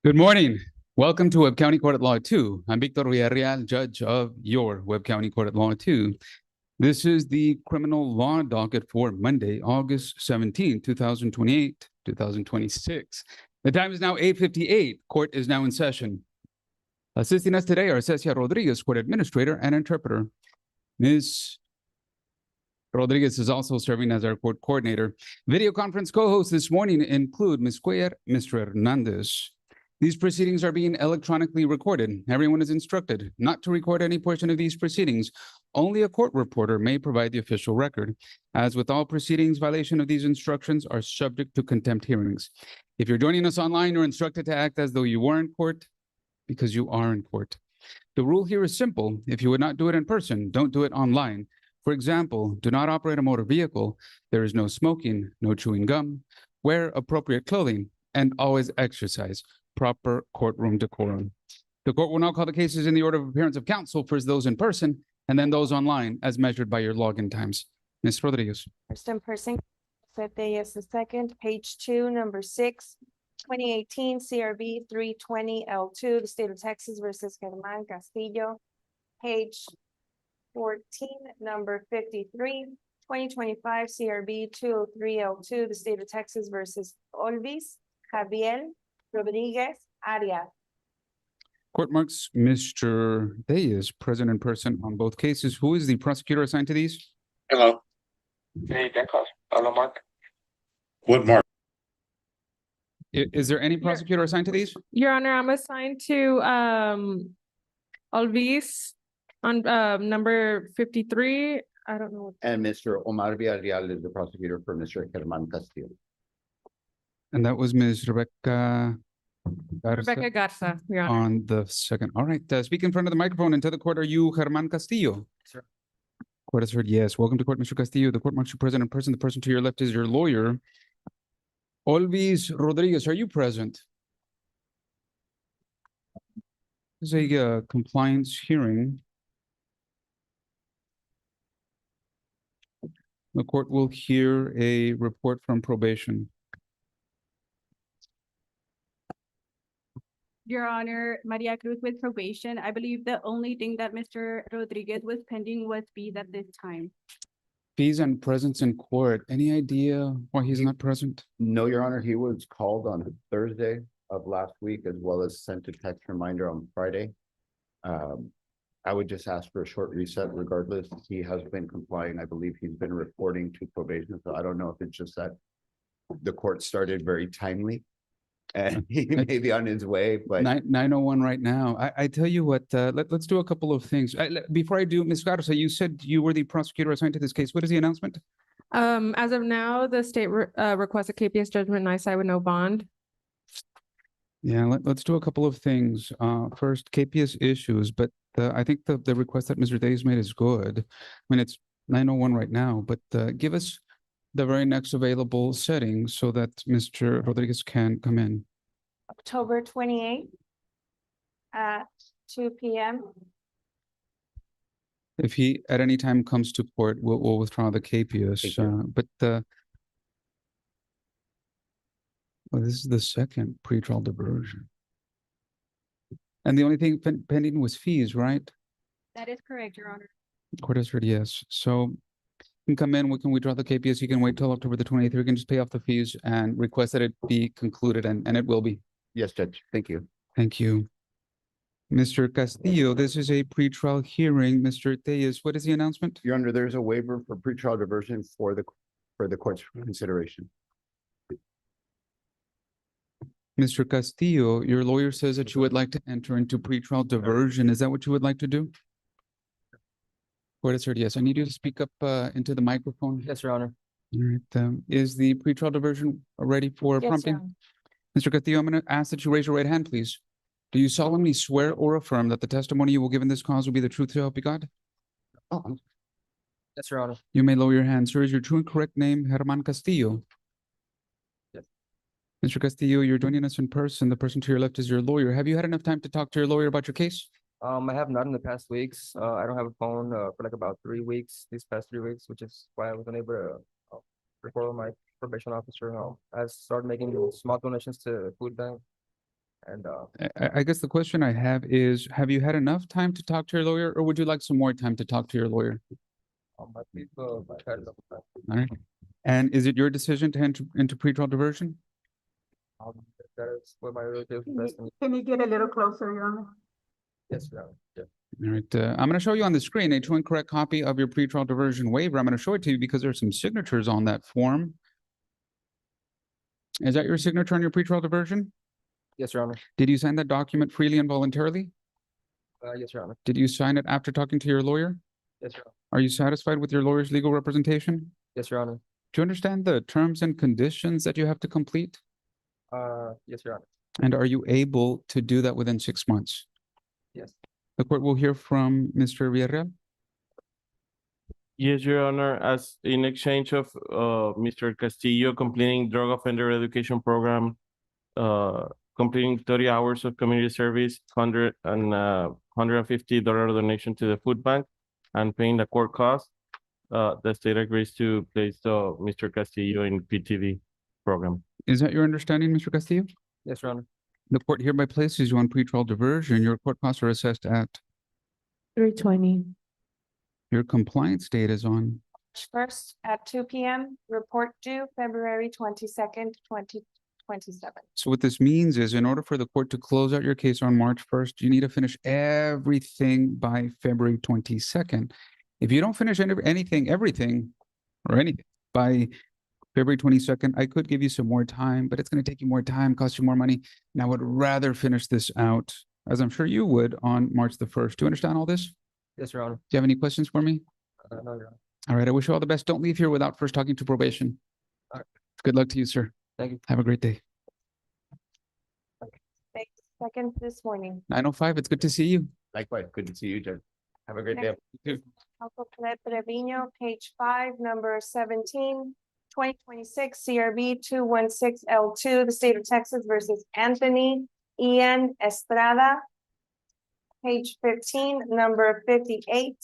Good morning. Welcome to Webb County Court at Law 2. I'm Victor Villarreal, judge of your Webb County Court at Law 2. This is the criminal law docket for Monday, August 17, 2028, 2026. The time is now 8:58. Court is now in session. Assisting us today are Cecia Rodriguez, court administrator and interpreter. Ms. Rodriguez is also serving as our court coordinator. Video conference co-hosts this morning include Ms. Cuellar, Mr. Hernandez. These proceedings are being electronically recorded. Everyone is instructed not to record any portion of these proceedings. Only a court reporter may provide the official record. As with all proceedings, violation of these instructions are subject to contempt hearings. If you're joining us online, you're instructed to act as though you were in court because you are in court. The rule here is simple. If you would not do it in person, don't do it online. For example, do not operate a motor vehicle. There is no smoking, no chewing gum. Wear appropriate clothing and always exercise proper courtroom decorum. The court will now call the cases in the order of appearance of counsel, first those in person and then those online as measured by your login times. Ms. Rodriguez. First in person, Reyes the second, page 2, number 6, 2018 CRB 320 L2, the state of Texas versus Germán Castillo. Page 14, number 53, 2025 CRB 203 L2, the state of Texas versus Olvis, Javier Rodriguez Arias. Court marks Mr. Reyes present in person on both cases. Who is the prosecutor assigned to these? Hello. Hey, hello, Mark. What Mark? Is there any prosecutor assigned to these? Your Honor, I'm assigned to Alvis on number 53. I don't know what. And Mr. Omar Villarreal is the prosecutor for Mr. Germán Castillo. And that was Ms. Rebecca Garza, Your Honor. on the second. All right. Speak in front of the microphone and tell the court, are you Germán Castillo? Sir. Court has heard yes. Welcome to court, Mr. Castillo. The court marks you present in person. The person to your left is your lawyer. Olvis Rodriguez, are you present? This is a compliance hearing. The court will hear a report from probation. Your Honor, Maria Cruz with probation. I believe the only thing that Mr. Rodriguez was pending was fees at this time. Fees and presence in court. Any idea why he's not present? No, Your Honor, he was called on Thursday of last week as well as sent a text reminder on Friday. I would just ask for a short reset regardless. He has been complying. I believe he's been reporting to probation. So I don't know if it's just that the court started very timely and he may be on his way, but 901 right now. I tell you what, let's do a couple of things. Before I do, Ms. Garza, you said you were the prosecutor assigned to this case. What is the announcement? As of now, the state requests a KPS judgment and I side with no bond. Yeah, let's do a couple of things. First, KPS issues, but I think the request that Mr. Days made is good. I mean, it's 901 right now, but give us the very next available setting so that Mr. Rodriguez can come in. October 28th at 2 p.m. If he at any time comes to court, we'll withdraw the KPS. Well, this is the second pretrial diversion. And the only thing pending was fees, right? That is correct, Your Honor. Court has heard yes. So you can come in, we can withdraw the KPS. You can wait till October the 28th. You can just pay off the fees and request that it be concluded, and it will be. yes, Judge. Thank you. Thank you. Mr. Castillo, this is a pretrial hearing. Mr. Tellez, what is the announcement? Your Honor, there's a waiver for pretrial diversion for the court's consideration. Mr. Castillo, your lawyer says that you would like to enter into pretrial diversion. Is that what you would like to do? Court has heard yes. I need you to speak up into the microphone. Yes, Your Honor. All right. Is the pretrial diversion ready for Yes, prompting? Your Honor. Mr. Castillo, I'm going to ask that you raise your right hand, please. Do you solemnly swear or affirm that the testimony you will give in this cause will be the truth so help you God? Oh, Yes, Your Honor. You may lower your hand. Sir, is your true and correct name Germán Castillo? Yes. Mr. Castillo, you're joining us in person. The person to your left is your lawyer. Have you had enough time to talk to your lawyer about your case? I have not in the past weeks. I don't have a phone for like about 3 weeks, these past 3 weeks, which is why I was unable to report with my probation officer. I started making small donations to the food bank, And, I guess the question I have is, have you had enough time to talk to your lawyer, or would you like some more time to talk to your lawyer? I think, I've had enough time. All right. And is it your decision to enter into pretrial diversion? That is what my relative best. Can you get a little closer, Your Honor? Yes, Your Honor. Yeah. All right, I'm going to show you on the screen a true and correct copy of your pretrial diversion waiver. I'm going to show it to you because there's some signatures on that form. Is that your signature on your pretrial diversion? Yes, Your Honor. Did you sign that document freely and voluntarily? Yes, Your Honor. Did you sign it after talking to your lawyer? Yes, Your Honor. Are you satisfied with your lawyer's legal representation? Yes, Your Honor. Do you understand the terms and conditions that you have to complete? Yes, Your Honor. And are you able to do that within 6 months? Yes. The court will hear from Mr. Villarreal. Yes, Your Honor, as in exchange of Mr. Castillo completing drug offender education program, completing 30 hours of community service, $150 donation to the food bank, and paying the court cost, the state agrees to place Mr. Castillo in PTV program. Is that your understanding, Mr. Castillo? Yes, Your Honor. The court hereby places you on pretrial diversion. Your court costs are assessed at, 320. your compliance date is on. First at 2 p.m., report due February 22nd, 2027. So what this means is, in order for the court to close out your case on March 1st, you need to finish everything by February 22nd. If you don't finish everything by February 22nd, I could give you some more time, but it's going to take you more time, cost you more money. And I would rather finish this out, as I'm sure you would, on March the 1st. Do you understand all this? Yes, Your Honor. Do you have any questions for me? No, Your Honor. All right, I wish you all the best. Don't leave here without first talking to probation. All right. Good luck to you, sir. Thank you. Have a great day. Thanks. Second this morning. 9:05, it's good to see you. Likewise, good to see you, Judge. Have a great day. Next. Council Cadet Trevino, page 5, number 17, 2026 CRB 216L2, the state of Texas versus Anthony Ian Estrada. Page 15, number 58.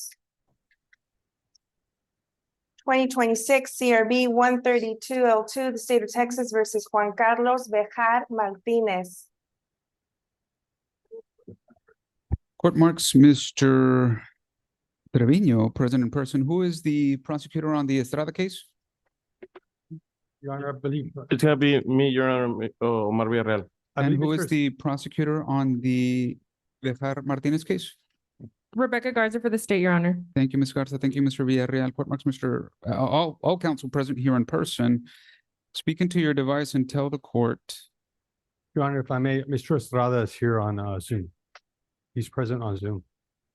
2026 CRB 132L2, the state of Texas versus Juan Carlos Bejar Martinez. Court marks Mr. Trevino present in person. Who is the prosecutor on the Estrada case? Your Honor, I believe. It's gonna be me, Your Honor, Omar Villarreal. And who is the prosecutor on the Bejar Martinez case? Rebecca Garza for the state, Your Honor. Thank you, Ms. Garza. Thank you, Mr. Villarreal. Court marks Mr. All counsel present here in person. Speak into your device and tell the court. Your Honor, if I may, Mr. Estrada is here on Zoom. He's present on Zoom.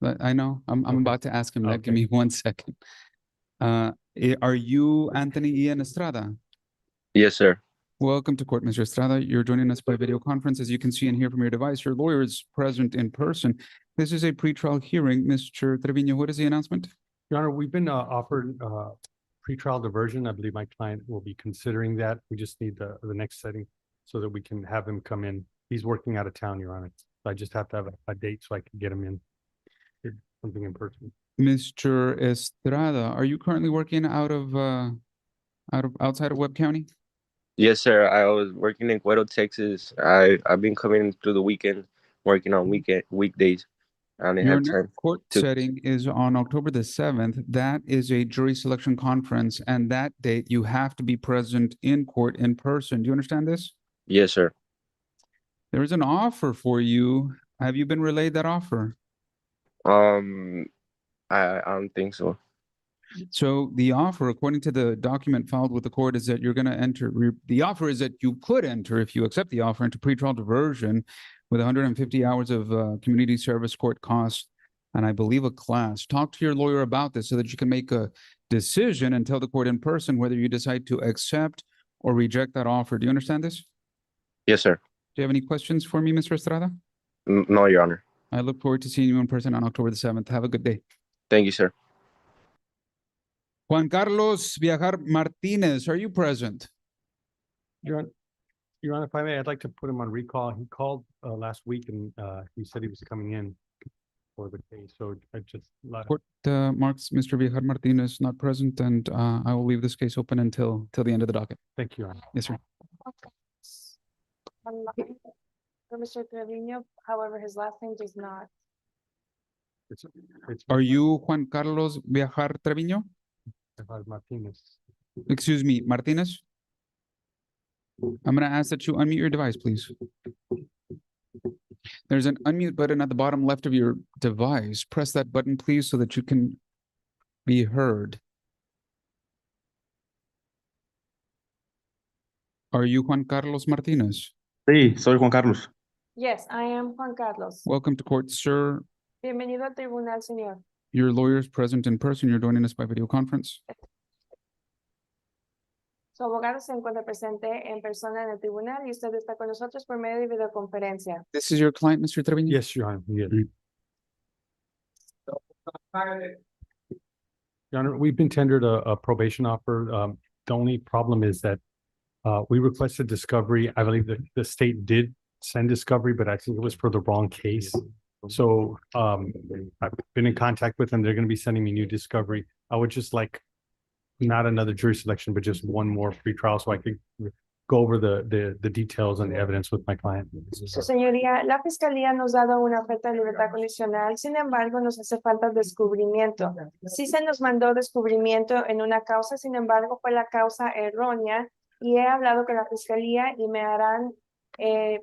I know, I'm Okay. about to ask him that. Give Okay. me 1 second. Are you Anthony Ian Estrada? Yes, sir. Welcome to court, Mr. Estrada. You're joining us by video conference. As you can see and hear from your device, your lawyer is present in person. This is a pretrial hearing. Mr. Trevino, what is the announcement? Your Honor, we've been offered pretrial diversion. I believe my client will be considering that. We just need the next setting so that we can have him come in. He's working out of town, Your Honor. I just have to have a date so I can get him in. Something in person. Mr. Estrada, are you currently working outside of Webb County? Yes, sir. I was working in Cuero, Texas. I've been coming through the weekend, working on weekdays. I only Your had next time. court to- setting is on October the 7th. That is a jury selection conference, and that date you have to be present in court in person. Do you understand this? Yes, sir. There is an offer for you. Have you been relayed that offer? I don't think so. So the offer, according to the document filed with the court, is that you're going to enter. The offer is that you could enter, if you accept the offer, into pretrial diversion with 150 hours of community service court costs, and I believe a class. Talk to your lawyer about this so that you can make a decision and tell the court in person whether you decide to accept or reject that offer. Do you understand this? Yes, sir. Do you have any questions for me, Mr. Estrada? No, Your Honor. I look forward to seeing you in person on October the 7th. Have a good day. Thank you, sir. Juan Carlos Viajar Martinez, are you present? Your Honor, if I may, I'd like to put him on recall. He called last week and he said he was coming in for the case. So I just. Court marks Mr. Viajar Martinez not present, and I will leave this case open until the end of the docket. Thank you, Your Honor. Yes, sir. Online. for Mr. Trevino, however, his last name does not. It's Are you Juan Carlos Viajar Treviño? Martinez. Excuse me, Martinez? I'm gonna ask that you unmute your device, please. There's an unmute button at the bottom left of your device. Press that button, please, so that you can be heard. Are you Juan Carlos Martinez? Sí, soy Juan Carlos. Yes, I am Juan Carlos. Welcome to court, sir. Bienvenido al tribunal, señor. Your lawyer is present in person. You're joining us by video conference. Su abogado se encuentra presente en persona en el tribunal y usted está con nosotros por medio de videoconferencia. This is your client, Mr. Treviño? Yes, Your Honor. Yes. Your Honor, we've been tendered a probation offer. The only problem is that we requested discovery. I believe that the state did send discovery, but I think it was for the wrong case. So I've been in contact with them. They're going to be sending me new discovery. I would just like not another jury selection, but just one more pretrial so I could go over the details and the evidence with my client. Su señoría, la fiscalía nos ha dado una oferta de libertad condicional, sin embargo, nos hace falta descubrimiento. Sí se nos mandó descubrimiento en una causa, sin embargo, fue la causa errónea y he hablado con la fiscalía y me harán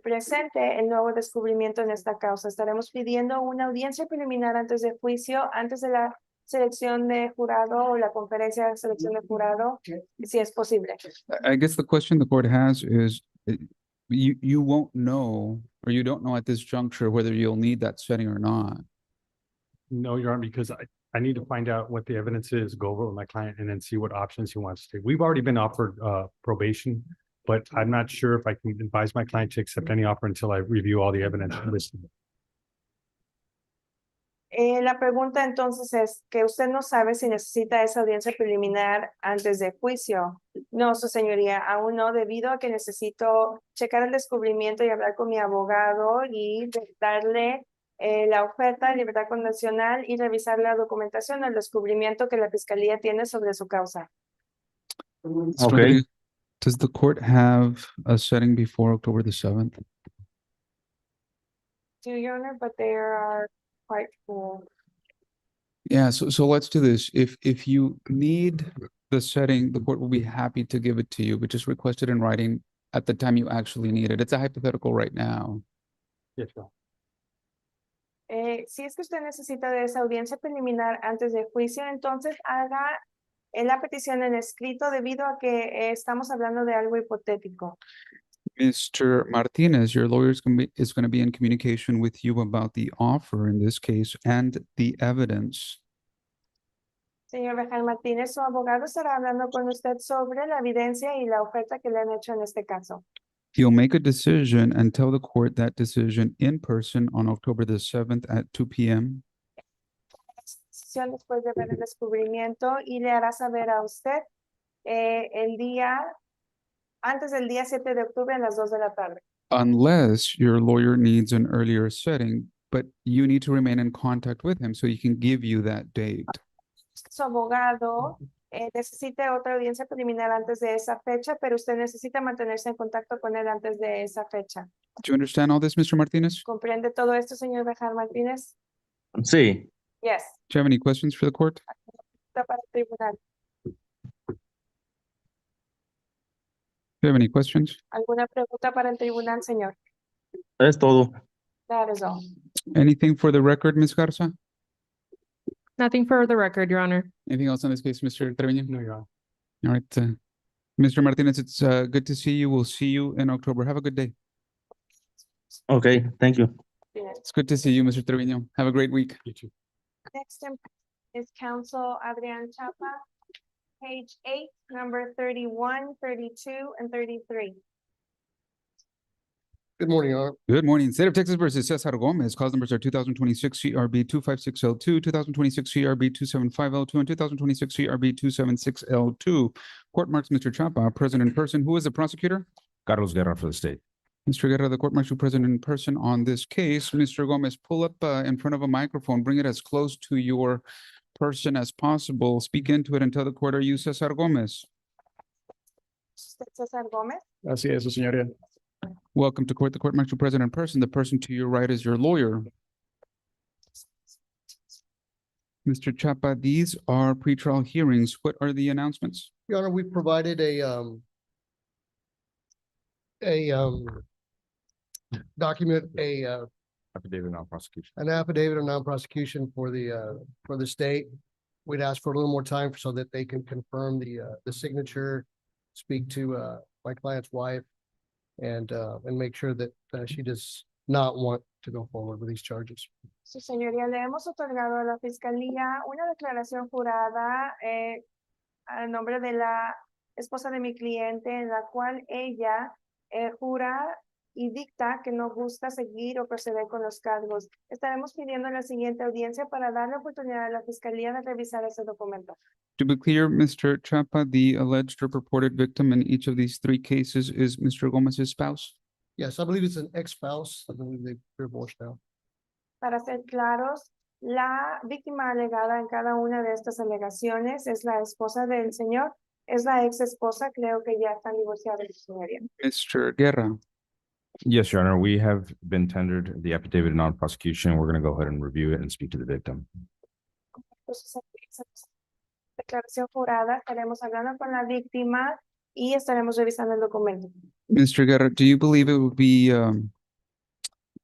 presente el nuevo descubrimiento en esta causa. Estaremos pidiendo una audiencia preliminar antes de juicio, antes de la selección de jurado o la conferencia de selección de jurado, si es posible. I guess the question the court has is, you won't know, or you don't know at this juncture whether you'll need that setting or not. No, Your Honor, because I need to find out what the evidence is, go over it with my client, and then see what options he wants to take. We've already been offered probation, but I'm not sure if I can advise my client to accept any offer until I review all the evidence listed. La pregunta entonces es que usted no sabe si necesita esa audiencia preliminar antes de juicio. No, su señoría, aún no, debido a que necesito checar el descubrimiento y hablar con mi abogado y darle la oferta de libertad condicional y revisar la documentación, el descubrimiento que la fiscalía tiene sobre su causa. Okay. Does the court have a setting before October the 7th? To your honor, but they are quite full. Yeah, so let's do this. If you need the setting, the court will be happy to give it to you, but just request it in writing at the time you actually need it. It's a hypothetical right now. Yes, Your Honor. Si es que usted necesita de esa audiencia preliminar antes de juicio, entonces haga la petición en escrito debido a que estamos hablando de algo hipotético. Mr. Martinez, your lawyer is going to be in communication with you about the offer in this case and the evidence. Señor Bejar Martínez, su abogado estará hablando con usted sobre la evidencia y la oferta que le han hecho en este caso. He'll make a decision and tell the court that decision in person on October the 7th at 2 p.m. Decisión después de ver el descubrimiento y le hará saber a usted antes del día 7 de octubre a las 2 de la tarde. Unless your lawyer needs an earlier setting, but you need to remain in contact with him so he can give you that date. Su abogado necesite otra audiencia preliminar antes de esa fecha, pero usted necesita mantenerse en contacto con él antes de esa fecha. Do you understand all this, Mr. Martinez? ¿Comprende todo esto, señor Bejar Martínez? Sí. Yes. Do you have any questions for the court? Está para el tribunal. Do you have any questions? ¿Alguna pregunta para el tribunal, señor? Es todo. That is all. Anything for the record, Ms. Garza? Nothing for the record, Your Honor. Anything else on this case, Mr. Treviño? No, Your Honor. All right. Mr. Martinez, it's good to see you. We'll see you in October. Have a good day. Okay, thank you. It's good to see you, Mr. Treviño. Have a great week. You too. Next is counsel Adrian Chapa, page 8, number 31, 32, and 33. Good morning, Your Honor. Good morning. State of Texas versus Cesar Gomez. Cause numbers are 2026 CRB 256L2, 2026 CRB 275L2, and 2026 CRB 276L2. Court marks Mr. Chapa present in person. Who is the prosecutor? Carlos Guerra for the state. Mr. Guerra, the court martial present in person on this case. Mr. Gomez, pull up in front of a microphone. Bring it as close to your person as possible. Speak into it and tell the court, are you Cesar Gomez? ¿Usted César Gómez? Así es, su señoría. Welcome to court. The court marks you present in person. The person to your right is your lawyer. Mr. Chapa, these are pretrial hearings. What are the announcements? Your Honor, we provided a document, Affidavit non-prosecution. an affidavit of non-prosecution for the state. We'd ask for a little more time so that they can confirm the signature, speak to my client's wife, and make sure that she does not want to go forward with these charges. Su señoría, le hemos otorgado a la fiscalía una declaración jurada a nombre de la esposa de mi cliente, en la cual ella jura y dicta que no gusta seguir o proceder con los cargos. Estaremos pidiendo en la siguiente audiencia para darle oportunidad a la fiscalía de revisar ese documento. To be clear, Mr. Chapa, the alleged or purported victim in each of these three cases is Mr. Gomez's spouse. Yes, I believe it's an ex-spouse. I believe they're divorced now. Para ser claros, la víctima alegada en cada una de estas alegaciones es la esposa del señor, es la ex esposa, creo que ya están divorciados, señoría. Mr. Guerra, Yes, Your Honor, we have been tendered the affidavit of non-prosecution. We're going to go ahead and review it and speak to the victim. Entonces, esa declaración jurada, estaremos hablando con la víctima y estaremos revisando el documento. Mr. Guerra, do you believe it would be a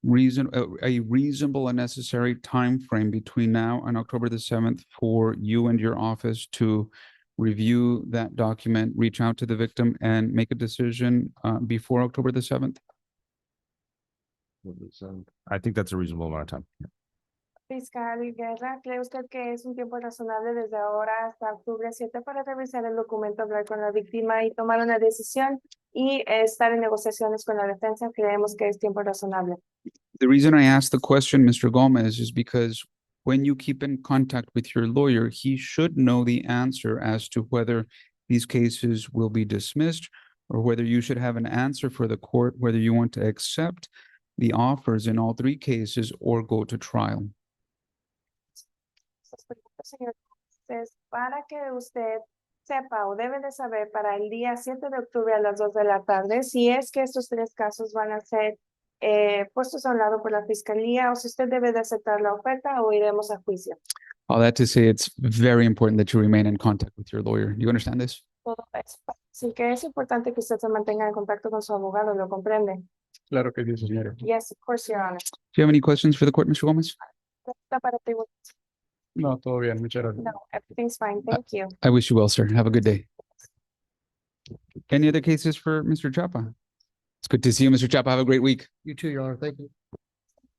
reasonable and necessary time frame between now and October the 7th for you and your office to review that document, reach out to the victim, and make a decision before October the 7th? I think that's a reasonable amount of time. Fiscal Guerra, ¿cree usted que es un tiempo razonable desde ahora hasta octubre 7 para revisar el documento, hablar con la víctima y tomar una decisión y estar en negociaciones con la defensa? Creemos que es tiempo razonable. The reason I asked the question, Mr. Gomez, is because when you keep in contact with your lawyer, he should know the answer as to whether these cases will be dismissed or whether you should have an answer for the court, whether you want to accept the offers in all three cases or go to trial. Señor, entonces, para que usted sepa o debe de saber para el día 7 de octubre a las 2 de la tarde, si es que estos tres casos van a ser puestos a un lado por la fiscalía o si usted debe de aceptar la oferta o iremos a juicio. All that to say, it's very important that you remain in contact with your lawyer. You understand this? Todo eso. Así que es importante que usted se mantenga en contacto con su abogado, ¿lo comprende? Claro que sí, señora. Yes, of course, Your Honor. Do you have any questions for the court, Mr. Gomez? Pregunta para ti. No, todo bien, muchas gracias. No, everything's fine. Thank you. I wish you well, sir. Have a good day. Any other cases for Mr. Chapa? It's good to see you, Mr. Chapa. Have a great week. You too, Your Honor. Thank you.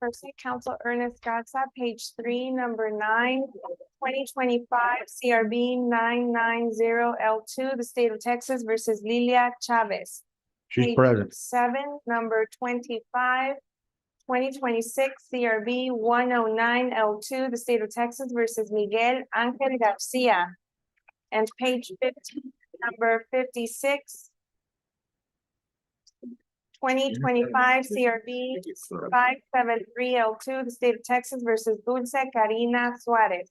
First State Counsel Ernest Gatsa, page 3, number 9, 2025 CRB 990L2, the state of Texas versus Lilia Chavez. She's Page present. 7, number 25, 2026 CRB 109L2, the state of Texas versus Miguel Ángel Garcia. And page 15, number 56, 2025 CRB 573L2, the state of Texas versus Dulce Karina Suarez.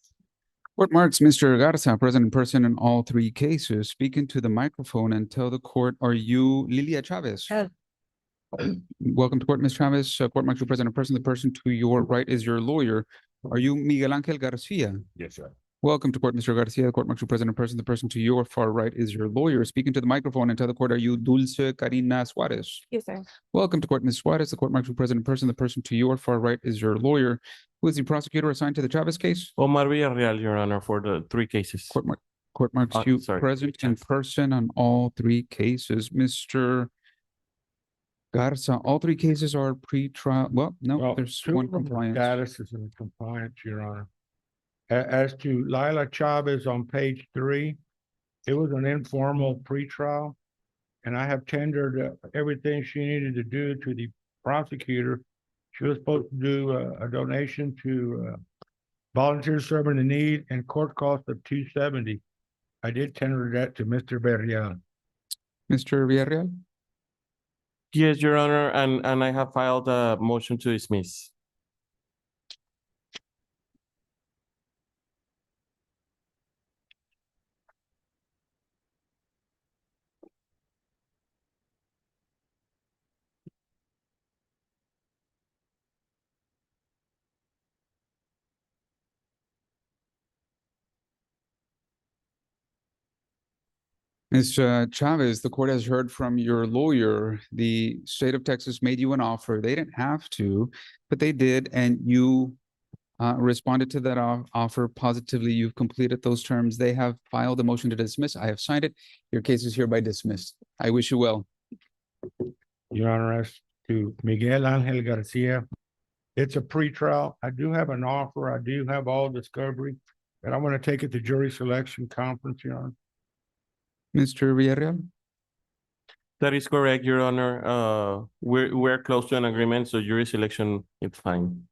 Court marks Mr. Garza present in person in all three cases. Speak into the microphone and tell the court, are you Lilia Chavez? Yes. Welcome to court, Ms. Chavez. Court marks you present in person. The person to your right is your lawyer. Are you Miguel Ángel Garcia? Yes, sir. Welcome to court, Mr. Garcia. The court marks you present in person. The person to your far right is your lawyer. Speak into the microphone and tell the court, are you Dulce Karina Suarez? Yes, sir. Welcome to court, Ms. Suarez. The court marks you present in person. The person to your far right is your lawyer. Who is the prosecutor assigned to the Chavez case? Omar Villarreal, Your Honor, for the three cases. Court marks you sorry. present in person on all three cases. Mr. Garza, all three cases are pre-trial. Well, no, Well, there's two one of them are compliance. Status is in compliance, Your Honor. As to Lila Chavez on page 3, it was an informal pretrial. And I have tendered everything she needed to do to the prosecutor. She was supposed to do a donation to volunteers serving the need and court cost of $270. I did tender that to Mr. Berrial. Mr. Villarreal? Yes, Your Honor, and I have filed a motion to dismiss. Ms. Chavez, the court has heard from your lawyer. The state of Texas made you an offer. They didn't have to, but they did, and you responded to that offer positively. You've completed those terms. They have filed a motion to dismiss. I have signed it. Your case is hereby dismissed. I wish you well. Your Honor, as to Miguel Angel Garcia, it's a pretrial. I do have an offer. I do have all discovery, and I'm gonna take it to jury selection conference, Your Honor. Mr. Villarreal? That is correct, Your Honor. We're close to an agreement, so jury selection, it's fine.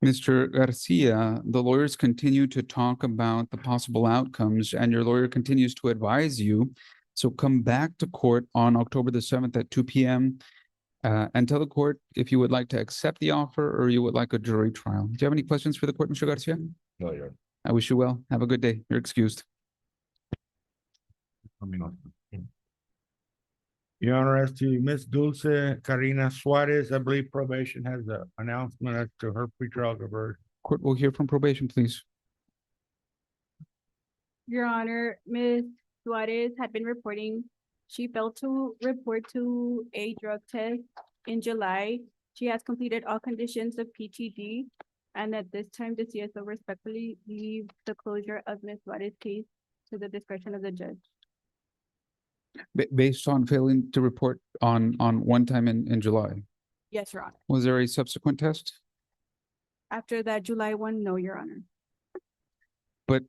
Mr. Garcia, the lawyers continue to talk about the possible outcomes, and your lawyer continues to advise you. So come back to court on October the 7th at 2 p.m. And tell the court if you would like to accept the offer or you would like a jury trial. Do you have any questions for the court, Mr. Garcia? No, Your Honor. I wish you well. Have a good day. You're excused. Your Honor, as to Ms. Dulce Carina Suarez, I believe probation has an announcement as to her pretrial diversion. Court will hear from probation, please. Your Honor, Ms. Suarez had been reporting, she failed to report to a drug test in July. She has completed all conditions of PTD, and at this time, the CSO respectfully leaves the closure of Ms. Suarez's case to the discretion of the judge. Based on failing to report on one time in July, Yes, Your Honor. was there a subsequent test? After that July one, no, Your Honor. But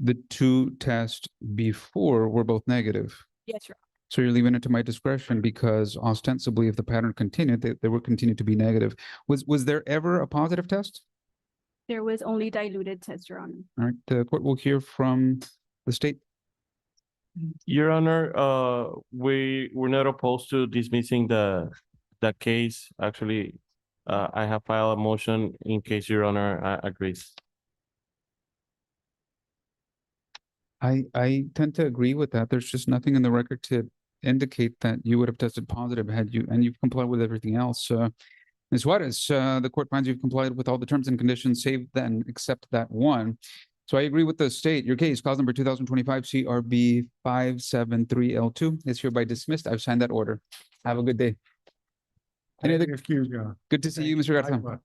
the two tests before were both negative. Yes, Your Honor. So you're leaving it to my discretion because ostensibly if the pattern continued, they will continue to be negative. Was there ever a positive test? There was only diluted test, Your Honor. All right, the court will hear from the state. Your Honor, we're not opposed to dismissing the case. Actually, I have filed a motion in case Your Honor agrees. I tend to agree with that. There's just nothing in the record to indicate that you would have tested positive had you, and you've complied with everything else. Ms. Juarez, the court finds you've complied with all the terms and conditions, save then except that one. So I agree with the state. Your case, cause number 2025 CRB 573L2 is hereby dismissed. I've signed that order. Have a good day. Any other? Excuse me. Your Honor. Good to see you, Mr. Garza. Likewise.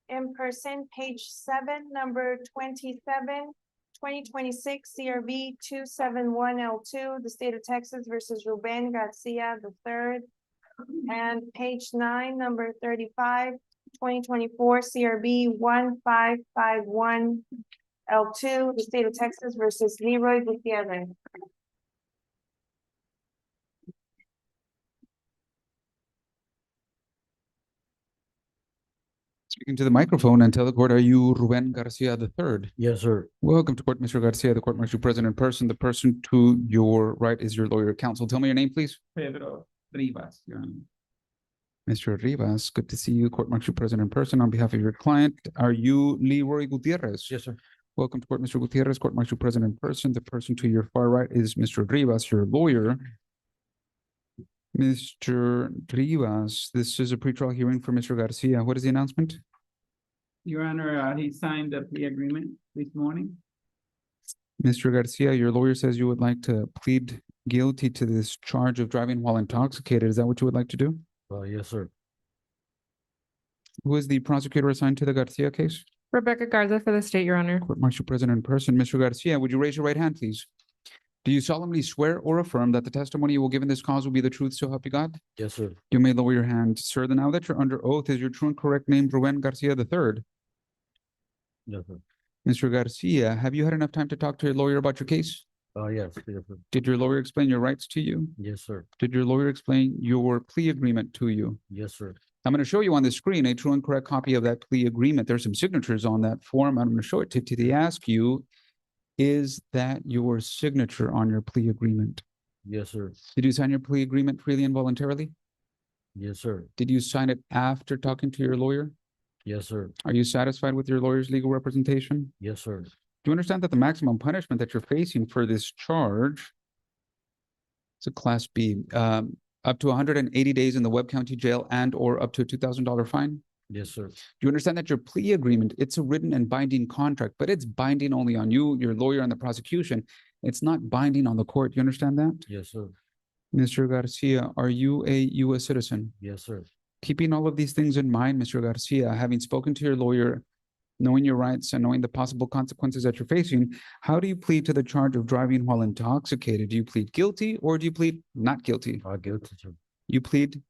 In person, page 7, number 27, 2026 CRV 271L2, the state of Texas versus Ruben Garcia III. And page 9, number 35, 2024 CRB 1551L2, the state of Texas versus Leroy Gutierrez. Speaking to the microphone and tell the court, are you Ruben Garcia III? Yes, sir. Welcome to court, Mr. Garcia. The court marks you present in person. The person to your right is your lawyer counsel. Tell me your name, please. Pedro Rivas, Your Honor. Mr. Rivas, good to see you. Court marks you present in person on behalf of your client. Are you Leroy Gutierrez? Yes, sir. Welcome to court, Mr. Gutierrez. Court marks you present in person. The person to your far right is Mr. Rivas, your lawyer. Mr. Rivas, this is a pretrial hearing for Mr. Garcia. What is the announcement? Your Honor, he signed the plea agreement this morning. Mr. Garcia, your lawyer says you would like to plead guilty to this charge of driving while intoxicated. Is that what you would like to do? Yes, sir. Who is the prosecutor assigned to the Garcia case? Rebecca Garza for the state, Your Honor. Court marks you present in person. Mr. Garcia, would you raise your right hand, please? Do you solemnly swear or affirm that the testimony you will give in this cause will be the truth, so help you God? Yes, sir. You may lower your hand. Sir, now that you're under oath, is your true and correct name Ruben Garcia III? Yes, sir. Mr. Garcia, have you had enough time to talk to your lawyer about your case? Yes, yes, sir. Did your lawyer explain your rights to you? Yes, sir. Did your lawyer explain your plea agreement to you? Yes, sir. I'm going to show you on the screen a true and correct copy of that plea agreement. There's some signatures on that form. I'm going to show it to you. They ask you, is that your signature on your plea agreement? Yes, sir. Did you sign your plea agreement freely and voluntarily? Yes, sir. Did you sign it after talking to your lawyer? Yes, sir. Are you satisfied with your lawyer's legal representation? Yes, sir. Do you understand that the maximum punishment that you're facing for this charge is a Class B, up to 180 days in the Webb County Jail and or up to a $2,000 fine? Yes, sir. Do you understand that your plea agreement, it's a written and binding contract, but it's binding only on you, your lawyer, and the prosecution. It's not binding on the court. You understand that? Yes, sir. Mr. Garcia, are you a U.S. citizen? Yes, sir. Keeping all of these things in mind, Mr. Garcia, having spoken to your lawyer, knowing your rights and knowing the possible consequences that you're facing, how do you plead to the charge of driving while intoxicated? Do you plead guilty or do you plead not guilty? Guilty, sir. You plead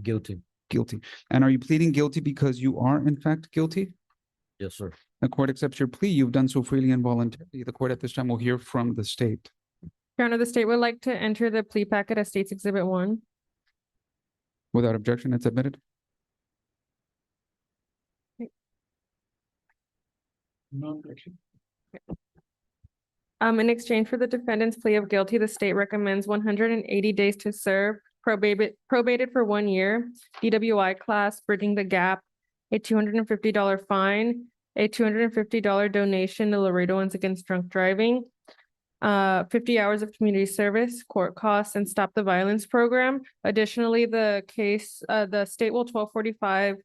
Guilty. guilty. And are you pleading guilty because you are in fact guilty? Yes, sir. The court accepts your plea. You've done so freely and voluntarily. The court at this time will hear from the state. Your Honor, the state would like to enter the plea packet as State's Exhibit 1. Without objection, it's admitted. No objection. In exchange for the defendant's plea of guilty, the state recommends 180 days to serve, probated for 1 year, DWI class, bridging the gap, a $250 fine, a $250 donation to Laredoans Against Drunk Driving, 50 hours of community service, court costs, and Stop the Violence program. Additionally, the state will 1245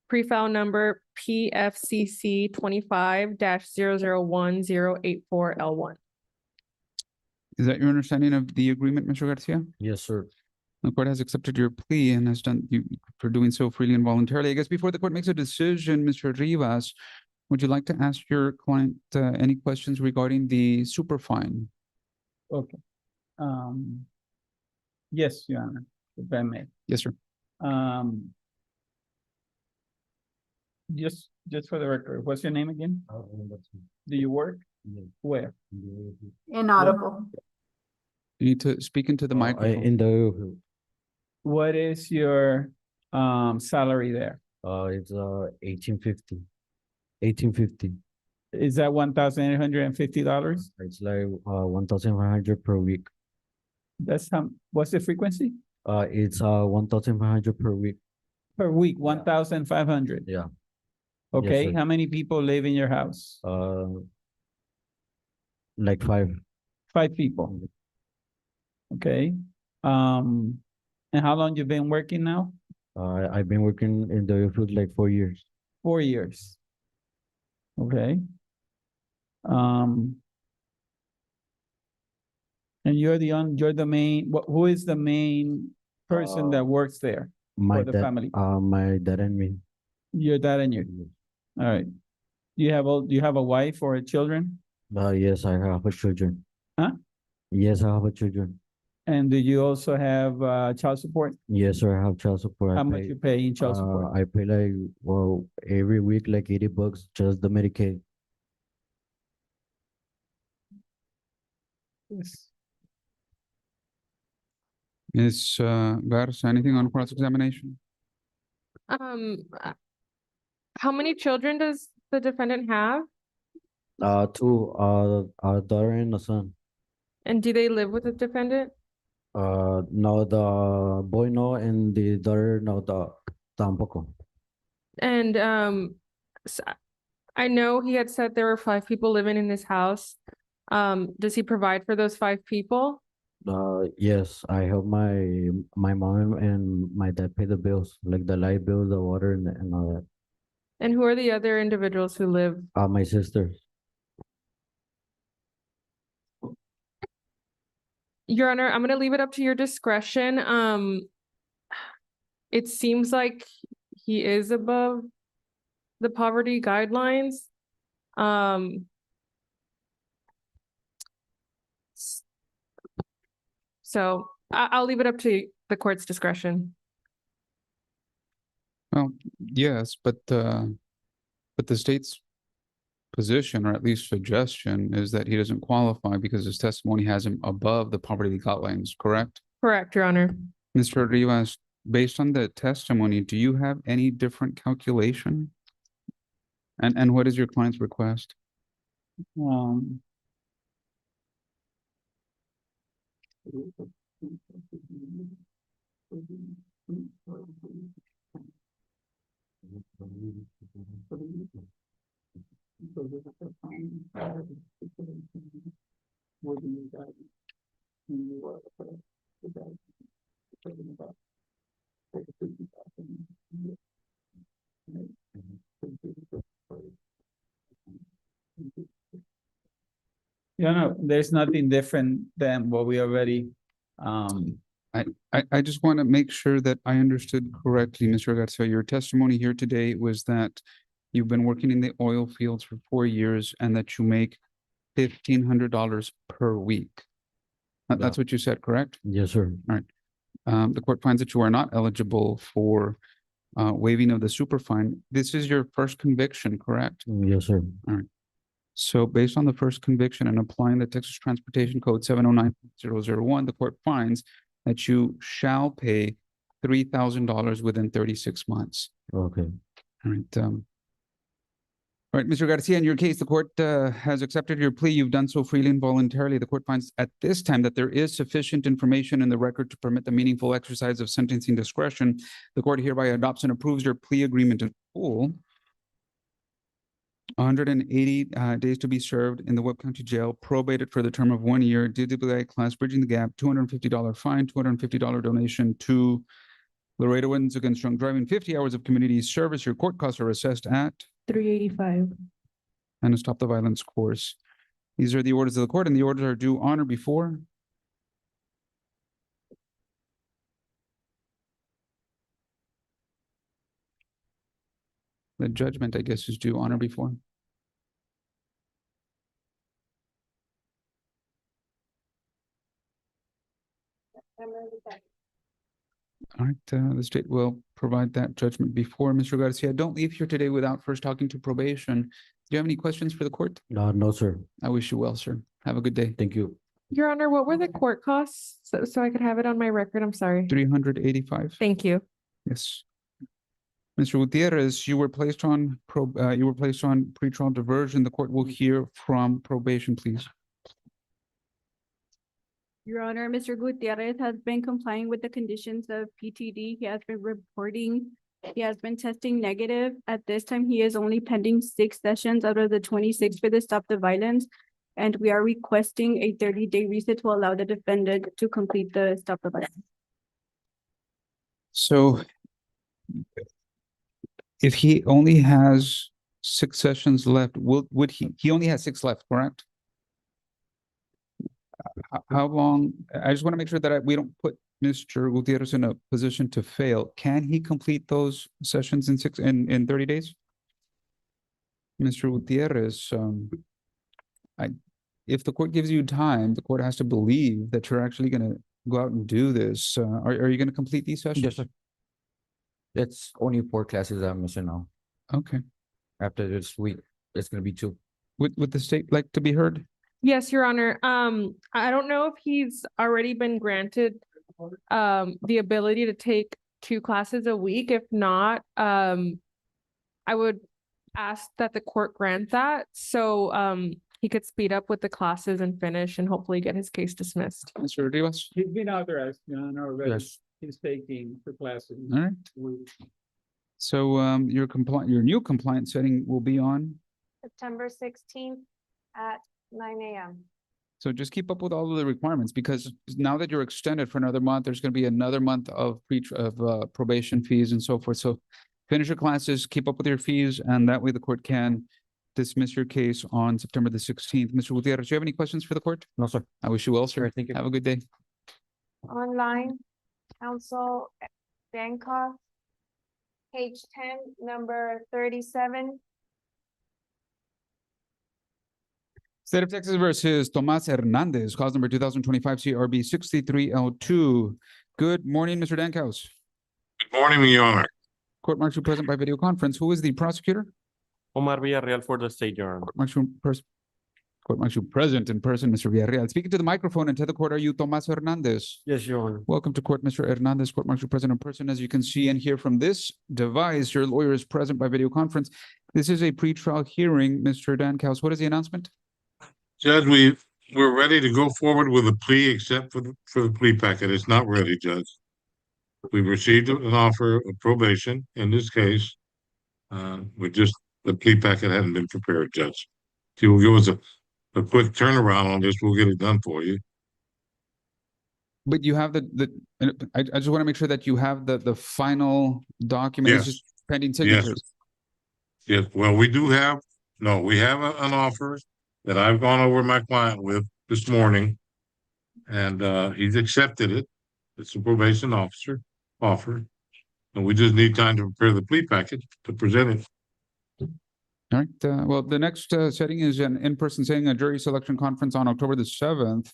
pre-file number PFCC 25-001084L1. Is that your understanding of the agreement, Mr. Garcia? Yes, sir. The court has accepted your plea and has done you for doing so freely and voluntarily. I guess before the court makes a decision, Mr. Rivas, would you like to ask your client any questions regarding the super fine? Okay. Yes, Your Honor, if I may. Yes, sir. Just for the record, what's your name again? Do you work? Where? Inaudible. You need to speak into the microphone. In the, What is your salary there? it's 1850. 1850. Is that $1,850? It's like 1,500 per week. That's what's the frequency? It's 1,500 per week. Per week, 1,500. Yeah. Okay, sir. how many people live in your house? Like 5. 5 people. Okay. And how long you been working now? I've been working in the field like 4 years. 4 years. Okay. And you're the main, who is the main person that works there for the family? My dad and me. Your dad and you. All right. Do you have a wife or children? Yes, I have a children. Huh? Yes, I have a children. And do you also have child support? Yes, sir, I have child support. How much you pay in child support? I pay like, well, every week like $80, just the Medicaid. Yes. Is Garza, anything on cross-examination? How many children does the defendant have? 2, a daughter and a son. And do they live with the defendant? No, the boy no, and the daughter no, tampoco. And I know he had said there were 5 people living in his house. Does he provide for those 5 people? Yes, I help my mom and my dad pay the bills, like the light bill, the water, and all that. And who are the other individuals who live? My sisters. Your Honor, I'm gonna leave it up to your discretion. It seems like he is above the poverty guidelines. So I'll leave it up to the court's discretion. Well, yes, but the state's position, or at least suggestion, is that he doesn't qualify because his testimony has him above the poverty guidelines, correct? Correct, Your Honor. Mr. Rivas, based on the testimony, do you have any different calculation? And what is your client's request? You know, there's nothing different than what we already, I just want to make sure that I understood correctly, Mr. Garcia. Your testimony here today was that you've been working in the oil fields for 4 years and that you make $1,500 per week. That's what you said, correct? Yes, sir. The court finds that you are not eligible for waiving of the superfine. This is your first conviction, correct? Yes, sir. So based on the first conviction and applying the Texas Transportation Code 709.001, the court finds that you shall pay $3,000 within 36 months. Okay. All right. All right, Mr. Garcia, in your case, the court has accepted your plea. You've done so freely and voluntarily. The court finds at this time that there is sufficient information in the record to permit the meaningful exercise of sentencing discretion. The court hereby adopts and approves your plea agreement in full. 180 days to be served in the Webb County Jail, probated for the term of 1 year, DWI class, bridging the gap, $250 fine, $250 donation to Laredoans Against Drunk Driving, 50 hours of community service. Your court costs are assessed at $385. and a stop the violence course. These are the orders of the court, and the orders are due on or before the judgment, I guess, is due on or before. All right, the state will provide that judgment before. Mr. Garcia, don't leave here today without first talking to probation. Do you have any questions for the court? No, sir. I wish you well, sir. Have a good day. Thank you. Your Honor, what were the court costs? So I could have it on my record. I'm sorry. 385. Thank you. Yes. Mr. Gutierrez, you were placed on pretrial diversion. The court will hear from probation, please. Your Honor, Mr. Gutierrez has been complying with the conditions of PTD. He has been reporting. He has been testing negative. At this time, he is only pending 6 sessions out of the 26 for the Stop the Violence. And we are requesting a 30-day reset to allow the defendant to complete the Stop the Violence. So if he only has 6 sessions left, would he only has 6 left, correct? How long? I just want to make sure that we don't put Mr. Gutierrez in a position to fail. Can he complete those sessions in 30 days? Mr. Gutierrez, if the court gives you time, the court has to believe that you're actually going to go out and do this. Are you going to complete these sessions? Yes, sir. That's only 4 classes I'm missing now. Okay. After this week, it's gonna be 2. Would the state like to be heard? Yes, Your Honor. I don't know if he's already been granted the ability to take 2 classes a week. If not, I would ask that the court grant that so he could speed up with the classes and finish and hopefully get his case dismissed. Mr. Rivas? he's been authorized, Your Honor, already. Yes. He's taking the classes. All right. So your new compliance setting will be on. September 16th at 9 a.m. So just keep up with all of the requirements, because now that you're extended for another month, there's going to be another month of probation fees and so forth. So finish your classes, keep up with your fees, and that way the court can dismiss your case on September the 16th. Mr. Gutierrez, do you have any questions for the court? No, sir. I wish you well, sir. Thank you. Have a good day. Online, Counsel Dankoff, page 10, number 37. State of Texas versus Tomas Hernandez, cause number 2025 CRB 63L2. Good morning, Mr. Dankhouse. Good morning, Your Honor. Court martial present by video conference. Who is the prosecutor? Omar Villarreal for the state, Your Honor. Court martial present in person, Mr. Villarreal. Speaking to the microphone and tell the court, are you Tomas Hernandez? Yes, Your Honor. Welcome to court, Mr. Hernandez. Court martial present in person. As you can see and hear from this device, your lawyer is present by video conference. This is a pretrial hearing, Mr. Dankhouse. What is the announcement? Judge, we're ready to go forward with a plea except for the plea packet. It's not ready, Judge. We've received an offer of probation in this case. The plea packet hadn't been prepared, Judge. If you will give us a quick turnaround on this, we'll get it done for you. But you have I just want to make sure that you have the final document. It's Yes. just pending signatures. Yes, well, we have an offer that I've gone over my client with this morning. And he's accepted it. It's a probation officer offer. And we just need time to prepare the plea package to present it. All right, well, the next setting is an in-person setting, a jury selection conference on October the 7th.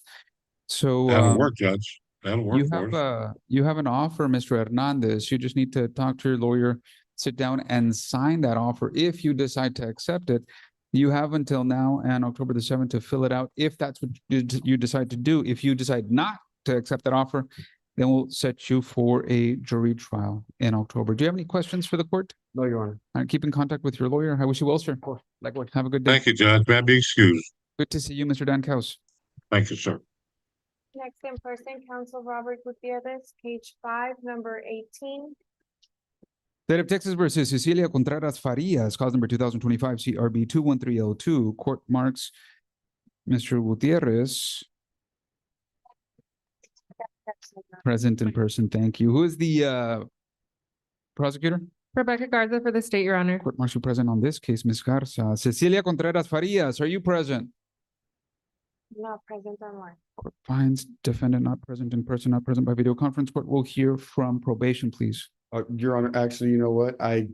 So That'll work, Judge. That'll work you for have us. you have an offer, Mr. Hernandez. You just need to talk to your lawyer, sit down and sign that offer if you decide to accept it. You have until now and October the 7th to fill it out if that's what you decide to do. If you decide not to accept that offer, then we'll set you for a jury trial in October. Do you have any questions for the court? No, Your Honor. All right, keep in contact with your lawyer. I wish you well, sir. Likewise. Have a good day. Thank you, Judge. May I be excused? Good to see you, Mr. Dancaus. Thank you, sir. Next in person, Council Robert Gutierrez, page 5, number 18. State of Texas versus Cecilia Contreras Farias, cause number 2025 CRB 213L2. Court marks Mr. Gutierrez present in person. Thank you. Who is the prosecutor? Rebecca Garza for the state, Your Honor. Court martial present on this case, Ms. Garza. Cecilia Contreras Farias, are you present? Not present online. Court finds defendant not present in person, not present by video conference. Court will hear from probation, please. Your Honor, actually, you know what? I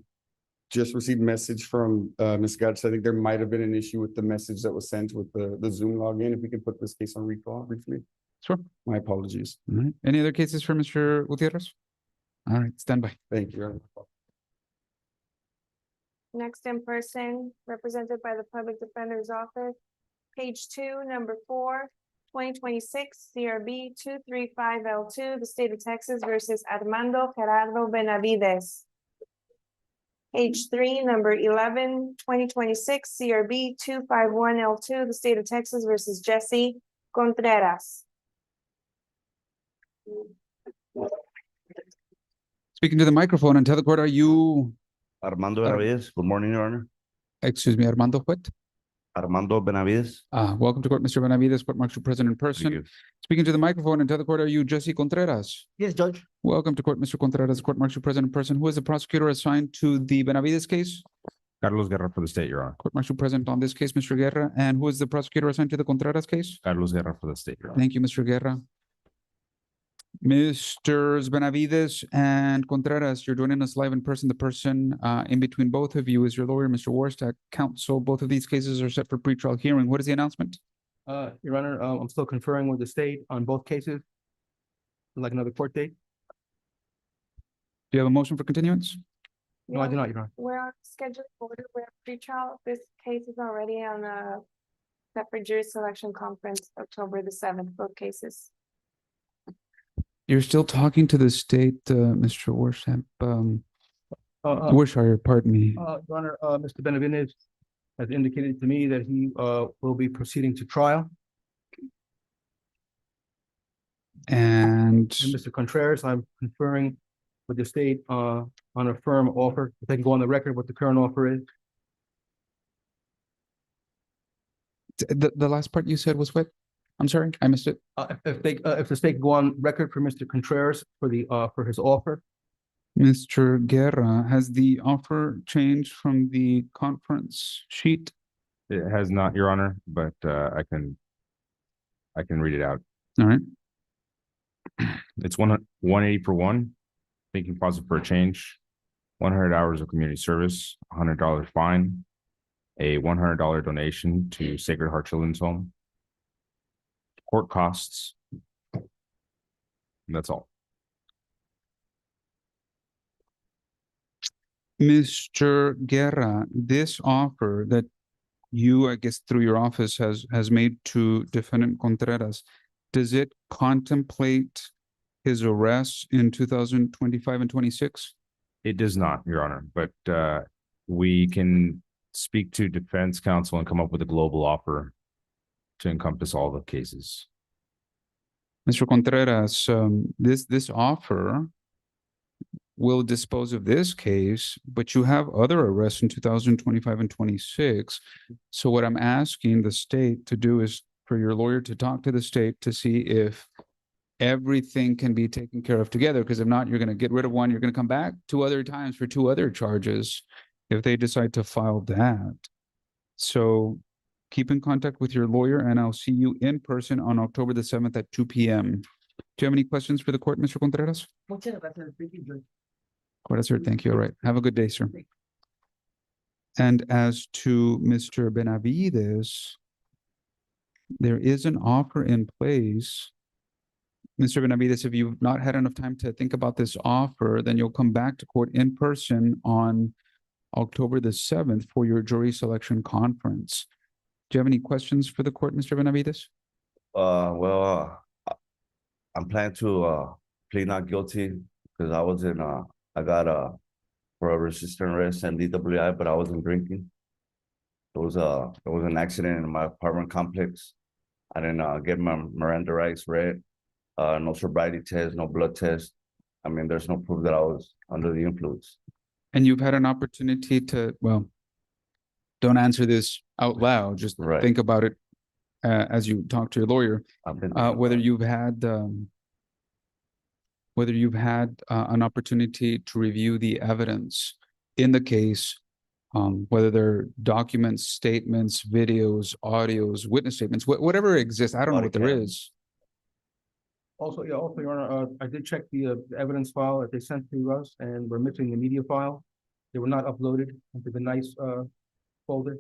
just received a message from Ms. Gatz. I think there might have been an issue with the message that was sent with the Zoom login. If we can put this case on recall briefly. Sure. My apologies. All right. Any other cases for Mr. Gutierrez? All right, stand by. Thank you, Your Honor. Next in person, represented by the Public Defender's Office, page 2, number 4, 2026 CRB 235L2, the state of Texas versus Armando Gerardo Benavides. Page 3, number 11, 2026 CRB 251L2, the state of Texas versus Jesse Contreras. Speaking to the microphone and tell the court, are you, Armando Benavides, good morning, Your Honor. excuse me, Armando what? Armando Benavides. Welcome to court, Mr. Benavides, court martial present in person. you. Speaking to the microphone and tell the court, are you Jesse Contreras? Yes, Judge. Welcome to court, Mr. Contreras, court martial present in person. Who is the prosecutor assigned to the Benavides case? Carlos Guerra for the state, Your Honor. Court martial present on this case, Mr. Guerra. And who is the prosecutor assigned to the Contreras case? Carlos Guerra for the state, Your Honor. Thank you, Mr. Guerra. Mr. Benavides and Contreras, you're joining us live in person. The person in between both of you is your lawyer, Mr. Warstack. Counsel, both of these cases are set for pretrial hearing. What is the announcement? Your Honor, I'm still conferring with the state on both cases. I'd like another court date. Do you have a motion for continuance? No, I do not, Your Honor. We're on schedule order, we're pre-trial. This case is already on a separate jury selection conference, October the 7th, both cases. You're still talking to the state, Mr. Warshap, Warshire, pardon me. Your Honor, Mr. Benavides has indicated to me that he will be proceeding to trial. And Mr. Contreras, I'm conferring with the state on a firm offer. If they can go on the record what the current offer is. the last part you said was what? I'm sorry, I missed it. If the state go on record for Mr. Contreras for his offer. Mr. Guerra, has the offer changed from the conference sheet? It has not, Your Honor, but I can read it out. All right. It's 180 for one, thinking positive for a change, 100 hours of community service, $100 fine, a $100 donation to Sacred Heart Children's Home, court costs. And that's all. Mr. Guerra, this offer that you, I guess, through your office has made to defendant Contreras, does it contemplate his arrest in 2025 and 26? It does not, Your Honor, but we can speak to defense counsel and come up with a global offer to encompass all the cases. Mr. Contreras, this offer will dispose of this case, but you have other arrests in 2025 and 26. So what I'm asking the state to do is for your lawyer to talk to the state to see if everything can be taken care of together, because if not, you're going to get rid of one. You're going to come back 2 other times for 2 other charges if they decide to file that. So keep in contact with your lawyer and I'll see you in person on October the 7th at 2 p.m. Do you have any questions for the court, Mr. Contreras? Court, sir, thank you. All right. Have a good day, sir. And as to Mr. Benavides, there is an offer in place. Mr. Benavides, if you've not had enough time to think about this offer, then you'll come back to court in person on October the 7th for your jury selection conference. Do you have any questions for the court, Mr. Benavides? I'm planning to plead not guilty because I got for a resistant arrest and DWI, but I wasn't drinking. There was an accident in my apartment complex. I didn't get my Miranda rights read. No sobriety test, no blood test. I mean, there's no proof that I was under the influence. And you've had an opportunity to, well, don't answer this out loud. Just think about it as you talk to your lawyer. Whether you've had an opportunity to review the evidence in the case, whether they're documents, statements, videos, audios, witness statements, whatever exists. I don't know what there is. Also, Your Honor, I did check the evidence file that they sent to us, and we're missing the media file. They were not uploaded into the NICE folder.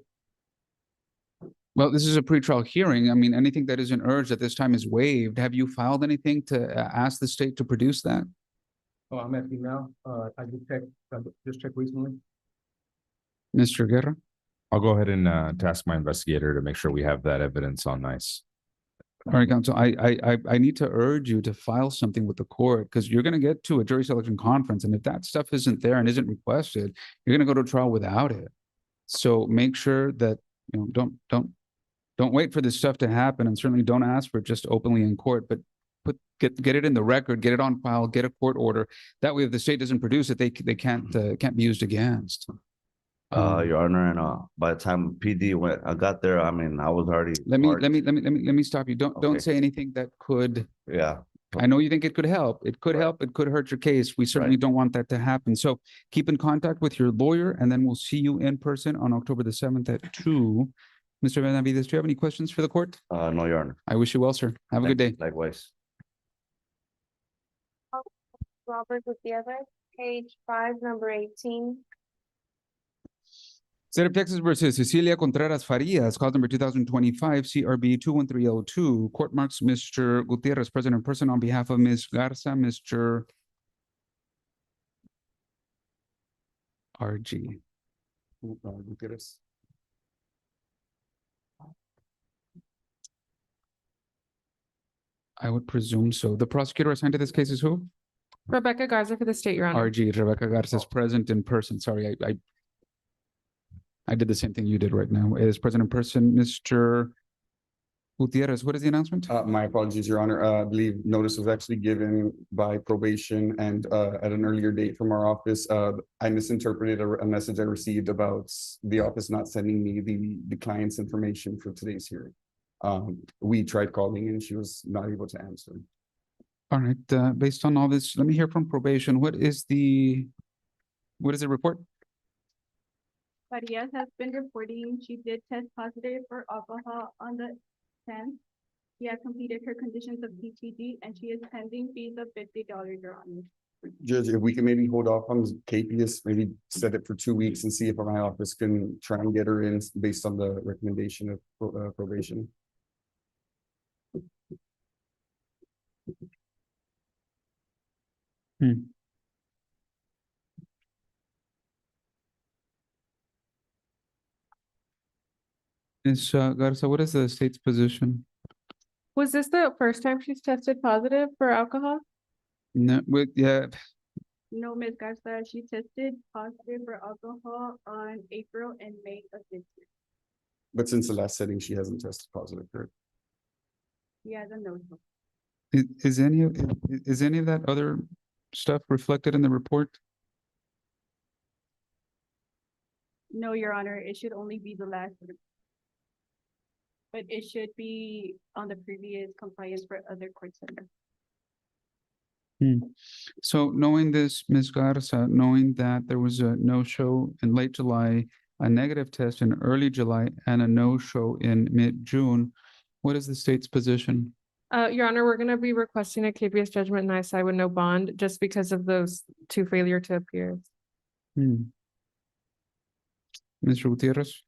Well, this is a pretrial hearing. I mean, anything that isn't urged at this time is waived. Have you filed anything to ask the state to produce that? Oh, I'm asking now. I just checked recently. Mr. Guerra? I'll go ahead and task my investigator to make sure we have that evidence on NICE. All right, counsel, I need to urge you to file something with the court because you're going to get to a jury selection conference. And if that stuff isn't there and isn't requested, you're going to go to trial without it. So make sure that, you know, don't wait for this stuff to happen, and certainly don't ask for it just openly in court, but get it in the record, get it on file, get a court order. That way, if the state doesn't produce it, they can't be used against. Your Honor, and by the time PD I got there, I mean, I was already. Let me stop you. Don't say anything that could. Yeah. I know you think it could help. It could help. It could hurt your case. We certainly don't want that to happen. So keep in contact with your lawyer, and then we'll see you in person on October the 7th at 2. Mr. Benavides, do you have any questions for the court? No, Your Honor. I wish you well, sir. Have a good day. Likewise. Robert Gutierrez, page 5, number 18. State of Texas versus Cecilia Contreras Farias, cause number 2025 CRB 21302. Court marks Mr. Gutierrez present in person on behalf of Ms. Garza, Mr. RG. Gutierrez. I would presume so. The prosecutor assigned to this case is who? Rebecca Garza for the state, Your Honor. RG, Rebecca Garza is present in person. Sorry, I did the same thing you did right now. It is present in person. Mr. Gutierrez, what is the announcement? My apologies, Your Honor. I believe notice was actually given by probation and at an earlier date from our office. I misinterpreted a message I received about the office not sending me the client's information for today's hearing. We tried calling and she was not able to answer. All right, based on all this, let me hear from probation. What is the report? Farias has been reporting she did test positive for alcohol on the 10th. She has completed her conditions of PTD and she is pending fees of $50, Your Honor. Judge, if we can maybe hold off on capias, maybe set it for 2 weeks and see if my office can try and get her in based on the recommendation of probation. Ms. Garza, what is the state's position? Was this the first time she's tested positive for alcohol? No, yeah. No, Ms. Garza, she tested positive for alcohol on April and May of this year. But since the last setting, she hasn't tested positive, correct? She has a no. Is any of that other stuff reflected in the report? No, Your Honor, it should only be the last. But it should be on the previous compliance for other court centers. So knowing this, Ms. Garza, knowing that there was a no-show in late July a negative test in early July, and a no-show in mid-June. What is the state's position? Your Honor, we're gonna be requesting a KPS judgment and I side with no bond just because of those two failure to appear. Hmm. Mr. Gutierrez?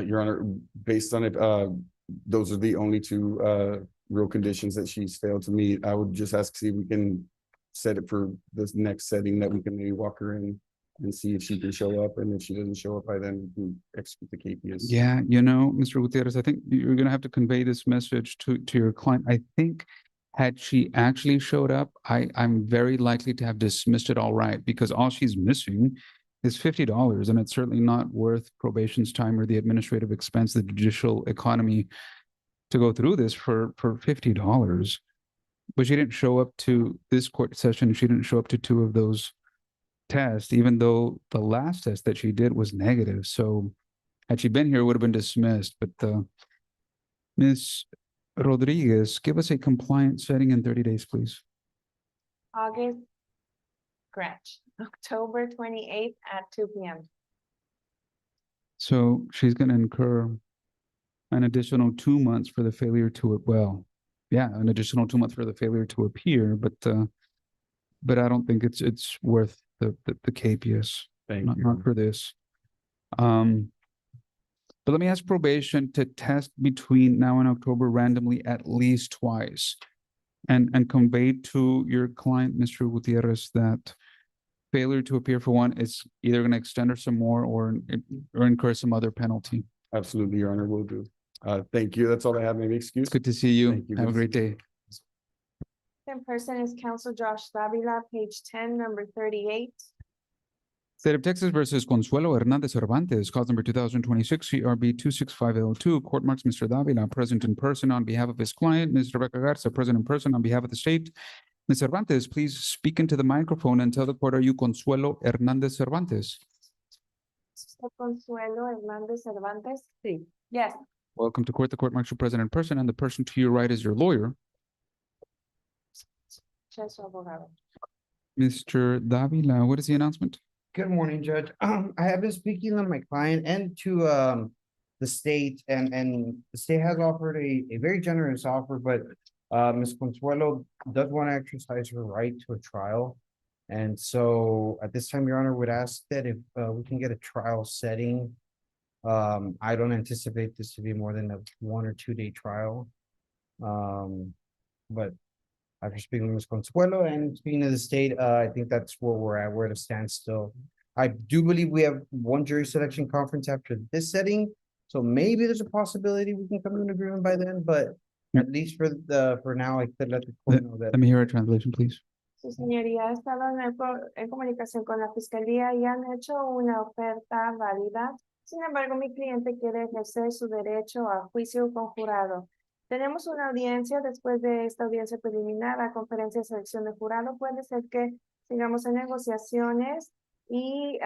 Your Honor, based on it, those are the only two, real conditions that she's failed to meet. I would just ask, see if we can set it for this next setting that we can maybe walk her in and see if she can show up, and if she doesn't show up by then, we can execute the KPS. Yeah, Mr. Gutierrez, I think you're gonna have to convey this message to your client. I think had she actually showed up, I'm very likely to have dismissed it all right, because all she's missing is $50, and it's certainly not worth probation's time or the administrative expense, the judicial economy to go through this for $50. But she didn't show up to this court session. She didn't show up to two of those tests, even though the last test that she did was negative. So had she been here, it would have been dismissed. But Ms. Rodriguez, give us a compliant setting in 30 days, please. August, scratch, October 28th at 2 p.m. So she's going to incur an additional 2 months for the failure to, well, yeah, an additional 2 months for the failure to appear, but I don't think it's worth the KPS. Thank not, you. not for this. But let me ask probation to test between now and October randomly at least twice, and convey to your client, Mr. Gutierrez, that failure to appear for one is either going to extend her some more or incur some other penalty. Absolutely, Your Honor, will do. Thank you. That's all I have. Any excuse? It's good to see you. Thank you. Have a Good to great see you. day. In person is Counsel Josh Davila, page 10, number 38. State of Texas versus Consuelo Hernandez Cervantes, cause number 2026 CRB 26502. Court marks Mr. Davila present in person on behalf of his client, Ms. Rebecca Garza, present in person on behalf of the state. Ms. Cervantes, please speak into the microphone and tell the court, are you Consuelo Hernandez Cervantes? Consuelo Hernández Cervantes. Sí. Yes. Welcome to court. The court marks you present in person, and the person to your right is your lawyer. Mr. Davila, what is the announcement? Good morning, Judge. I have been speaking on my client and to the state, and the state has offered a very generous offer, but Ms. Consuelo does want to exercise her right to a trial. And so at this time, Your Honor, would ask that if we can get a trial setting. I don't anticipate this to be more than a 1 or 2 day trial. But after speaking with Ms. Consuelo and speaking to the state, I think that's where we're at. We're at a standstill. I do believe we have one jury selection conference after this setting, so maybe there's a possibility we can come to an agreement by then, but at least for now, I could let the court know that. Let me hear a translation, please. Su señoría ha estado en comunicación con la fiscalía y han hecho una oferta válida. Sin embargo, mi cliente quiere ejercer su derecho a juicio conjurado. Tenemos una audiencia después de esta audiencia preliminar, la conferencia de selección de jurado. Puede ser que sigamos en negociaciones y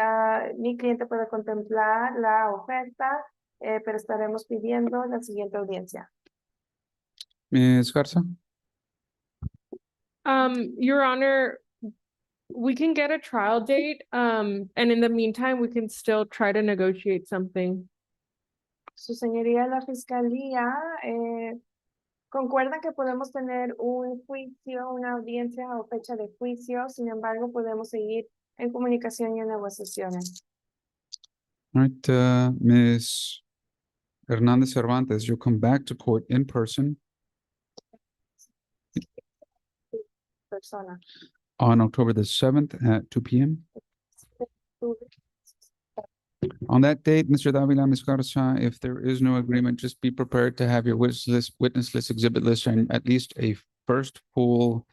mi cliente puede contemplar la oferta, pero estaremos pidiendo la siguiente audiencia. Ms. Garza? Your Honor, we can get a trial date, and in the meantime, we can still try to negotiate something. Su señoría, la fiscalía concuerda que podemos tener un juicio, una audiencia o fecha de juicio. Sin embargo, podemos seguir en comunicación y en negociaciones. All right, Ms. Hernandez Cervantes, you'll come back to court in person Persona. on October the 7th at 2 p.m. On that date, Mr. Davila, Ms. Garza, if there is no agreement, just be prepared to have your witness list, exhibit list, and at least a first full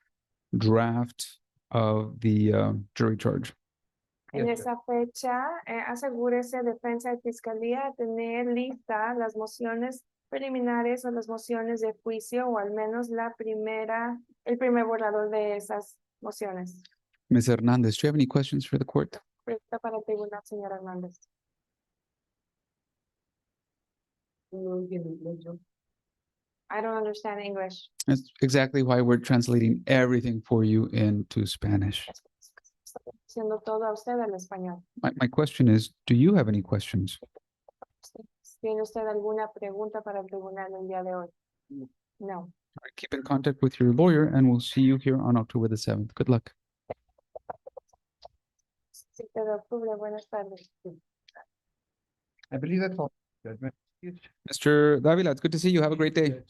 draft of the jury charge. En esa fecha, asegúrese defensa y fiscalía tener listas las mociones preliminares o las mociones de juicio, o al menos el primer borrador de esas mociones. Ms. Hernandez, do you have any questions for the court? Pregunta para el tribunal, señora Hernández. I don't understand English. That's exactly why we're translating everything for you into Spanish. Siendo todo a usted en español. My question is, do you have any questions? ¿Tiene usted alguna pregunta para el tribunal el día de hoy? No. All right, keep in contact with your lawyer and we'll see you here on October the 7th. Good luck. 7 de octubre, buenas tardes. I believe that's all. Judgment. Mr. Davila, it's good to see you. Have a great day.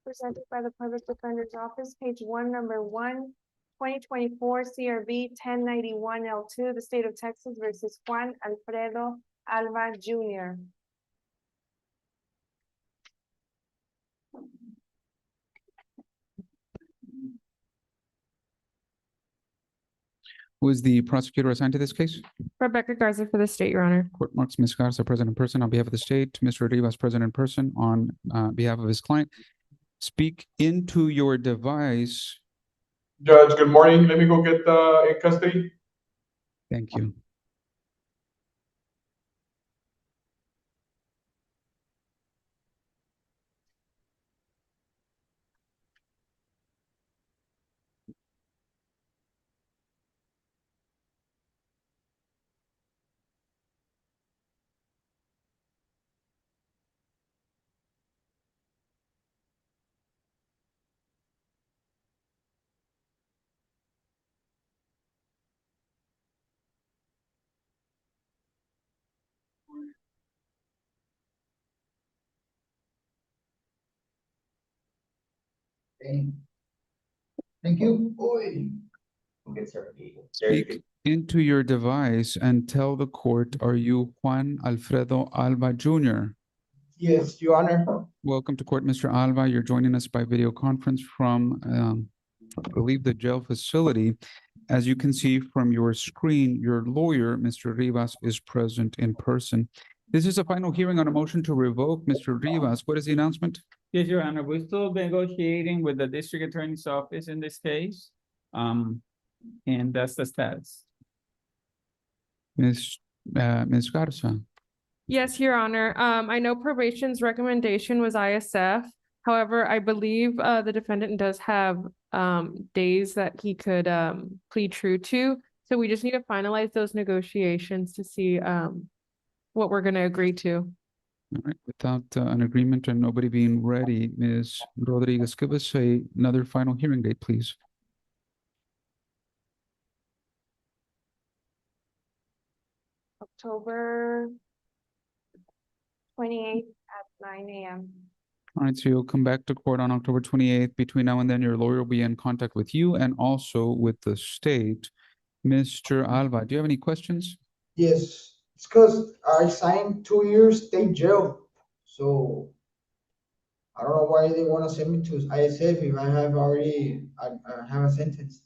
Presented by the Public Defender's Office, page 1, number 1, 2024 CRB 1091 L2, the state of Texas versus Juan Alfredo Alba Jr. Who is the prosecutor assigned to this case? Rebecca Garza for the state, Your Honor. Court marks Ms. Garza present in person on behalf of the state, Mr. Rivas present in person on behalf of his client. Speak into your device. Judge, good morning. Let me go get in custody. Thank you. Thank you. Speak into your device and tell the court, are you Juan Alfredo Alba Jr.? Yes, Your Honor. Welcome to court, Mr. Alba. You're joining us by video conference from, I believe, the jail facility. As you can see from your screen, your lawyer, Mr. Rivas, is present in person. This is a final hearing on a motion to revoke. Mr. Rivas, what is the announcement? Yes, Your Honor, we're still negotiating with the district attorney's office in this case. And that's the status. Ms. Garza. Yes, Your Honor. I know probation's recommendation was ISF. However, I believe the defendant does have days that he could plead true to. So we just need to finalize those negotiations to see what we're going to agree to. All right, without an agreement and nobody being ready, Ms. Rodriguez, give us another final hearing date, please. October 28th at 9 a.m. All right, so you'll come back to court on October 28th. Between now and then, your lawyer will be in contact with you and also with the state. Mr. Alba, do you have any questions? Yes, it's because I signed 2 years state jail, so I don't know why they want to send me to ISF if I have I have a sentence.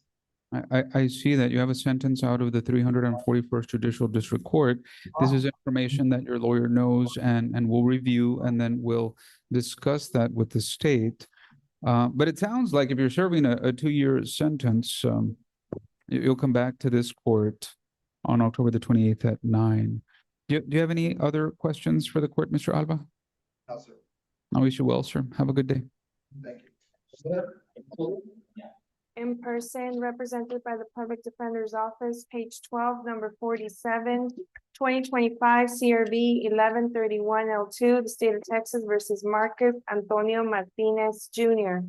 I see that you have a sentence out of the 341st Judicial District Court. This is information that your lawyer knows and will review, and then we'll discuss that with the state. But it sounds like if you're serving a 2-year sentence, you'll come back to this court on October the 28th at 9. Do you have any other questions for the court, Mr. Alba? No, sir. I wish you well, sir. Have a good day. Thank you. In person, represented by the Public Defender's Office, page 12, number 47, 2025 CRB 1131 L2, the state of Texas versus Marcus Antonio Martinez Jr.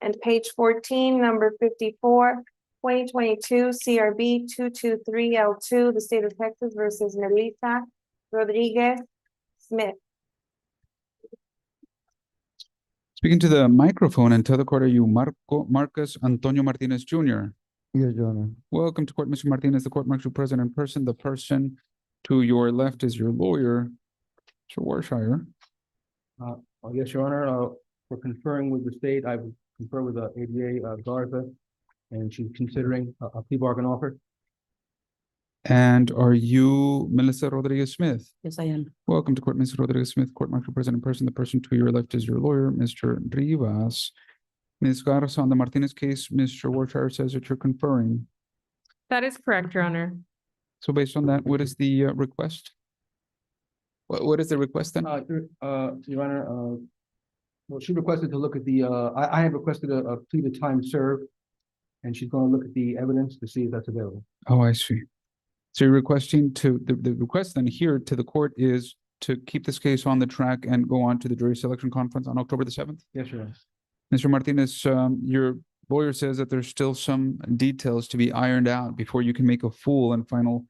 And page 14, number 54, 2022 CRB 223 L2, the state of Texas versus Melissa Rodriguez Smith. Speaking to the microphone and tell the court, are you Marcus Antonio Martinez Jr.? Yes, Your Honor. Welcome to court, Mr. Martinez. The court marks you present in person. The person to your left is your lawyer, Mr. Warshire. Yes, Your Honor, we're conferring with the state. I would confer with ADA Garza, and she's considering a plea bargain offer. And are you Melissa Rodriguez Smith? Yes, I am. Welcome to court, Ms. Rodriguez Smith. Court marks you present in person. The person to your left is your lawyer, Mr. Rivas. Ms. Garza, on the Martinez case, Mr. Warshire says that you're conferring. That is correct, Your Honor. So based on that, what is the request? What is the request then? Your Honor, well, she requested to look at the, I have requested a plea to time served, and she's going to look at the evidence to see if that's available. Oh, I see. So you're requesting to, the request then here to the court is to keep this case on the track and go on to the jury selection conference on October the 7th? Yes, Your Honor. Mr. Martinez, your lawyer says that there's still some details to be ironed out before you can make a full and final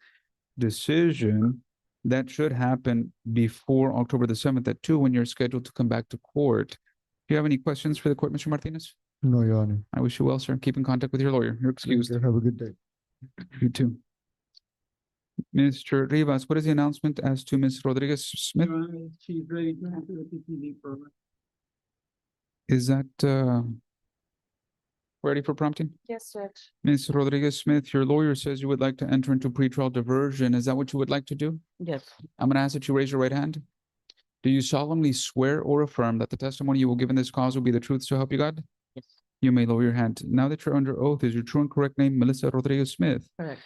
decision. That should happen before October the 7th at 2 when you're scheduled to come back to court. Do you have any questions for the court, Mr. Martinez? No, Your Honor. I wish you well, sir. Keep in contact with your lawyer. You're excused. Have a good day. You too. Mr. Rivas, what is the announcement as to Ms. Rodriguez Smith? She's ready to enter the PTD program. Is that ready for prompting? Yes, Judge. Ms. Rodriguez Smith, your lawyer says you would like to enter into pretrial diversion. Is that what you would like to do? Yes. I'm gonna ask that you raise your right hand. Do you solemnly swear or affirm that the testimony you will give in this cause will be the truth so help you God? Yes. You may lower your hand. Now that you're under oath, is your true and correct name Melissa Rodriguez Smith? Correct.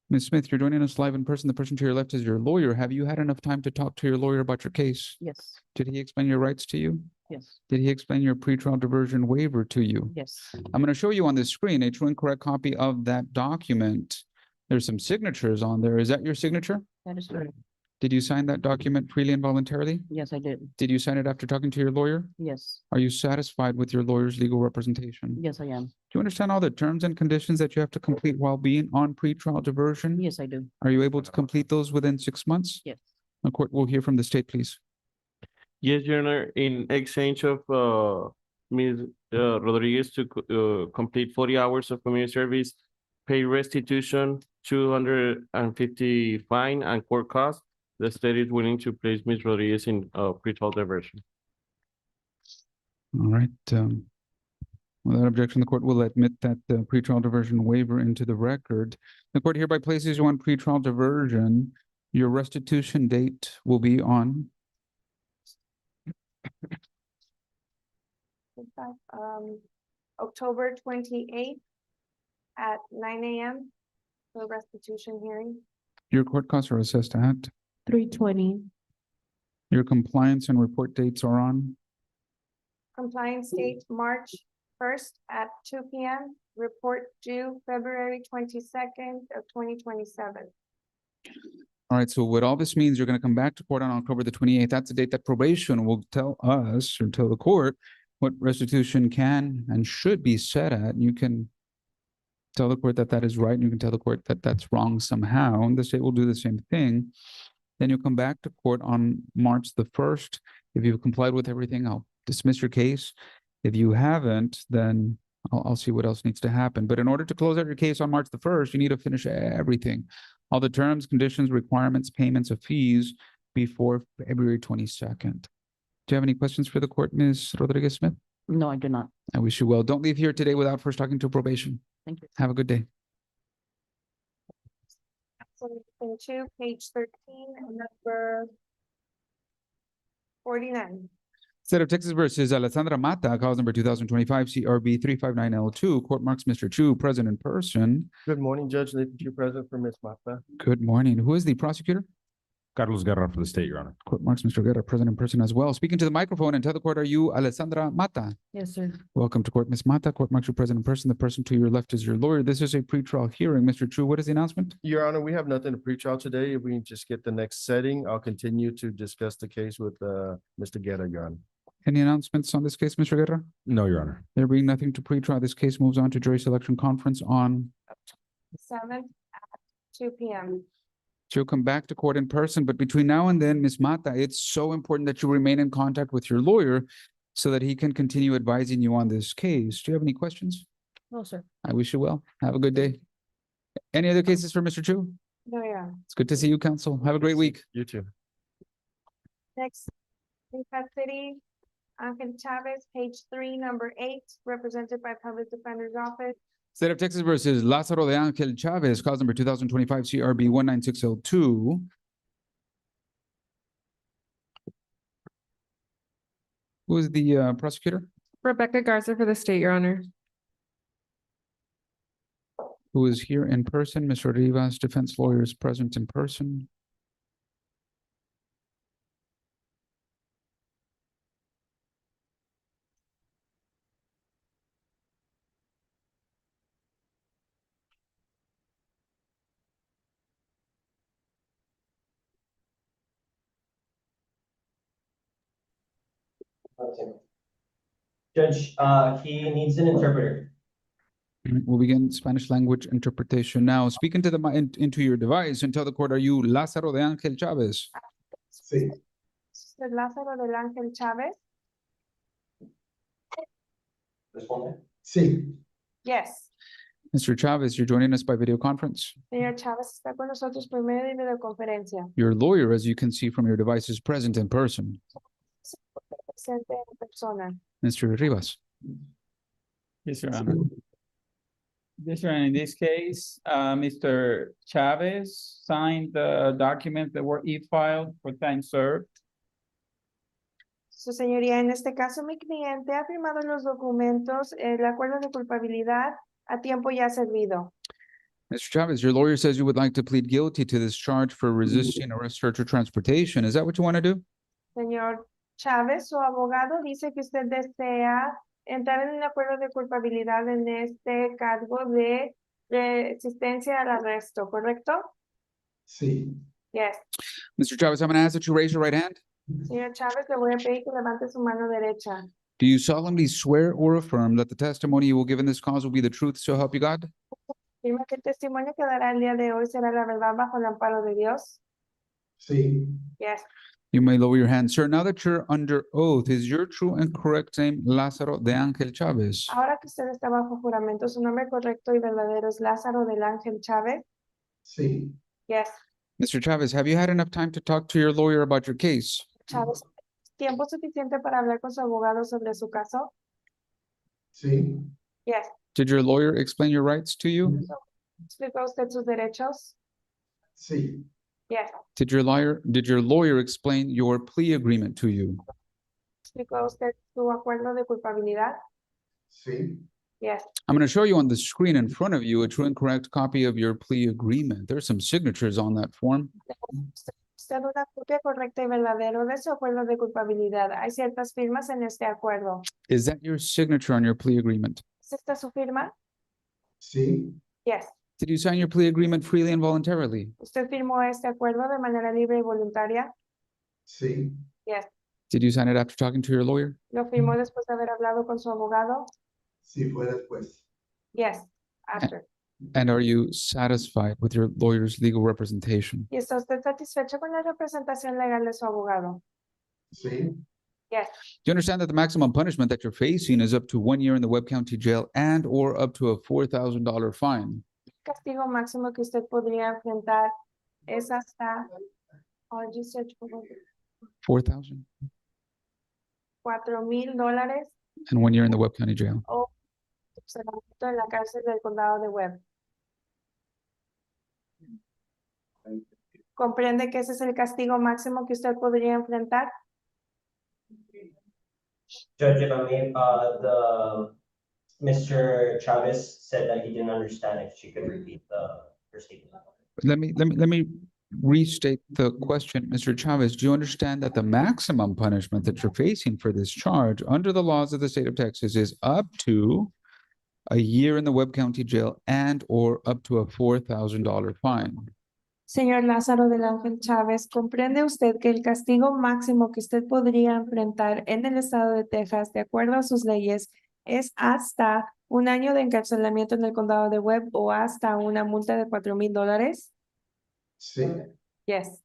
Ms. Smith, you're joining us live in person. The person to your left is your lawyer. Have you had enough time to talk to your lawyer about your case? Yes. Did he explain your rights to you? Yes. Did he explain your pretrial diversion waiver to you? Yes. I'm going to show you on the screen a true and correct copy of that document. There's some signatures on there. Is that your signature? That is correct. Did you sign that document freely and voluntarily? Yes, I did. Did you sign it after talking to your lawyer? Yes. Are you satisfied with your lawyer's legal representation? Yes, I am. Do you understand all the terms and conditions that you have to complete while being on pretrial diversion? Yes, I do. Are you able to complete those within 6 months? Yes. The court will hear from the state, please. Yes, Your Honor, in exchange of Ms. Rodriguez to complete 40 hours of community service, pay restitution, 250 fine and court costs, the state is willing to place Ms. Rodriguez in pretrial diversion. All right. Without objection, the court will admit that the pretrial diversion waiver into the record. The court hereby places you on pretrial diversion. Your restitution date will be on October 28th at 9 a.m. for restitution hearing. your court costs are assessed at. 320. Your compliance and report dates are on. Compliance date, March 1st at 2 p.m. Report due February 22nd of 2027. All right, so what all this means, you're going to come back to court on October the 28th. That's the date that probation will tell us or tell the court what restitution can and should be set at. You can tell the court that that is right, and you can tell the court that that's wrong somehow, and the state will do the same thing. Then you'll come back to court on March the 1st. If you've complied with everything, I'll dismiss your case. If you haven't, then I'll see what else needs to happen. But in order to close out your case on March the 1st, you need to finish everything. All the terms, conditions, requirements, payments of fees before February 22nd. Do you have any questions for the court, Ms. Rodriguez Smith? No, I do not. I wish you well. Don't leave here today without first talking to probation. Thank you. Have a good day. Thing 2, page 13, number 49. State of Texas versus Alessandra Mata, cause number 2025 CRB 359L2. Court marks Mr. Chu present in person. Good morning, Judge. Nathan Chu present for Ms. Mata. Good morning. Who is the prosecutor? Carlos Guerra for the state, Your Honor. Court marks Mr. Guerra present in person as well. Speaking to the microphone and tell the court, are you Alessandra Mata? Yes, sir. Welcome to court, Ms. Mata. Court marks you present in person. The person to your left is your lawyer. This is a pretrial hearing. Mr. Chu, what is the announcement? Your Honor, we have nothing to pre-trial today. If we can just get the next setting, I'll continue to discuss the case with Mr. Guerra, Your Honor. Any announcements on this case, Mr. Guerra? No, Your Honor. There being nothing to pretrial, this case moves on to jury selection conference on 7th at 2 p.m. She'll come back to court in person, but between now and then, Ms. Mata, it's so important that you remain in contact with your lawyer so that he can continue advising you on this case. Do you have any questions? No, sir. I wish you well. Have a good day. Any other cases for Mr. Chu? No, yeah. It's good to see you, counsel. Have a great week. You too. Next, Pinta City, Ángel Chavez, page 3, number 8, represented by Public Defender's Office. State of Texas versus Lázaro de Ángel Chavez, cause number 2025 CRB 196L2. Who is the prosecutor? Rebecca Garza for the state, Your Honor. Who is here in person? Mr. Rivas, defense lawyer, is present in person. Judge, he needs an interpreter. We'll begin Spanish language interpretation now. Speak into into your device and tell the court, are you Lázaro de Ángel Chávez? Sí. ¿Usted Lázaro del Ángel Chávez? Responde. Sí. Yes. Mr. Chávez, you're joining us by video conference. Señor Chávez está con nosotros por medio de videoconferencia. Your lawyer, as you can see from your device, is present in person. Presente en persona. Mr. Rivas. Yes, Your Honor. Yes, Your Honor, in this case, Mr. Chavez signed the documents that were e-filed for time served. Su señoría, en este caso, mi cliente ha firmado los documentos, el acuerdo de culpabilidad a tiempo ya servido. Mr. Chavez, your lawyer says you would like to plead guilty to this charge for resisting arrest, search, or transportation. Is that what you want to do? Señor Chávez, su abogado dice que usted desea entrar en un acuerdo de culpabilidad en este cargo de resistencia al arresto, ¿correcto? Sí. Yes. Mr. Chavez, I'm going to ask that you raise your right hand. Señor Chávez, le voy a pedir que levante su mano derecha. Do you solemnly swear or affirm that the testimony you will give in this cause will be the truth, so help you God? ¿Firma que el testimonio que dará el día de hoy será la verdad bajo el amparo de Dios? Sí. Yes. You may lower your hand. Sir, now that you're under oath, is your true and correct name Lázaro de Ángel Chávez? Ahora que usted está bajo juramento, su nombre correcto y verdadero es Lázaro del Ángel Chávez? Sí. Yes. Mr. Chavez, have you had enough time to talk to your lawyer about your case? Chávez, ¿tiempo suficiente para hablar con su abogado sobre su caso? Sí. Yes. Did your lawyer explain your rights to you? ¿Explicó usted sus derechos? Sí. Yes. Did your lawyer explain your plea agreement to you? ¿Explicó usted su acuerdo de culpabilidad? Sí. Yes. I'm going to show you on the screen in front of you a true and correct copy of your plea agreement. There's some signatures on that form. Usted una copia correcta y verdadera de su acuerdo de culpabilidad. Hay ciertas firmas en este acuerdo. Is that your signature on your plea agreement? ¿Es esta su firma? Sí. Yes. Did you sign your plea agreement freely and voluntarily? ¿Usted firmó este acuerdo de manera libre y voluntaria? Sí. Yes. Did you sign it after talking to your lawyer? ¿Lo firmó después de haber hablado con su abogado? Sí, fue después. Yes. After. And are you satisfied with your lawyer's legal representation? ¿Y está usted satisfecho con la representación legal de su abogado? Sí. Yes. Do you understand that the maximum punishment that you're facing is up to 1 year in the Webb County Jail and or up to a $4,000 fine? El castigo máximo que usted podría enfrentar es hasta, oh, you said 4,000 $4,000 and 1 year in the Webb County Jail. o encarcelamiento en la cárcel del condado de Webb. ¿Comprende que ese es el castigo máximo que usted podría enfrentar? Judge, if I may, Mr. Chavez said that he didn't understand if she could repeat her statement. Let me restate the question, Mr. Chavez. Do you understand that the maximum punishment that you're facing for this charge under the laws of the state of Texas is up to a year in the Webb County Jail and or up to a $4,000 fine? Señor Lázaro del Ángel Chávez, ¿comprende usted que el castigo máximo que usted podría enfrentar en el estado de Texas, de acuerdo a sus leyes, es hasta 1 año de encarcelamiento en el condado de Webb o hasta una multa de $4,000? Sí. Yes.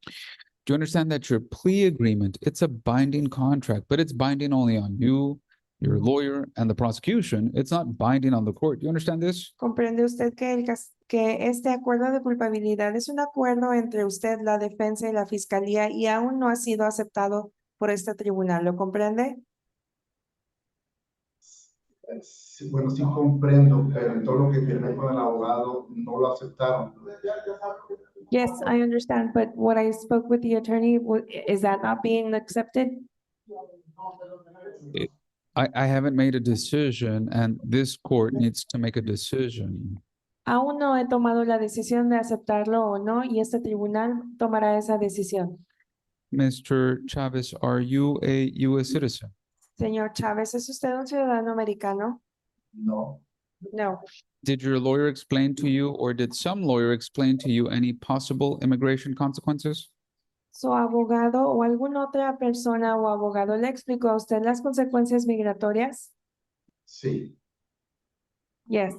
Do you understand that your plea agreement, it's a binding contract, but it's binding only on you, your lawyer, and the prosecution? It's not binding on the court. Do you understand this? ¿Comprende usted que este acuerdo de culpabilidad es un acuerdo entre usted, la defensa y la fiscalía y aún no ha sido aceptado por este tribunal? ¿Lo comprende? Sí, bueno, sí comprendo, pero en todo lo que firmé con el abogado no lo aceptaron. Yes, I understand, but what I spoke with the attorney, is that not being accepted? I haven't made a decision, and this court needs to make a decision. Aún no he tomado la decisión de aceptarlo o no, y este tribunal tomará esa decisión. Mr. Chavez, are you a U.S. citizen? Señor Chávez, ¿es usted un ciudadano americano? No. No. Did your lawyer explain to you, or did some lawyer explain to you any possible immigration consequences? ¿Su abogado o alguna otra persona o abogado le explicó a usted las consecuencias migratorias? Sí. Yes.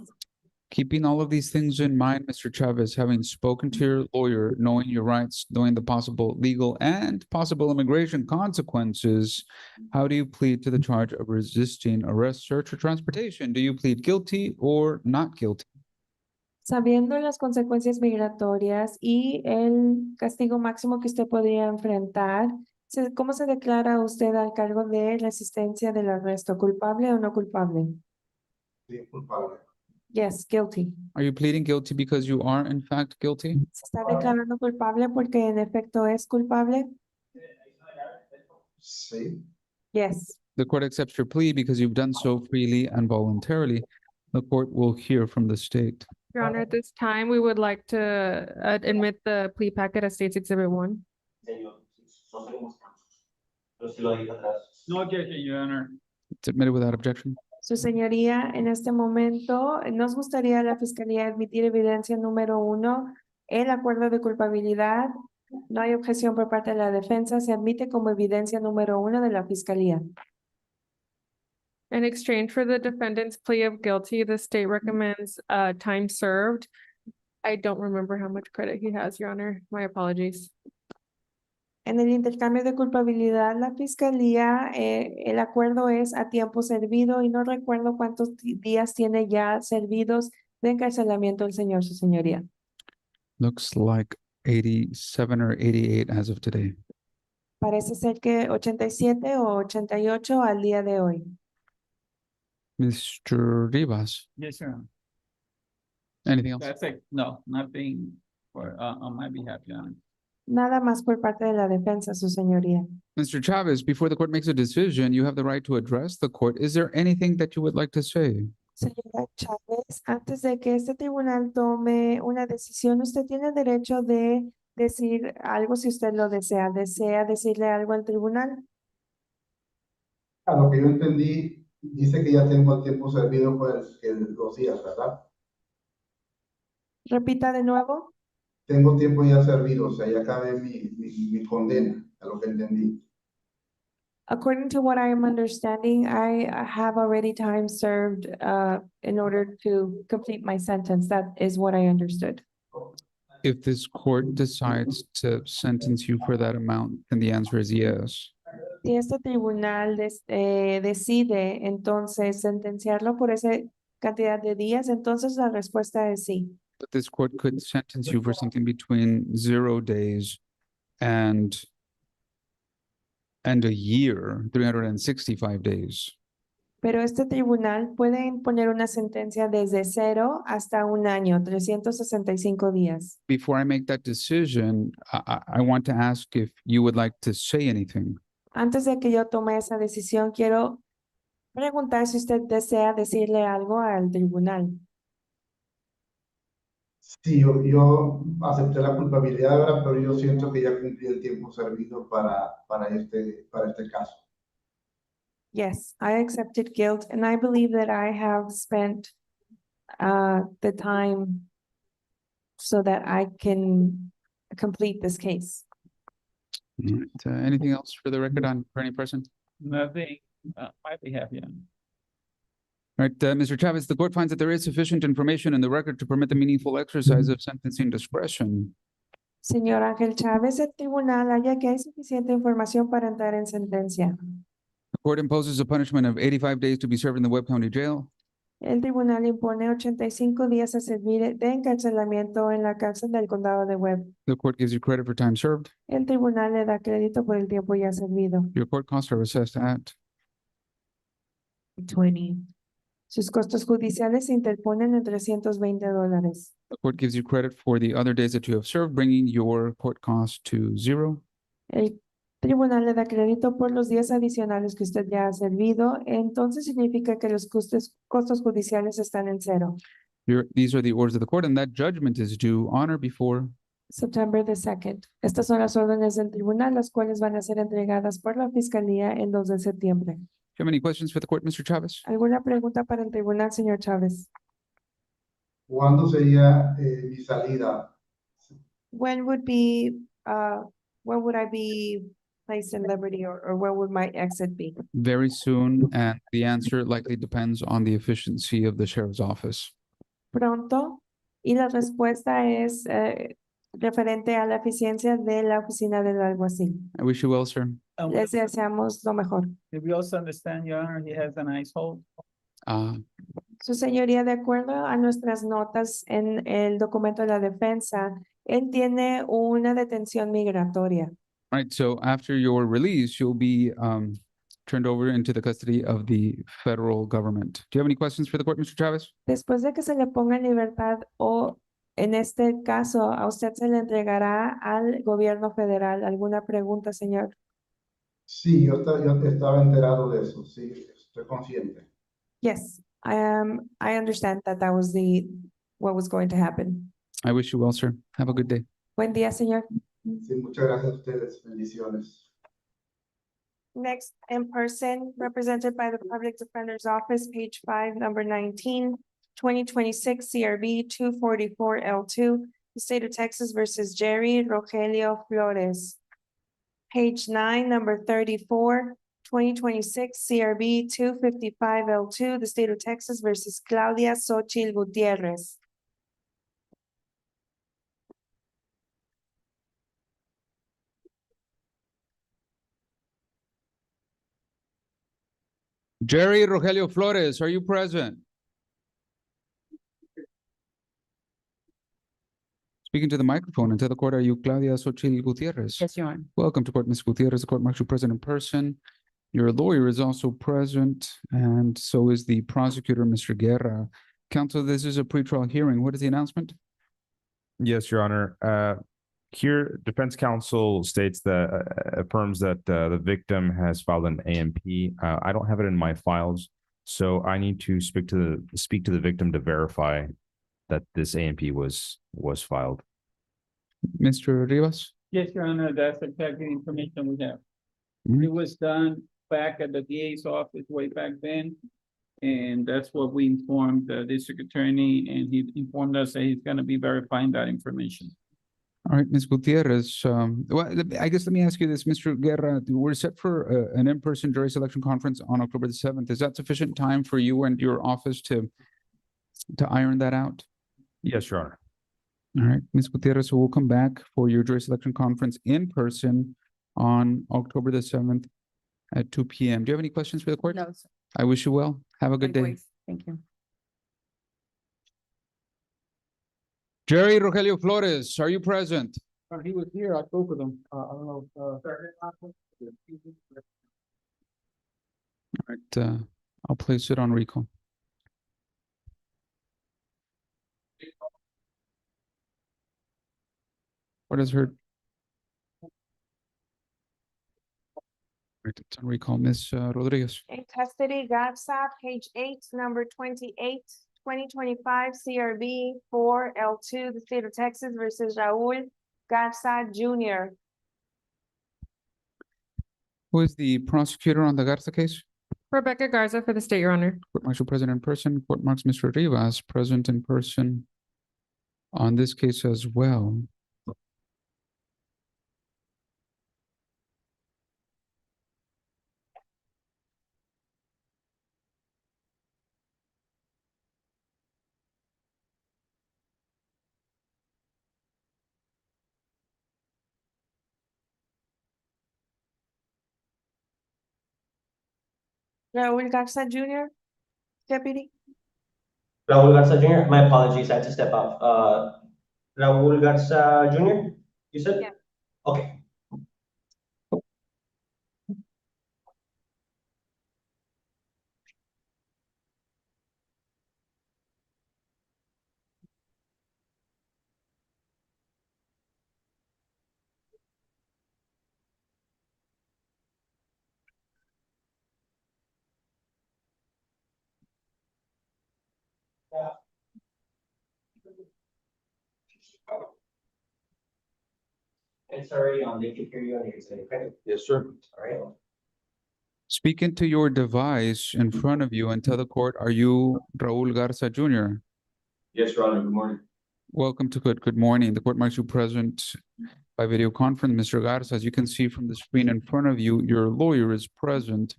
Keeping all of these things in mind, Mr. Chavez, having spoken to your lawyer, knowing your rights, knowing the possible legal and possible immigration consequences, how do you plead to the charge of resisting arrest, search, or transportation? Do you plead guilty or not guilty? Sabiendo las consecuencias migratorias y el castigo máximo que usted podría enfrentar, ¿cómo se declara usted al cargo de resistencia del arresto? ¿Culpable o no culpable? Sí, culpable. Yes, guilty. Are you pleading guilty because you are in fact guilty? ¿Se está declarando culpable porque en efecto es culpable? Sí. Yes. The court accepts your plea because you've done so freely and voluntarily. The court will hear from the state. Your Honor, at this time, we would like to admit the plea packet as State's Exhibit 1. No objection, Your Honor. It's admitted without objection. Su señoría, en este momento nos gustaría a la Fiscalía admitir evidencia número 1, el acuerdo de culpabilidad. No hay objeción por parte de la defensa, se admite como evidencia número 1 de la Fiscalía. In exchange for the defendant's plea of guilty, the state recommends time served. I don't remember how much credit he has, Your Honor. My apologies. En el intercambio de culpabilidad, la Fiscalía, el acuerdo es a tiempo servido y no recuerdo cuántos días tiene ya servidos de encarcelamiento el señor, su señoría. Looks like 87 or 88 as of today. Parece ser que 87 o 88 al día de hoy. Mr. Rivas, Yes, Your Honor. anything else? That's it. No, nothing for, on my behalf, Your Honor. Nada más por parte de la defensa, su señoría. Mr. Chavez, before the court makes a decision, you have the right to address the court. Is there anything that you would like to say? Señora Chávez, antes de que este tribunal tome una decisión, usted tiene el derecho de decir algo si usted lo desea. ¿Desea decirle algo al tribunal? A lo que yo entendí, dice que ya tengo el tiempo servido por los días, ¿verdad? Repita de nuevo. Tengo tiempo ya servido, o sea, ya acabé mi condena, a lo que entendí. According to what I am understanding, I have already time served in order to complete my sentence. That is what I understood. If this court decides to sentence you for that amount, then the answer is yes. Si este tribunal decide entonces sentenciarlo por esa cantidad de días, entonces la respuesta es sí. But this court could sentence you for something between 0 days and a year, 365 days. Pero este tribunal puede imponer una sentencia desde 0 hasta 1 año, 365 días. Before I make that decision, I want to ask if you would like to say anything. Antes de que yo tome esa decisión, quiero preguntar si usted desea decirle algo al tribunal. Sí, yo acepté la culpabilidad ahora, pero yo siento que ya cumplí el tiempo servido para este caso. Yes, I accepted guilt and I believe that I have spent the time so that I can complete this case. All right, anything else for the record for any person? Nothing, my behalf, Your Honor. All right, Mr. Chavez, the court finds that there is sufficient information in the record to permit the meaningful exercise of sentencing discretion. Señor Ángel Chávez, el tribunal halla que hay suficiente información para entrar en sentencia. The court imposes a punishment of 85 days to be served in the Webb County Jail. El tribunal impone 85 días a servir de encarcelamiento en la cárcel del condado de Webb. The court gives you credit for time served. El tribunal le da crédito por el tiempo ya servido. Your court costs are assessed at 20. Sus costos judiciales se interponen en $320. the court gives you credit for the other days that you have served, bringing your court cost to 0. El tribunal le da crédito por los días adicionales que usted ya ha servido, entonces significa que los costos judiciales están en 0. These are the orders of the court, and that judgment is due on or before September the 2nd. Estas son las órdenes del tribunal, las cuales van a ser entregadas por la Fiscalía el 2 de septiembre. Do you have any questions for the court, Mr. Chavez? ¿Alguna pregunta para el tribunal, señor Chávez? ¿Cuándo sería mi salida? When would be Where would I be placed in liberty or where would my exit be? Very soon, and the answer likely depends on the efficiency of the sheriff's office. Pronto. Y la respuesta es referente a la eficiencia de la oficina del alguacil. I wish you well, sir. Les deseamos lo mejor. Did we also understand, Your Honor, he has an ICE hold? Su señoría, de acuerdo a nuestras notas en el documento de la defensa, él tiene una detención migratoria. All right, so after your release, you'll be turned over into the custody of the federal government. Do you have any questions for the court, Mr. Chavez? Después de que se le ponga en libertad o en este caso a usted se le entregará al gobierno federal. ¿Alguna pregunta, señor? Sí, yo estaba enterado de eso, sí, estoy consciente. Yes, I understand that was what was going to happen. I wish you well, sir. Have a good day. Buen día, señor. Sí, muchas gracias a ustedes, bendiciones. Next, in person, represented by the Public Defender's Office, page 5, number 19, 2026 CRB 244 L2, the state of Texas versus Jerry Rogelio Flores. Page 9, number 34, 2026 CRB 255 L2, the state of Texas versus Claudia Xochitl Gutierrez. Jerry Rogelio Flores, are you present? Speaking to the microphone and to the court, are you Claudia Xochitl Gutierrez? Yes, Your Honor. Welcome to court, Ms. Gutierrez. The court marks you present in person. Your lawyer is also present, and so is the prosecutor, Mr. Guerra. Counsel, this is a pretrial hearing. What is the announcement? Yes, Your Honor. Here, defense counsel states that affirms that the victim has filed an AMP. I don't have it in my files, so I need to speak to the victim to verify that this AMP was filed. Mr. Rivas? Yes, Your Honor, that's exactly the information we have. Mhm. It was done back at the DA's office way back then. And that's what we informed the district attorney, and he informed us that he's gonna be verifying that information. All right, Ms. Gutierrez, I guess let me ask you this, Mr. Guerra, we're set for an in-person jury selection conference on October the 7th. Is that sufficient time for you and your office to iron that out? Yes, Your Honor. All right, Ms. Gutierrez, so we'll come back for your jury selection conference in person on October the 7th at 2 p.m. Do you have any questions for the court? No, sir. I wish you well. Have a good day. Likewise. Thank you. Jerry Rogelio Flores, are you present? He was here, I spoke with him, I don't know. All right, I'll place it on recall. What is heard? Right, it's on recall, Ms. Rodriguez. In custody, Garza, page 8, number 28, 2025 CRB 4 L2, the state of Texas versus Raul Garza Jr. Who is the prosecutor on the Garza case? Rebecca Garza for the state, Your Honor. Court marks you present in person. Court marks Mr. Rivas present in person on this case as well. Raul Garza Jr., deputy. Raul Garza Jr., my apologies, I had to step off. Raul Garza Jr., you said? Yeah. Okay. And sorry, they can hear you on your side, okay? Yes, sir. All right. Speak into your device in front of you and tell the court, are you Raul Garza Jr.? Yes, Your Honor, good morning. Welcome to court. Good morning. The court marks you present by video conference. Mr. Garza, as you can see from the screen in front of you, your lawyer is present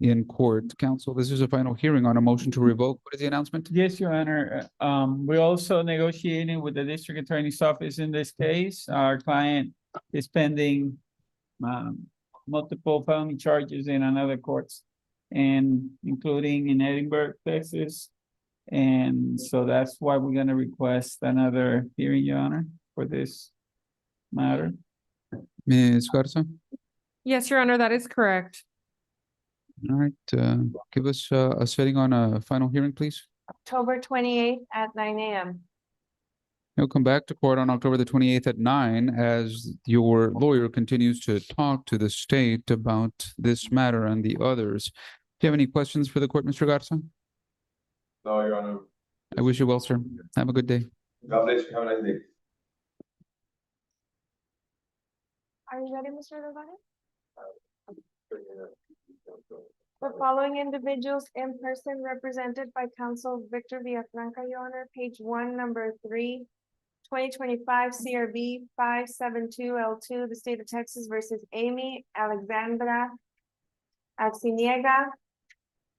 in court. Counsel, this is a final hearing on a motion to revoke. What is the announcement? Yes, Your Honor. We're also negotiating with the district attorney's office in this case. Our client is pending multiple felony charges in another courts, and including in Edinburgh, Texas. And so that's why we're gonna request another hearing, Your Honor, for this matter. Ms. Garza? Yes, Your Honor, that is correct. All right, give us a setting on a final hearing, please. October 28th at 9 a.m. You'll come back to court on October the 28th at 9 as your lawyer continues to talk to the state about this matter and the others. Do you have any questions for the court, Mr. Garza? No, Your Honor. I wish you well, sir. Have a good day. God bless you. Have a nice day. Are you ready, Mr. Delgado? The following individuals in person represented by counsel Victor Villafranca, Your Honor, page 1, number 3, 2025 CRB 572L2, the state of Texas versus Amy Alexandra Arciniega.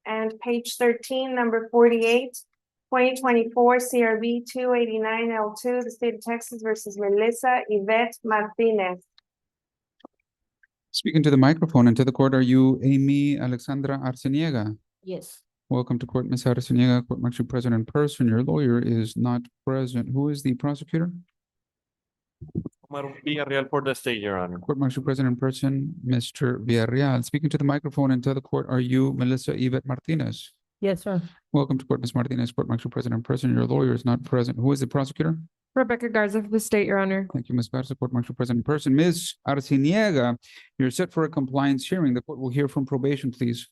And page 13, number 48, 2024 CRB 289L2, the state of Texas versus Melissa Yvette Martinez. Speaking to the microphone and to the court, are you Amy Alexandra Arciniega? Yes. Welcome to court, Ms. Arciniega. Court marks you present in person. Your lawyer is not present. Who is the prosecutor? Omar Villarreal for the state, Your Honor. Court marks you present in person, Mr. Villarreal. Speaking to the microphone and to the court, are you Melissa Yvette Martinez? Yes, sir. Welcome to court, Ms. Martinez. Court marks you present in person. Your lawyer is not present. Who is the prosecutor? Rebecca Garza for the state, Your Honor. Thank you, Ms. Garza. Court marks you present in person. Ms. Arciniega, you're set for a compliance hearing. The court will hear from probation, please.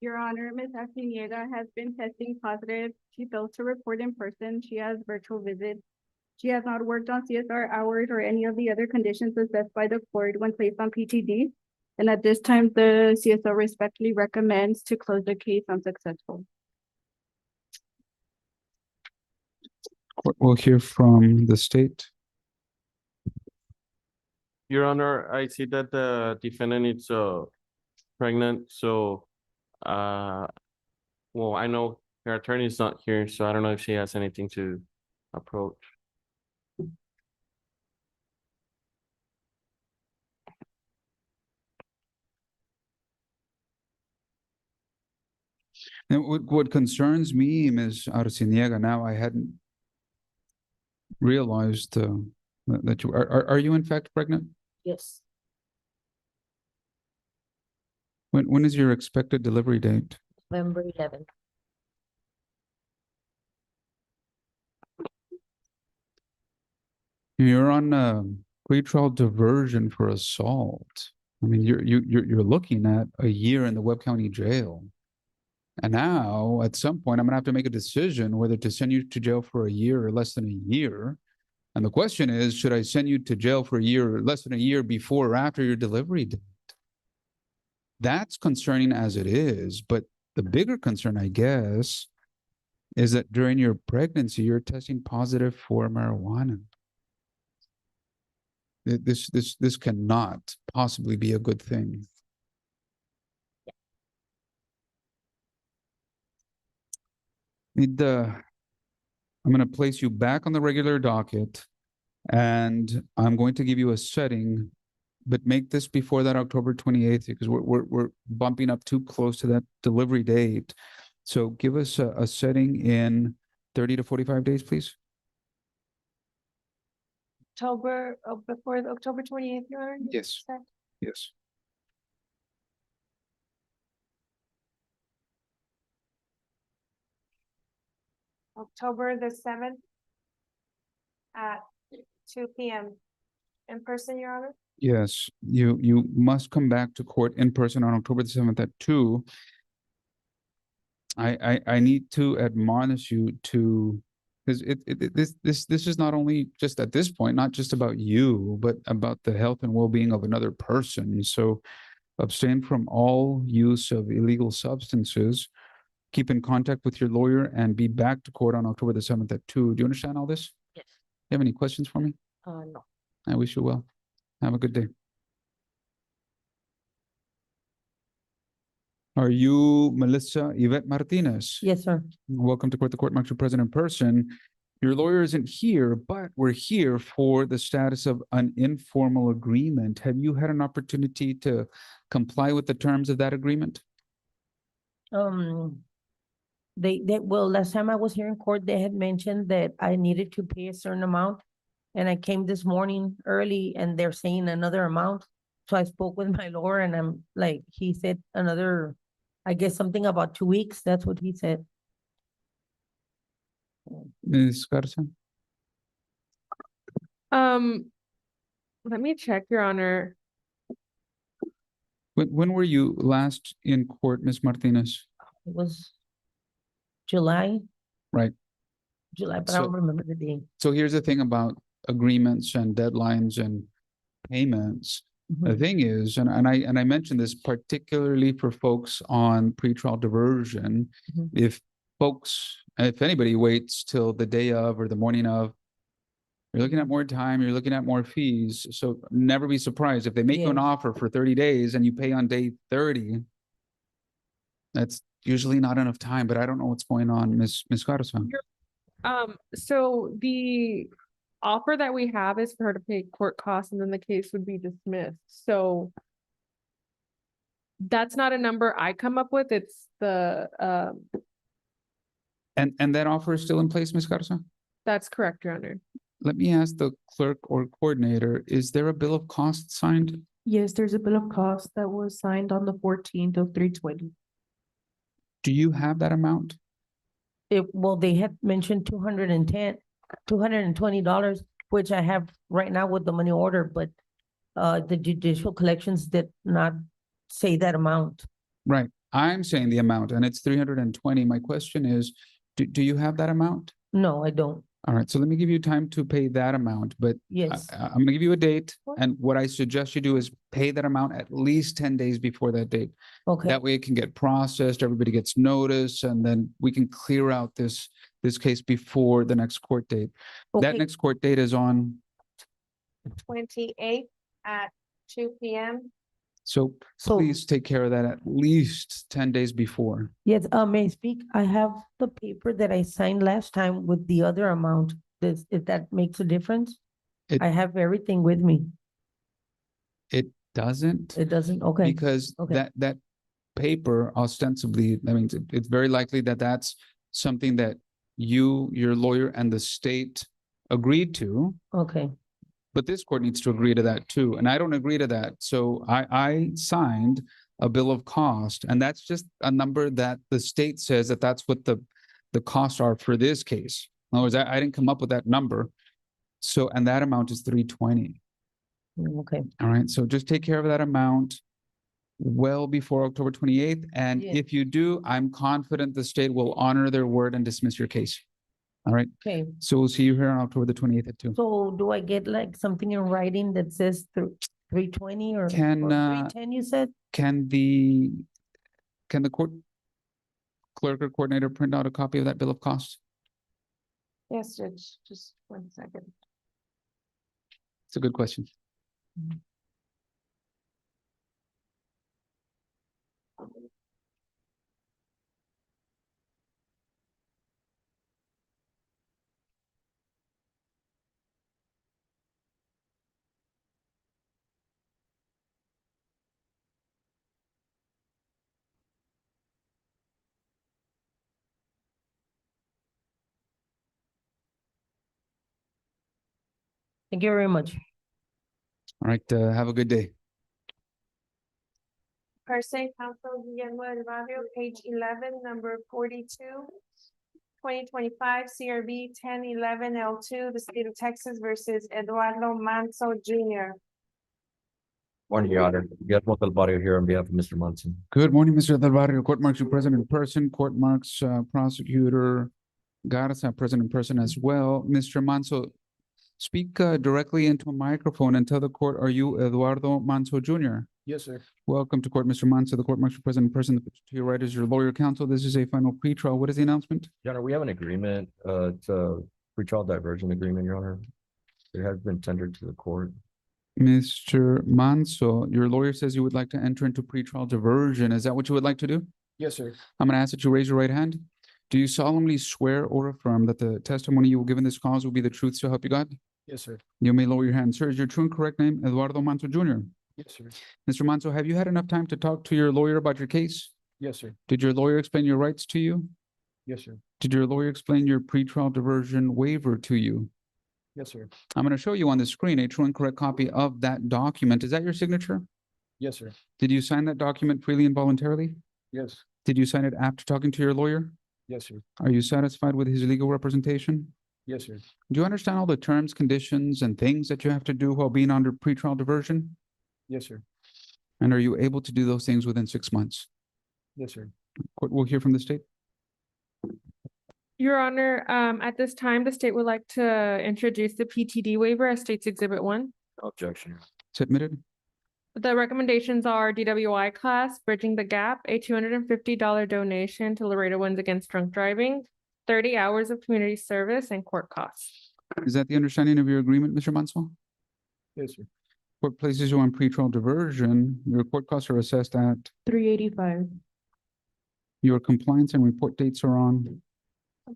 Your Honor, Ms. Arciniega has been testing positive. She failed to report in person. She has virtual visits. She has not worked on CSR hours or any of the other conditions assessed by the court when placed on PTD. And at this time, the CSO respectfully recommends to close the case unsuccessful. Court will hear from the state. Your Honor, I see that the defendant is pregnant, so well, I know her attorney is not here, so I don't know if she has anything to approach. And what concerns me, Ms. Arciniega, now I hadn't realized that you are you in fact pregnant? Yes. When is your expected delivery date? November 11th. You're on pretrial diversion for assault. I mean, you're looking at a year in the Webb County Jail. And now, at some point, I'm gonna have to make a decision whether to send you to jail for a year or less than a year. And the question is, should I send you to jail for a year or less than a year before or after your delivery date? That's concerning as it is, but the bigger concern, I guess, is that during your pregnancy, you're testing positive for marijuana. This cannot possibly be a good thing. I'm going to place you back on the regular docket, and I'm going to give you a setting, but make this before that October 28th because we're bumping up too close to that delivery date. So give us a setting in 30 to 45 days, please. Before the October 28th, Your Honor? Yes. Yes. October the 7th at 2 p.m. in person, Your Honor? Yes, you must come back to court in person on October the 7th at 2. I need to admonish you to, because this is not only just at this point, not just about you, but about the health and well-being of another person. So abstain from all use of illegal substances, keep in contact with your lawyer, and be back to court on October the 7th at 2. Do you understand all this? Yes. You have any questions for me? No. I wish you well. Have a good day. Are you Melissa Yvette Martinez? Yes, sir. Welcome to court. The court marks you present in person. Your lawyer isn't here, but we're here for the status of an informal agreement. Have you had an opportunity to comply with the terms of that agreement? Well, last time I was here in court, they had mentioned that I needed to pay a certain amount. And I came this morning early and they're saying another amount. So I spoke with my lawyer and I'm like, he said another, I guess something about 2 weeks. That's what he said. Ms. Garza? Let me check, Your Honor. When were you last in court, Ms. Martinez? It was July, Right. but I don't remember the date. So here's the thing about agreements and deadlines and payments. The thing is, and I mentioned this particularly for folks on pretrial diversion, if anybody waits till the day of or the morning of, you're looking at more time, you're looking at more fees. So never be surprised if they make you an Yes. offer for 30 days and you pay on day 30. That's usually not enough time, but I don't know what's going on, Ms. Garza. So the offer that we have is for her to pay court costs and then the case would be dismissed. So that's not a number I come up with. It's the, And that offer is still in place, Ms. Garza? that's correct, Your Honor. Let me ask the clerk or coordinator, is there a bill of costs signed? Yes, there's a bill of cost that was signed on the 14th of 3/20. Do you have that amount? Well, they had mentioned $220, which I have right now with the money order, but the judicial collections did not say that amount. Right. I'm saying the amount and it's 320. My question is, do you have that amount? No, I don't. All right. So let me give you time to pay that amount, but Yes. I'm going to give you a date. And what I suggest you do is pay that amount at least 10 days before that date. Okay. That way it can get processed, everybody gets notice, and then we can clear out this case before the next court date. That Okay. next court date is on, 28th at 2 p.m. so So- please take care of that at least 10 days before. Yes, may I speak? I have the paper that I signed last time with the other amount. If that makes a difference? It- I have everything with me. It doesn't. It doesn't, okay. Because Okay. that paper ostensibly, I mean, it's very likely that that's something that you, your lawyer, and the state agreed to, Okay, but this court needs to agree to that too, and I don't agree to that. So I signed a bill of cost, and that's just a number that the state says that that's what the costs are for this case. In other words, I didn't come up with that number. So, and that amount is 320. okay. All right, so just take care of that amount well before October 28th. And Yeah. if you do, I'm confident the state will honor their word and dismiss your case. All right, Okay, so we'll see you here on October the 28th at 2. so do I get like something in writing that says 320 or Can, 310 you said? Can the court clerk or coordinator print out a copy of that bill of costs? Yes, Judge, just 1 second. It's a good question. Thank you very much. All right, have a good day. Per se, Council Guillermo del Barrio, page 11, number 42. 2025 CRB 1011 L2, the state of Texas versus Eduardo Manso Jr. Morning, Your Honor. Guillermo del Barrio here on behalf of Mr. Munson. Good morning, Mr. Del Barrio. Court marks you present in person. Court marks Prosecutor Garza present in person as well. Mr. Manso, speak directly into a microphone and tell the court, are you Eduardo Manso Jr.? Yes, sir. Welcome to court, Mr. Manso. The court marks you present in person. To your right is your lawyer counsel. This is a final pretrial. What is the announcement? Your Honor, we have an agreement, it's a pretrial diversion agreement, Your Honor. It has been tendered to the court. Mr. Manso, your lawyer says you would like to enter into pretrial diversion. Is that what you would like to do? Yes, sir. I'm going to ask that you raise your right hand. Do you solemnly swear or affirm that the testimony you will give in this cause will be the truth so help you God? Yes, sir. You may lower your hand. Sir, is your true and correct name Eduardo Manso Jr.? Yes, sir. Mr. Manso, have you had enough time to talk to your lawyer about your case? Yes, sir. Did your lawyer explain your rights to you? Yes, sir. Did your lawyer explain your pretrial diversion waiver to you? Yes, sir. I'm going to show you on the screen a true and correct copy of that document. Is that your signature? Yes, sir. Did you sign that document freely and voluntarily? Yes. Did you sign it after talking to your lawyer? Yes, sir. Are you satisfied with his legal representation? Yes, sir. Do you understand all the terms, conditions, and things that you have to do while being under pretrial diversion? Yes, sir. And are you able to do those things within 6 months? Yes, sir. Court will hear from the state. Your Honor, at this time, the state would like to introduce the PTD waiver as State's Exhibit 1. No objection. Submitted. The recommendations are DWI class, Bridging the Gap, a $250 donation to Laredoans Against Drunk Driving, 30 hours of community service, and court costs. Is that the understanding of your agreement, Mr. Mansell? Yes, sir. Court places you on pretrial diversion. Your court costs are assessed at, 385. your compliance and report dates are on. At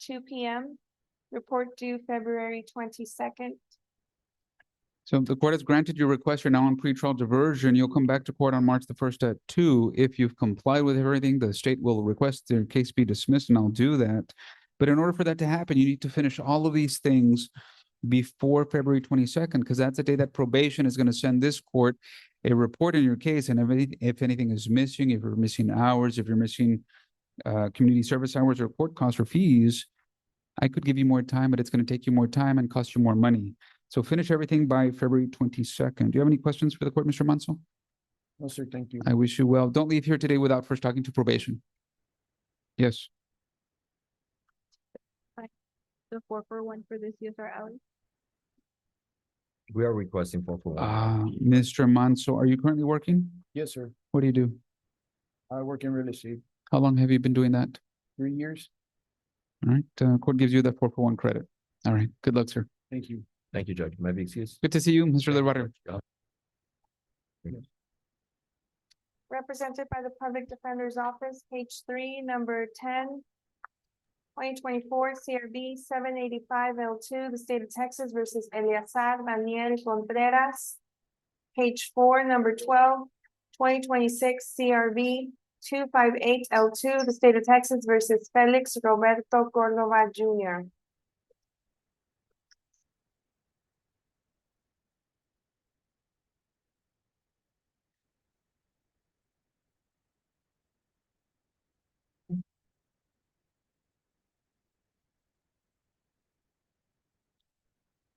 2 p.m. Report due February 22nd. So the court has granted your request. You're now on pretrial diversion. You'll come back to court on March the 1st at 2. If you've complied with everything, the state will request their case be dismissed, and I'll do that. But in order for that to happen, you need to finish all of these things before February 22nd, because that's the day that probation is going to send this court a report in your case. And if anything is missing, if you're missing hours, if you're missing community service hours or court costs or fees, I could give you more time, but it's going to take you more time and cost you more money. So finish everything by February 22nd. Do you have any questions for the court, Mr. Mansell? No, sir. Thank you. I wish you well. Don't leave here today without first talking to probation. Yes. The 441 for this USR alley. We are requesting 441. Mr. Mansell, are you currently working? Yes, sir. What do you do? I work in real estate. How long have you been doing that? 3 years. All right, court gives you that 441 credit. All right, good luck, sir. Thank you. Thank you, Judge. May I be excused? Good to see you, Mr. Del Barrio. Represented by the Public Defender's Office, page 3, number 10. 2024 CRB 785 L2, the state of Texas versus Eleazar Daniel Contreras. Page 4, number 12. 2026 CRB 258 L2, the state of Texas versus Felix Roberto Cordova Jr.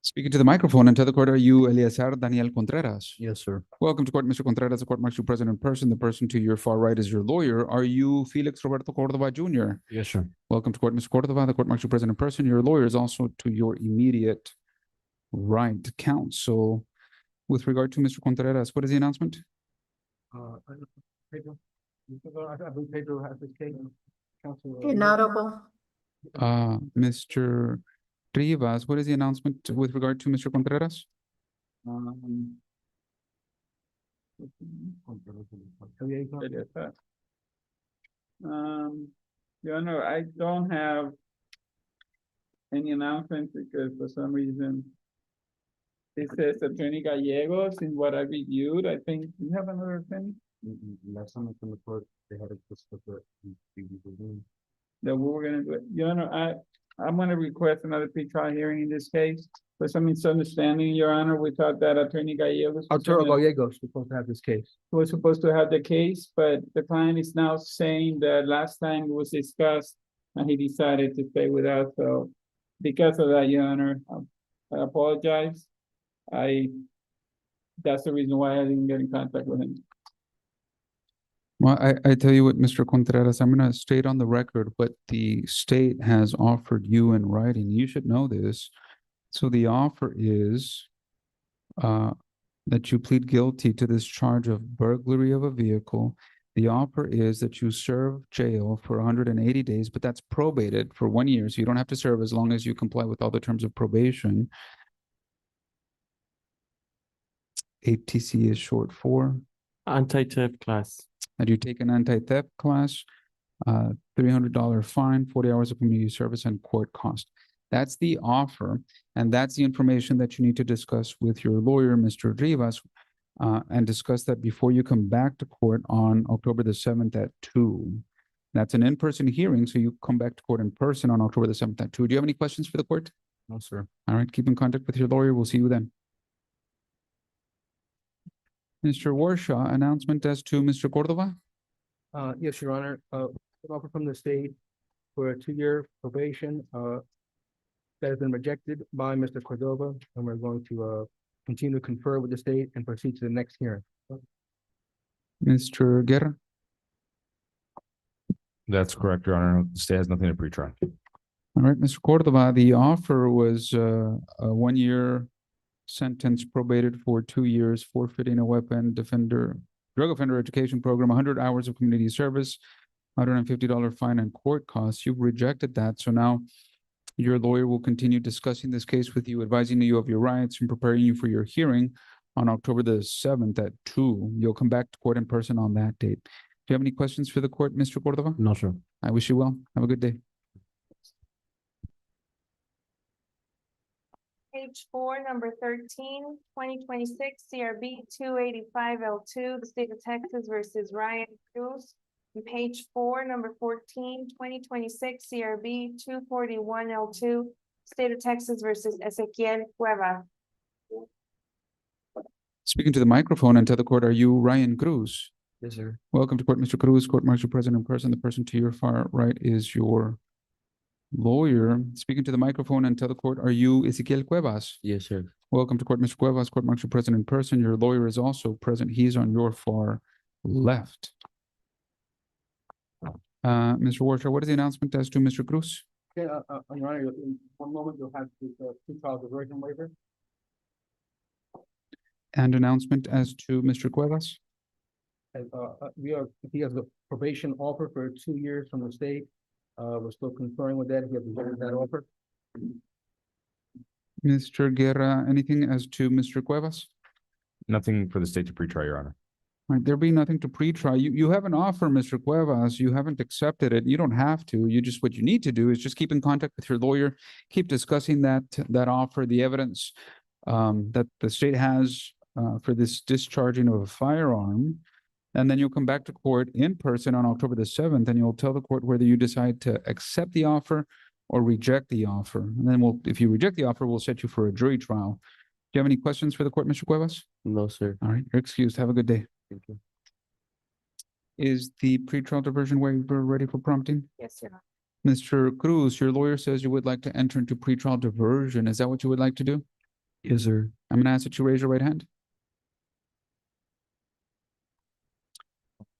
Speaking to the microphone and tell the court, are you Eleazar Daniel Contreras? Yes, sir. Welcome to court, Mr. Contreras. The court marks you present in person. The person to your far right is your lawyer. Are you Felix Roberto Cordova Jr.? Yes, sir. Welcome to court, Mr. Cordova. The court marks you present in person. Your lawyer is also to your immediate right. Counsel, with regard to Mr. Contreras, what is the announcement? Pedro. I believe Pedro has his case. Counsel. Inaudible. Mr. Rivas, what is the announcement with regard to Mr. Contreras? Your Honor, I don't have any announcement because for some reason it says Attorney Gallegos in what I reviewed. I think, do you have another attorney? Last time I from the court, they had it just for the. That we were gonna do it. Your Honor, I'm gonna request another pretrial hearing in this case. For some misunderstanding, Your Honor, we thought that Attorney Gallegos. Arturo Gallegos was supposed to have this case. Was supposed to have the case, but the client is now saying that last time it was discussed and he decided to stay with us. So because of that, Your Honor, I apologize. That's the reason why I didn't get in contact with him. Well, I tell you what, Mr. Contreras, I'm going to state on the record what the state has offered you in writing. You should know this. So the offer is that you plead guilty to this charge of burglary of a vehicle The offer is that you serve jail for 180 days, but that's probated for 1 year. So you don't have to serve as long as you comply with all the terms of probation. ATC is short for, Anti-theft class. that you take an anti-theft class, $300 fine, 40 hours of community service and court cost. That's the offer, and that's the information that you need to discuss with your lawyer, Mr. Rivas, and discuss that before you come back to court on October the 7th at 2. That's an in-person hearing, so you come back to court in person on October the 7th at 2. Do you have any questions for the court? No, sir. All right, keep in contact with your lawyer. We'll see you then. Mr. Warshaw, announcement as to Mr. Cordova? Yes, Your Honor, an offer from the state for a 2-year probation, that has been rejected by Mr. Cordova, and we're going to, continue to confer with the state and proceed to the next hearing. Mr. Guerra? That's correct, Your Honor. The state has nothing to pre-trial. All right, Mr. Cordova, the offer was a 1-year sentence probated for 2 years, forfeiting a weapon, drug offender education program, 100 hours of community service, $150 fine and court costs. You've rejected that. So now your lawyer will continue discussing this case with you, advising you of your rights and preparing you for your hearing on October the 7th at 2. You'll come back to court in person on that date. Do you have any questions for the court, Mr. Cordova? No, sir. I wish you well. Have a good day. Page 4, number 13, 2026 CRB 285L2, the state of Texas versus Ryan Cruz. And page 4, number 14, 2026 CRB 241L2, state of Texas versus Ezequiel Cueva. Speaking to the microphone and tell the court, are you Ryan Cruz? Yes, sir. Welcome to court, Mr. Cruz. Court marks your present in person. The person to your far right is your lawyer. Speaking to the microphone and tell the court, are you Ezequiel Cuevas? Yes, sir. Welcome to court, Mr. Cuevas. Court marks your present in person. Your lawyer is also present. He's on your far left. Mr. Warshaw, what is the announcement as to Mr. Cruz? Okay, Your Honor, in 1 moment, you'll have this, pre-trial diversion waiver. And announcement as to Mr. Cuevas? And, he has a probation offer for 2 years from the state. We're still conferring with that. He has rejected that offer. Mr. Guerra, anything as to Mr. Cuevas? Nothing for the state to pre-trial, Your Honor. Right, there be nothing to pre-try. You have an offer, Mr. Cuevas. You haven't accepted it. You don't have to. What you need to do is just keep in contact with your lawyer, keep discussing that offer, the evidence that the state has for this discharging of a firearm. And then you'll come back to court in person on October the 7th, and you'll tell the court whether you decide to accept the offer or reject the offer. And then if you reject the offer, we'll set you for a jury trial. Do you have any questions for the court, Mr. Cuevas? No, sir. All right, you're excused. Have a good day. Thank you. Is the pretrial diversion waiver ready for prompting? Yes, Your Honor. Mr. Cruz, your lawyer says you would like to enter into pretrial diversion. Is that what you would like to do? Yes, sir. I'm going to ask that you raise your right hand.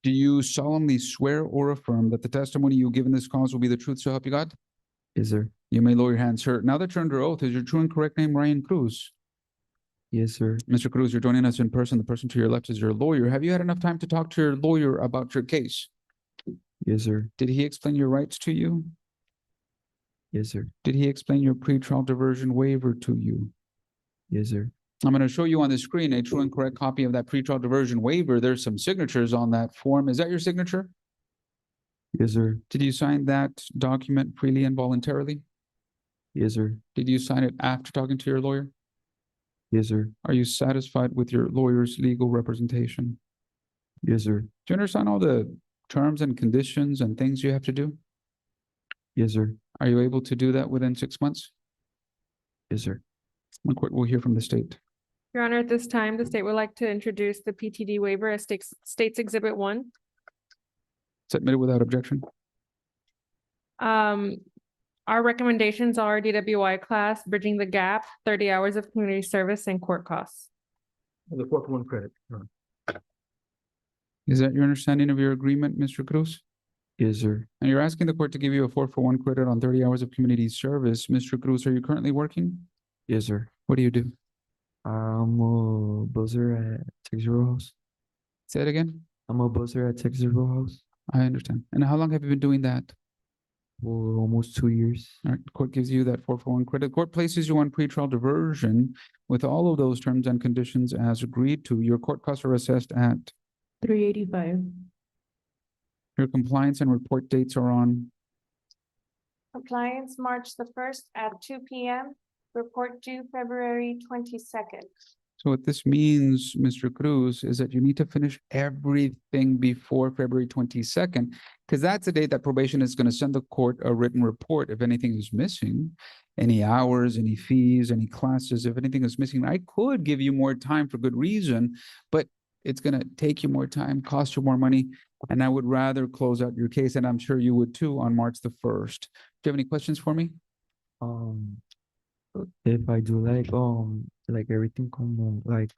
Do you solemnly swear or affirm that the testimony you give in this cause will be the truth, so help you God? Yes, sir. You may lower your hand, sir. Now that you're under oath, is your true and correct name Ryan Cruz? Yes, sir. Mr. Cruz, you're joining us in person. The person to your left is your lawyer. Have you had enough time to talk to your lawyer about your case? Yes, sir. Did he explain your rights to you? Yes, sir. Did he explain your pretrial diversion waiver to you? Yes, sir. I'm going to show you on the screen a true and correct copy of that pretrial diversion waiver. There's some signatures on that form. Is that your signature? Yes, sir. Did you sign that document freely and voluntarily? Yes, sir. Did you sign it after talking to your lawyer? Yes, sir. Are you satisfied with your lawyer's legal representation? Yes, sir. Do you understand all the terms and conditions and things you have to do? Yes, sir. Are you able to do that within 6 months? Yes, sir. We'll hear from the state. Your Honor, at this time, the state would like to introduce the PTD waiver as State's Exhibit 1. Submitted without objection. Our recommendations are DWI class, bridging the gap, 30 hours of community service and court costs. The 4-for-1 credit. Your Honor. Is that your understanding of your agreement, Mr. Cruz? Yes, sir. And you're asking the court to give you a 4-for-1 credit on 30 hours of community service. Mr. Cruz, are you currently working? Yes, sir. What do you do? I'm a buzzer at 6 House. Say it again. I'm a busser at Texas Row House I understand. And how long have you been doing that? for almost 2 years. All right, court gives you that 441 credit. Court places you on pretrial diversion with all of those terms and conditions as agreed to. Your court costs are assessed at, 385. your compliance and report dates are on. Compliance, March the first at 2 p.m. Report due February 22nd. So what this means, Mr. Cruz, is that you need to finish everything before February 22nd, because that's the date that probation is going to send the court a written report if anything is missing, any hours, any fees, any classes, if anything is missing. I could give you more time for good reason, but it's going to take you more time, cost you more money, and I would rather close out your case, and I'm sure you would too, on March the 1st. Do you have any questions for me? If I do like everything come like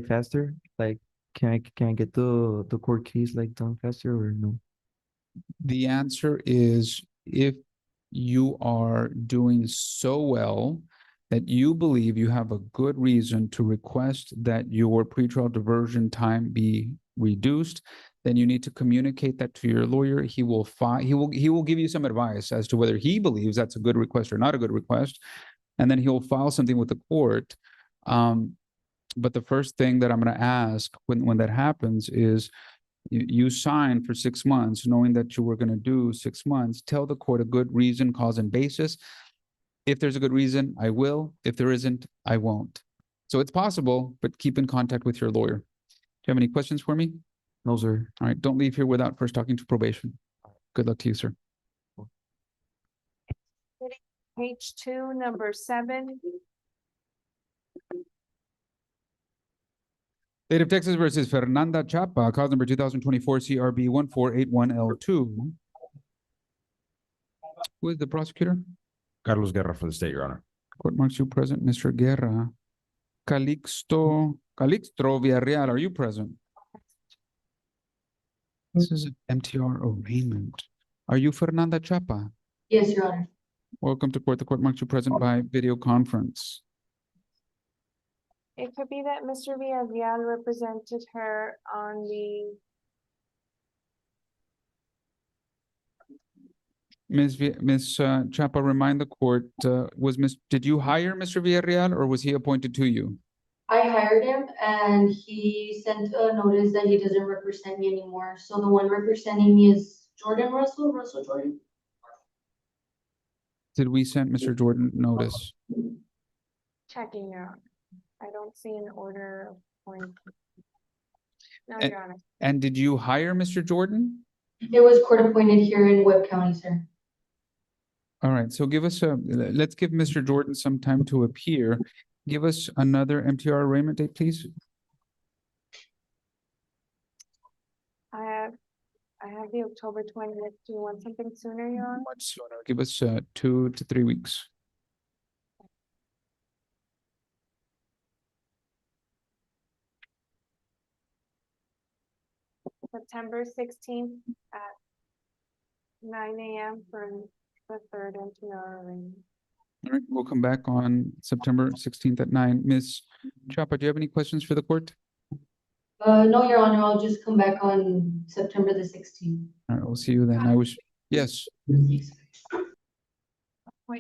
faster, like can I get the court case like done faster or no? The answer is if you are doing so well that you believe you have a good reason to request that your pretrial diversion time be reduced, then you need to communicate that to your lawyer. He will give you some advice as to whether he believes that's a good request or not a good request, and then he'll file something with the court. But the first thing that I'm going to ask when that happens is you sign for 6 months, knowing that you were going to do 6 months. Tell the court a good reason, cause, and basis. If there's a good reason, I will. If there isn't, I won't. So it's possible, but keep in contact with your lawyer. Do you have any questions for me? No, sir. All right, don't leave here without first talking to probation. Good luck to you, sir. Page 2, number 7. State of Texas versus Fernanda Chapa, cause number 2024 CRB 1481L2. Who is the prosecutor? Carlos Guerra for the state, Your Honor. Court marks you present, Mr. Guerra. Calixto Villarreal, are you present? This is an MTR arraignment. Are you Fernanda Chapa? Yes, Your Honor. Welcome to court. The court marks you present by video conference. It could be that Mr. Villarreal represented her on the Ms. Chapa, remind the court, did you hire Mr. Villarreal or was he appointed to you? I hired him and he sent a notice that he doesn't represent me anymore. So the one representing me is Russell Jordan. Did we send Mr. Jordan notice? checking out. I don't see an order of appointment. No, And- Your Honor. And did you hire Mr. Jordan? It was court appointed here in Webb County, sir. All right, so let's give Mr. Jordan some time to appear. Give us another MTR arraignment date, please. I have the October 20th. Do you want something sooner, Your Honor? Much sooner. Give us 2 to 3 weeks. September 16th at 9 a.m. for the third MTR arraignment. All right, we'll come back on September 16th at 9. Ms. Chapa, do you have any questions for the court? No, Your Honor, I'll just come back on September the 16th. All right, we'll see you then. Yes. Appoint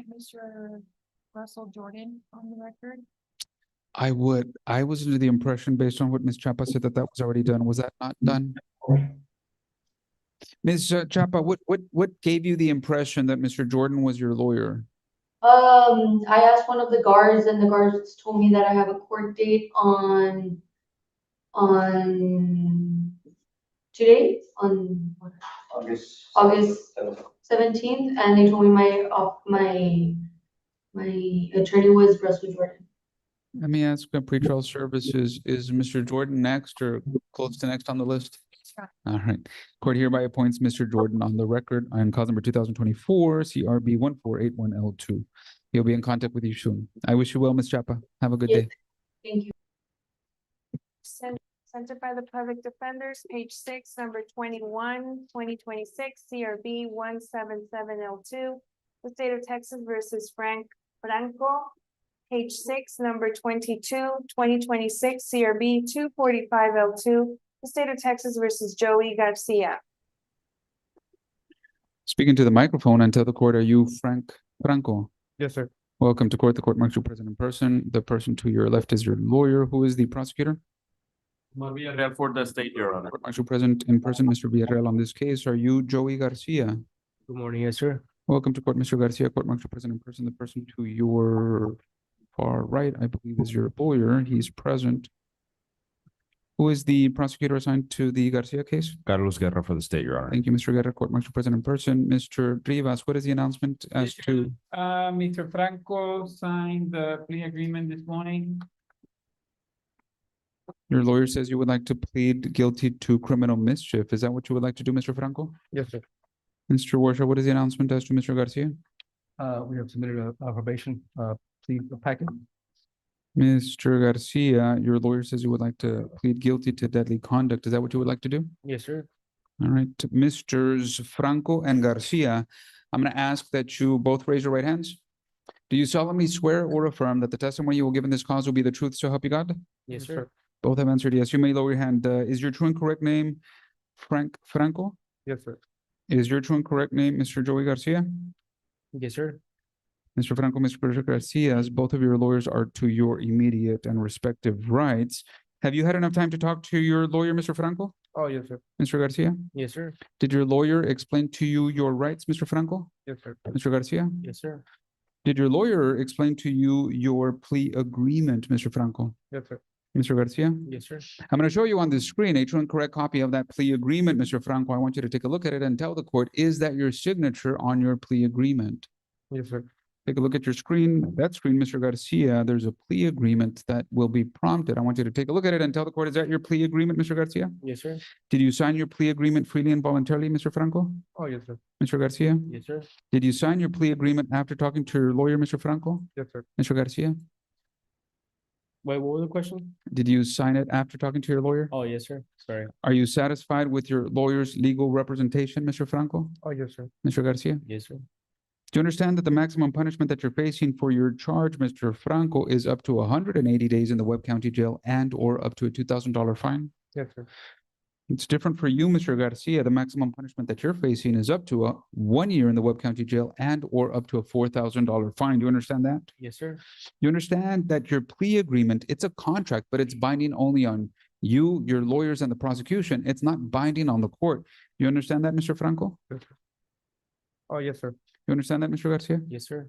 Mr. Russell Jordan on the record. I would. I was under the impression, based on what Ms. Chapa said, that was already done. Was that not done? Ms. Chapa, what gave you the impression that Mr. Jordan was your lawyer? I asked one of the guards and the guards told me that I have a court date on today, on August. August 17th, and they told me my attorney was Russell Jordan. Let me ask pretrial services, is Mr. Jordan next or close to next on the list? All right. Court hereby appoints Mr. Jordan on the record on cause number 2024 CRB 1481L2. He'll be in contact with you soon. I wish you well, Ms. Chapa. Have a good day. Thank you. Sent by the Public Defenders, page 6, number 21, 2026, CRB 177L2, the state of Texas versus Franco. Page 6, number 22, 2026, CRB 245L2, The state of Texas versus Joey Garcia. Speaking to the microphone and tell the court, are you Franco? Yes, sir. Welcome to court. The court marks you present in person. The person to your left is your lawyer. Who is the prosecutor? Villarreal for the state, Your Honor. Court marks you present in person, Mr. Villarreal. On this case, are you Joey Garcia? Good morning, yes, sir. Welcome to court, Mr. Garcia. Court marks you present in person. The person to your far right, I believe, is your lawyer. He's present. Who is the prosecutor assigned to the Garcia case? Carlos Guerra for the state, Your Honor. Thank you, Mr. Guerra. Court marks you present in person. Mr. Rivas, what is the announcement as to? Mr. Franco signed the plea agreement this morning. Your lawyer says you would like to plead guilty to criminal mischief. Is that what you would like to do, Mr. Franco? Yes, sir. Mr. Warshaw, what is the announcement as to Mr. Garcia? We have submitted a probation, plea packet. Mr. Garcia, your lawyer says you would like to plead guilty to deadly conduct. Is that what you would like to do? Yes, sir. All right, Misters Franco and Garcia, I'm going to ask that you both raise your right hands. Do you solemnly swear or affirm that the testimony you will give in this cause will be the truth, so help you God? Yes, sir. Both have answered yes. You may lower your hand. Is your true and correct name Franco? Yes, sir. Is your true and correct name Mr. Joey Garcia? Yes, sir. Mr. Franco, Mr. Garcia, as both of your lawyers are to your immediate and respective rights. Have you had enough time to talk to your lawyer, Mr. Franco? Oh, yes, sir. Mr. Garcia? Yes, sir. Did your lawyer explain to you your rights, Mr. Franco? Yes, sir. Mr. Garcia? Yes, sir. Did your lawyer explain to you your plea agreement, Mr. Franco? Yes, sir. Mr. Garcia? Yes, sir. I'm going to show you on the screen a true and correct copy of that plea agreement, Mr. Franco. I want you to take a look at it and tell the court, is that your signature on your plea agreement? Yes, sir. Take a look at your screen. That screen, Mr. Garcia, there's a plea agreement that will be prompted. I want you to take a look at it and tell the court, is that your plea agreement, Mr. Garcia? Yes, sir. Did you sign your plea agreement freely and voluntarily, Mr. Franco? Oh, yes, sir. Mr. Garcia? Yes, sir. Did you sign your plea agreement after talking to your lawyer, Mr. Franco? Yes, sir. Mr. Garcia? Wait, what was the question? Did you sign it after talking to your lawyer? Oh, yes, sir. Sorry. Are you satisfied with your lawyer's legal representation, Mr. Franco? Oh, yes, sir. Mr. Garcia? Yes, sir. Do you understand that the maximum punishment that you're facing for your charge, Mr. Franco, is up to 180 days in the Webb County Jail and or up to a $2,000 fine? Yes, sir. It's different for you, Mr. Garcia. The maximum punishment that you're facing is up to 1 year in the Webb County Jail and or up to a $4,000 fine. Do you understand that? Yes, sir. You understand that your plea agreement, it's a contract, but it's binding only on you, your lawyers, and the prosecution. It's not binding on the court. You understand that, Mr. Franco? Yes, sir. Oh, yes, sir. You understand that, Mr. Garcia? Yes, sir.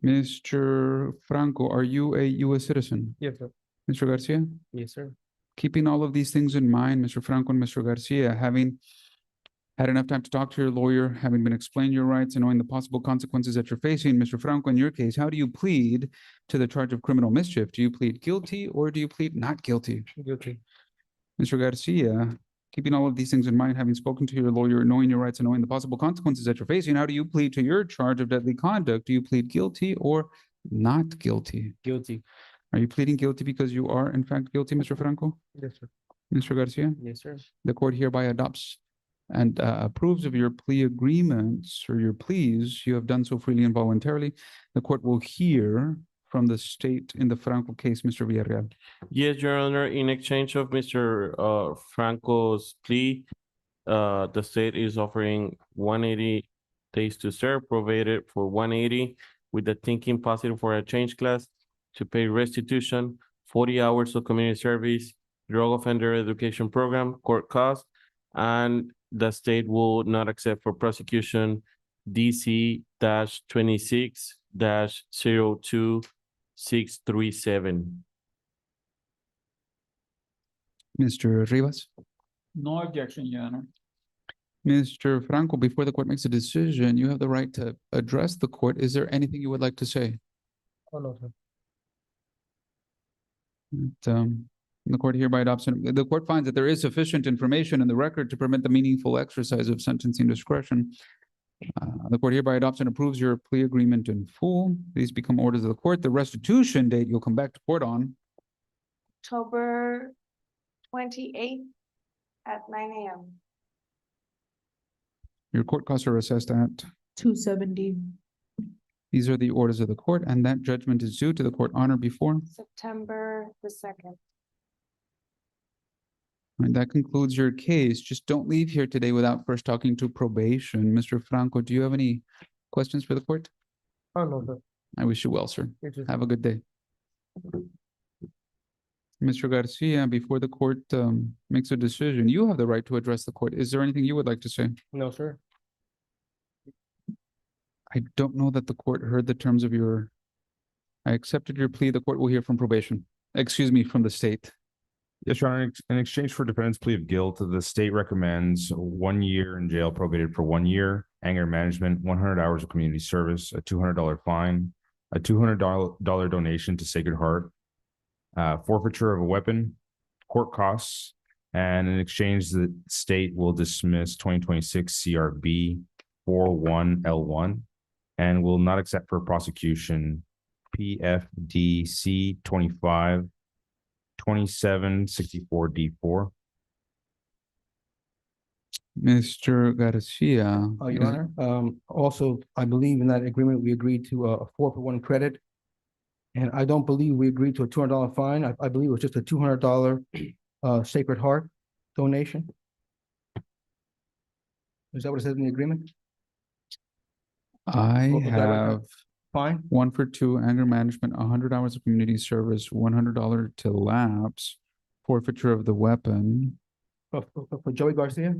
Mr. Franco, are you a U.S. citizen? Yes, sir. Mr. Garcia? Yes, sir. Keeping all of these things in mind, Mr. Franco and Mr. Garcia, having had enough time to talk to your lawyer, having been explained your rights and knowing the possible consequences that you're facing, Mr. Franco, in your case, how do you plead to the charge of criminal mischief? Do you plead guilty or do you plead not guilty? Guilty. Mr. Garcia, keeping all of these things in mind, having spoken to your lawyer, knowing your rights and knowing the possible consequences that you're facing, how do you plead to your charge of deadly conduct? Do you plead guilty or not guilty? Guilty. Are you pleading guilty because you are in fact guilty, Mr. Franco? Yes, sir. Mr. Garcia? Yes, sir. The court hereby adopts and approves of your plea agreements or your pleas. You have done so freely and voluntarily. The court will hear from the state in the Franco case, Mr. Villarreal. Yes, Your Honor, in exchange of Mr. Franco's plea, the state is offering 180 days to serve, probated for 180 with the thinking positive for a change class to pay restitution, 40 hours of community service, drug offender education program, court costs, and the state will not accept for prosecution DC-26-02637. Mr. Rivas? No objection, Your Honor. Mr. Franco, before the court makes a decision, you have the right to address the court. Is there anything you would like to say? Oh, no, sir. The court hereby adopts, the court finds that there is sufficient information in the record to permit the meaningful exercise of sentencing discretion. The court hereby adopts and approves your plea agreement in full. These become orders of the court. The restitution date you'll come back to court on. October 28th at 9 a.m. Your court costs are assessed at. $270. These are the orders of the court, and that judgment is due to the court honor before. September the 2nd. And that concludes your case. Just don't leave here today without first talking to probation. Mr. Franco, do you have any questions for the court? Oh, no, sir. I wish you well, sir. Thank you. Have a good day. Mr. Garcia, before the court makes a decision, you have the right to address the court. Is there anything you would like to say? No, sir. I don't know that the court heard the terms of your. I accepted your plea. The court will hear from probation. Excuse me, from the state. Yes, Your Honor, in exchange for defendant's plea of guilt, the state recommends 1 year in jail probated for 1 year, anger management, 100 hours of community service, a $200 fine, a $200 donation to Sacred Heart, forfeiture of a weapon, court costs, and in exchange, the state will dismiss 2026 CRB 41L1 and will not accept for prosecution PFDC 2764D4. Mr. Garcia. Your Honor, also, I believe in that agreement, we agreed to a 4-for-1 credit. And I don't believe we agreed to a $200 fine. I believe it was just a $200 Sacred Heart donation. Is that what it says in the agreement? I What was that right now? have Fine. 1 for 2 anger management, 100 hours of community service, $100 to lapse, forfeiture of the weapon. For Joey Garcia?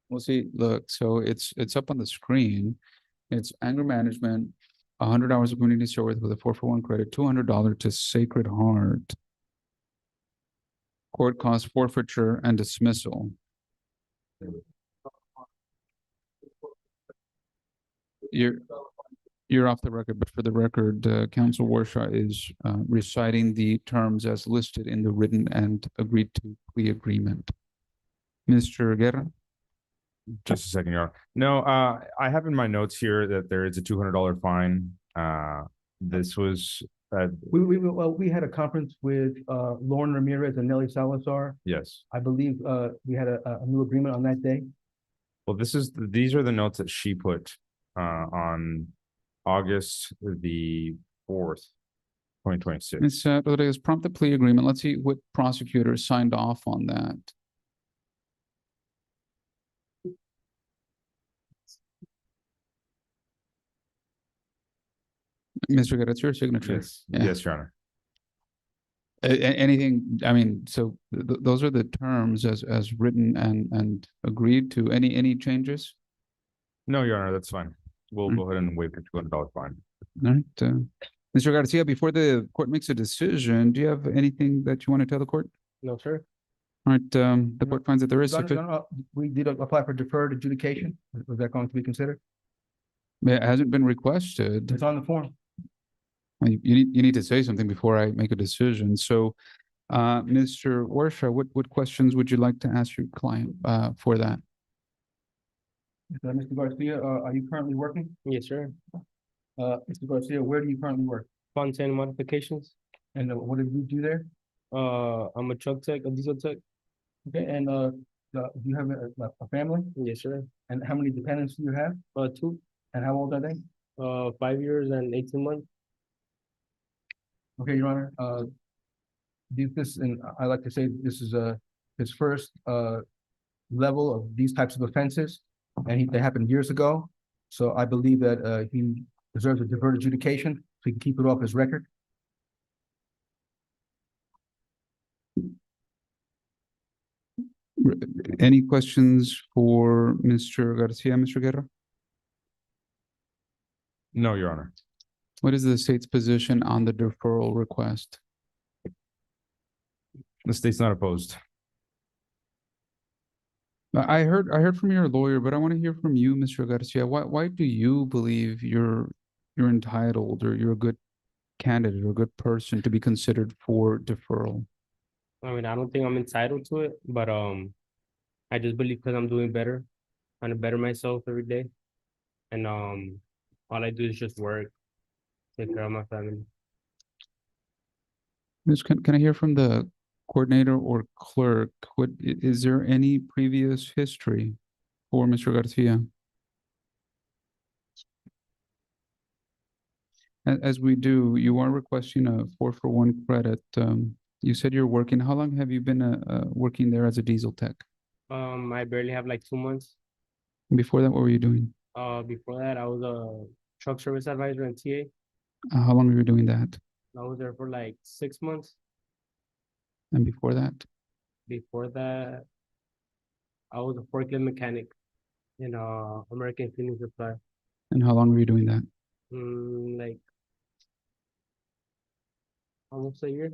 Well, see, look, so it's up on the screen. It's anger management, 100 hours of community service with a 4-for-1 credit, $200 to Sacred Heart. Court cost forfeiture and dismissal. You're off the record, but for the record, Counsel Warshaw is reciting the terms as listed in the written and agreed to plea agreement. Mr. Guerra? Just a second, Your Honor. No, I have in my notes here that there is a $200 fine. This was, We had a conference with Lauren Ramirez and Nelly Salazar. yes. I believe we had a new agreement on that day. Well, these are the notes that she put on August the 4th, 2026. Ms. Rodriguez, prompt the plea agreement. Let's see what prosecutor signed off on that. Mr. Guerra, it's your signature. Yes, Yeah. yes, Your Honor. Anything, I mean, so those are the terms as written and agreed to. Any changes? No, Your Honor, that's fine. We'll go ahead and waive the $200 fine. All right. Mr. Garcia, before the court makes a decision, do you have anything that you want to tell the court? No, sir. All right, the court finds that there is Your Honor, sufficient. Your Honor, we did apply for deferred adjudication. Was that going to be considered? It hasn't been requested. It's on the form. You need to say something before I make a decision. So, Mr. Warshaw, what questions would you like to ask your client for that? Mr. Garcia, are you currently working? Yes, sir. Mr. Garcia, where do you currently work? Content modifications. And what do you do there? I'm a truck tech, a diesel tech. Okay, and do you have a family? Yes, sir. And how many dependents do you have? 2. And how old are they? 5 years and 18 months. Okay, Your Honor, and I like to say this is his first level of these types of offenses, and they happened years ago. So I believe that he deserves a deferred adjudication, so he can keep it off his record. Any questions for Mr. Garcia, Mr. Guerra? No, Your Honor. What is the state's position on the deferral request? The state's not opposed. I heard from your lawyer, but I want to hear from you, Mr. Garcia. Why do you believe you're entitled or you're a good candidate or a good person to be considered for deferral? I mean, I don't think I'm entitled to it, but I just believe because I'm doing better, trying to better myself every day. And all I do is just work, take care of my family. Can I hear from the coordinator or clerk? Is there any previous history for Mr. Garcia? As we do, you are requesting a 4-for-1 credit. You said you're working. How long have you been working there as a diesel tech? I barely have like 2 months. Before that, what were you doing? Before that, I was a truck service advisor in TA. How long were you doing that? I was there for like 6 months. And before that? Before that, I was a forklift mechanic in American Cleaning Supply. And how long were you doing that? Like almost a year.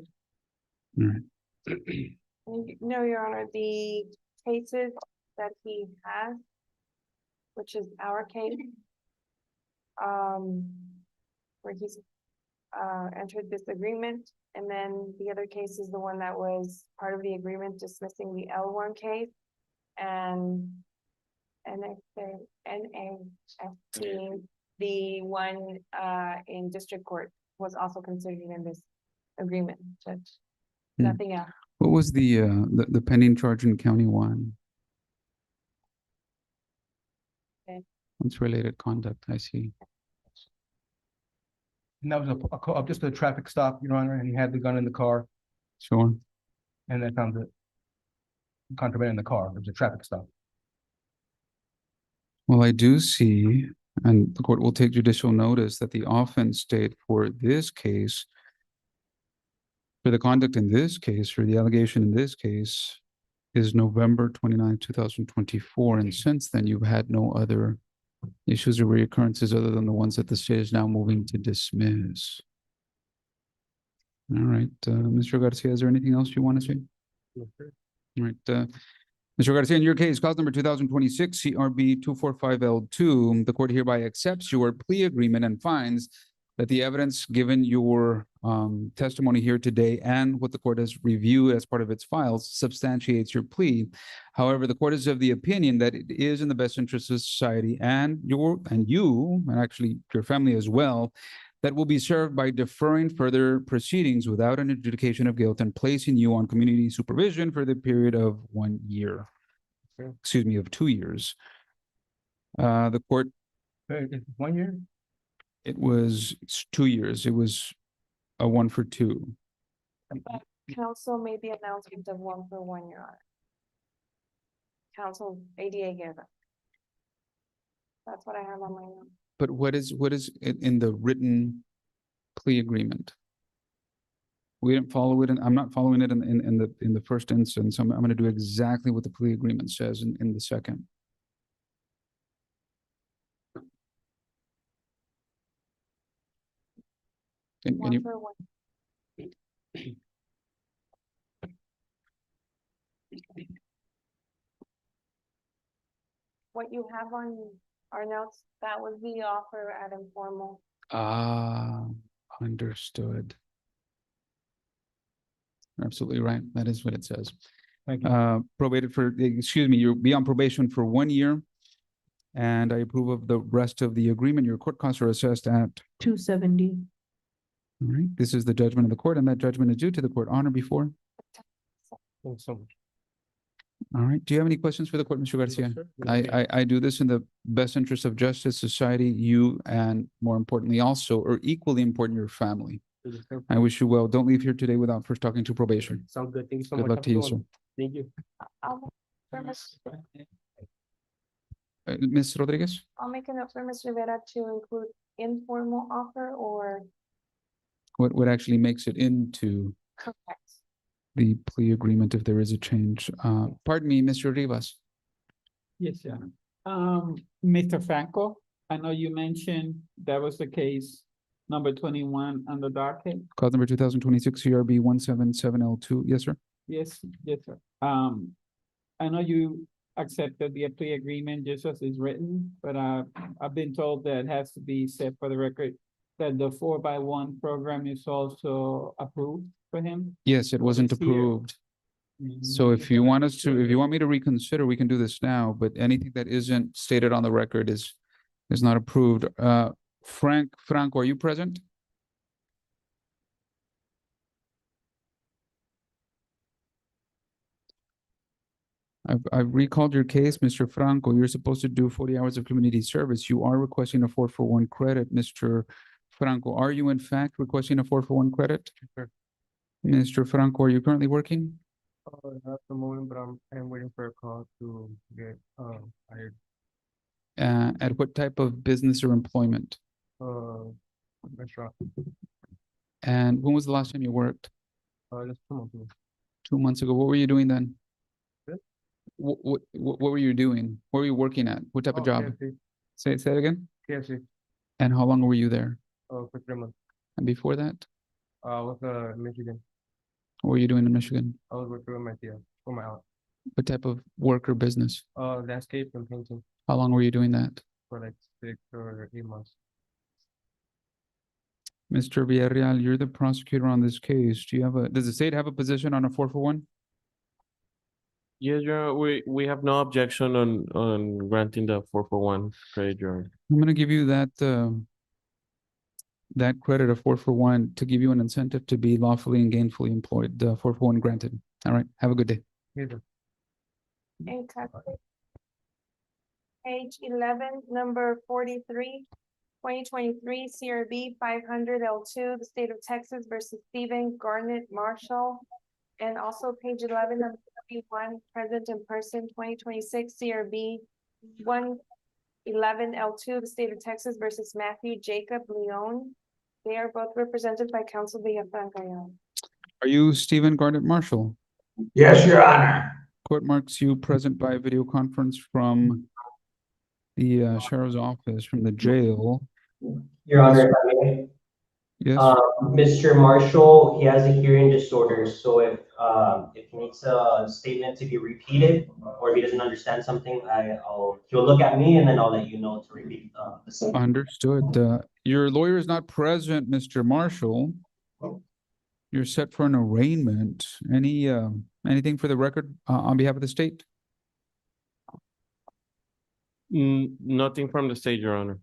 All right. No, Your Honor, the cases that he has, which is our case, where he's entered this agreement, and then the other case is the one that was part of the agreement dismissing the L1 case, and NAFT, the one in district court was also considered in this agreement, Judge. Nothing else. What was the pending charge in County 1? Okay. It's related conduct, I see. And that was just a traffic stop, Your Honor, and he had the gun in the car, Sure. and they found the contraband in the car. It was a traffic stop. Well, I do see, and the court will take judicial notice that the offense date for this case, for the conduct in this case, for the allegation in this case, is November 29, 2024. And since then, you've had no other issues or reoccurrences other than the ones that the state is now moving to dismiss. All right, Mr. Garcia, is there anything else you want to say? Yes, sir. All right, Mr. Garcia, in your case, cause number 2026 CRB 245L2, the court hereby accepts your plea agreement and finds that the evidence given your testimony here today and what the court has reviewed as part of its files substantiates your plea. However, the court is of the opinion that it is in the best interest of society and you and actually your family as well, that will be served by deferring further proceedings without an adjudication of guilt and placing you on community supervision for the period of 1 year. Okay. Excuse me, of 2 years. The court, 1 year? it was 2 years. It was a 1 for 2. But council made the announcement of 1 for 1, Your Honor. Council ADA gave it. That's what I have on my note. But what is in the written plea agreement? We didn't follow it, and I'm not following it in the first instance. I'm going to do exactly what the plea agreement says in the second. And 1 you, for 1. What you have on our notes, that was the offer at informal. understood. Absolutely right. That is what it says. Thank you. Probated for, excuse me, you'll be on probation for 1 year. And I approve of the rest of the agreement. Your court costs are assessed at, 270. all right, this is the judgment of the court, and that judgment is due to the court. Honor before. Thanks so much. All right. Do you have any questions for the court, Mr. Garcia? sir. I do this in the best interest of justice, society, you, and more importantly, also, or equally important, your family. Yes, sir. I wish you well. Don't leave here today without first talking to probation. Sounds good. Thank you so Good much. luck Have to a you, good sir. one. Thank you. Ms. Rodriguez? I'll make a note for Ms. Rivera to include informal offer or What actually makes it into correct. the plea agreement if there is a change? Pardon me, Mr. Rivas. Yes, Your Honor. Mr. Franco, I know you mentioned that was the case number 21 on the docket. Cause number 2026 CRB 177L2. Yes, sir. Yes, sir. I know you accepted the plea agreement just as it's written, but I've been told that it has to be set for the record that the 4x1 program is also approved for him. Yes, it wasn't this year. approved. So if you want if you want me to reconsider, we can do this now, but anything that isn't stated on the record is not approved. Franco, are you present? I've recalled your case, Mr. Franco. You're supposed to do 40 hours of community service. You are requesting a 4-for-1 credit, Mr. Franco. Are you in fact requesting a 4-for-1 credit? Sure. Mr. Franco, are you currently working? Not at the moment, but I'm waiting for a call to get, hired, At what type of business or employment? restaurant, And when was the last time you worked? just 2 months ago. 2 months ago. What were you doing then? Good. What were you doing? What were you working at? What type of job? KFC, Say it again. KFC, And how long were you there? for 3 months. And before that, With, Michigan, what were you doing in Michigan? I was working with my tia, for my aunt, What type of work or business? landscape and painting How long were you doing that? for like 6 or 8 months. Mr. Villarreal, you're the prosecutor on this case. Does the state have a position on a 4-for-1? Yes, Your Honor, we have no objection on granting the 4-for-1 credit, Your Honor. I'm gonna give you that credit of 4-for-1 to give you an incentive to be lawfully and gainfully employed. 4-for-1 granted. All right. Have a good day. And cut. Page 11, number 43, 2023 CRB 500 L2, the state of Texas versus Stephen Garnett Marshall. And also page 11, number 31, present in person, 2026 CRB 111 L2, the state of Texas versus Matthew Jacob Leon. They are both represented by Counsel Villafranca. Are you Stephen Garnett Marshall? Yes, Your Honor. Court marks you present by video conference from the sheriff's office, from the jail. Your Honor, if I may. Yes. Mr. Marshall, he has a hearing disorder, so if he needs a statement to be repeated, or if he doesn't understand something, he'll look at me and then I'll let you know to repeat the statement. Understood. Your lawyer is not present, Mr. Marshall. You're set for an arraignment. Anything for the record on behalf of the state? Nothing from the state, Your Honor.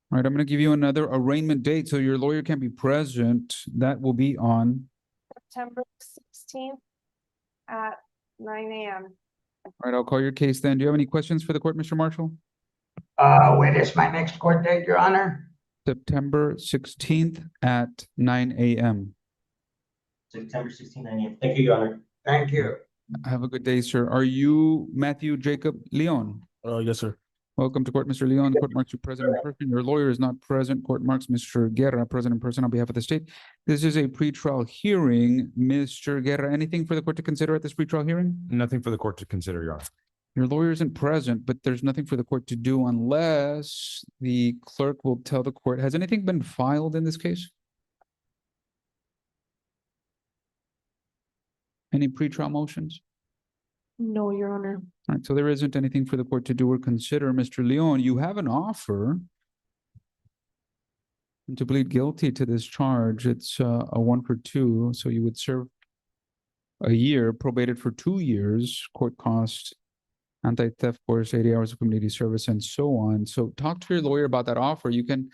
All right, I'm going to give you another arraignment date, so your lawyer can be present. That will be on September 16th at 9 a.m. All right, I'll call your case then. Do you have any questions for the court, Mr. Marshall? When is my next court date, Your Honor? September 16th at 9 a.m. September 16th, 9 a.m. Thank you, Your Honor. Thank you. Have a good day, sir. Are you Matthew Jacob Leon? Yes, sir. Welcome to court, Mr. Leon. The court marks you present in person. Your lawyer is not present. Court marks Mr. Guerra present in person on behalf of the state. This is a pretrial hearing. Mr. Guerra, anything for the court to consider at this pretrial hearing? Nothing for the court to consider, Your Honor. Your lawyer isn't present, but there's nothing for the court to do unless the clerk will tell the court. Has anything been filed in this case? Any pretrial motions? No, Your Honor. All right, so there isn't anything for the court to do or consider. Mr. Leon, you have an offer to plead guilty to this charge. It's a 1 for 2, so you would serve a year, probated for 2 years, court cost, anti-theft course, 80 hours of community service, and so on. So talk to your lawyer about that offer. You can,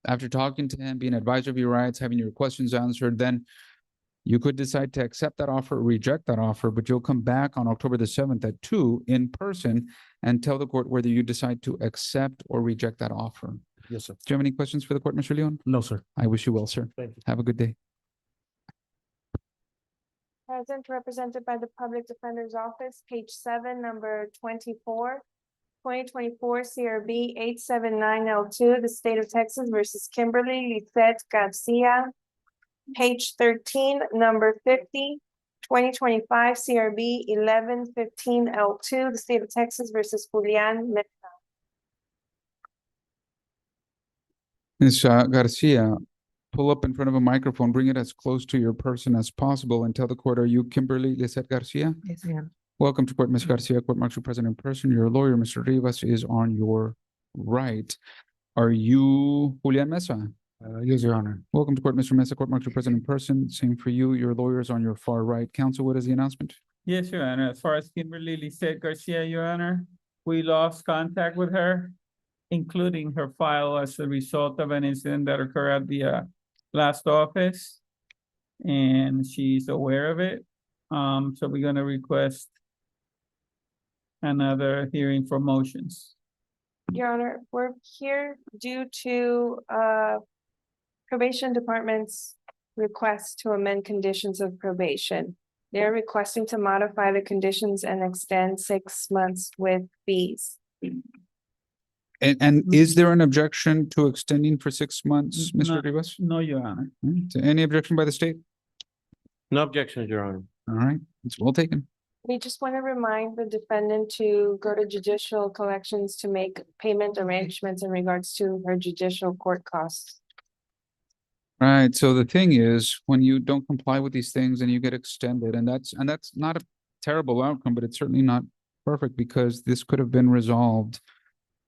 after talking to him, being advised of your rights, having your questions answered, then you could decide to accept that offer, reject that offer, but you'll come back on October the 7th at 2 in person and tell the court whether you decide to accept or reject that offer. Yes, sir. Do you have any questions for the court, Mr. Leon? No, sir. I wish you well, sir. Thank you. Have a good day. Present represented by the Public Defender's Office, page 7, number 24. 2024 CRB 879L2, the state of Texas versus Kimberly Lisette Garcia. Page 13, number 50. 2025 CRB 1115L2, the state of Texas versus Julian Mesa. Ms. Garcia, pull up in front of a microphone, bring it as close to your person as possible and tell the court, are you Kimberly Lisette Garcia? Yes, ma'am. Welcome to court, Ms. Garcia. Court marks you present in person. Your lawyer, Mr. Rivas, is on your right. Are you Julian Mesa? Yes, Your Honor. Welcome to court, Mr. Mesa. Court marks you present in person. Same for you. Your lawyer is on your far right. Counsel, what is the announcement? Yes, Your Honor. As far as Kimberly Lisette Garcia, Your Honor, we lost contact with her, including her file as a result of an incident that occurred at the last office. And she's aware of it. So we're gonna request another hearing for motions. Your Honor, we're here due to probation department's request to amend conditions of probation. They're requesting to modify the conditions and extend 6 months with fees. And is there an objection to extending for 6 months, No. Mr. Rivas? No, Your Honor. Any objection by the state? No objections, Your Honor. All right, it's well taken. We just want to remind the defendant to go to judicial collections to make payment arrangements in regards to her judicial court costs. Right, so the thing is, when you don't comply with these things and you get extended, and that's not a terrible outcome, but it's certainly not perfect because this could have been resolved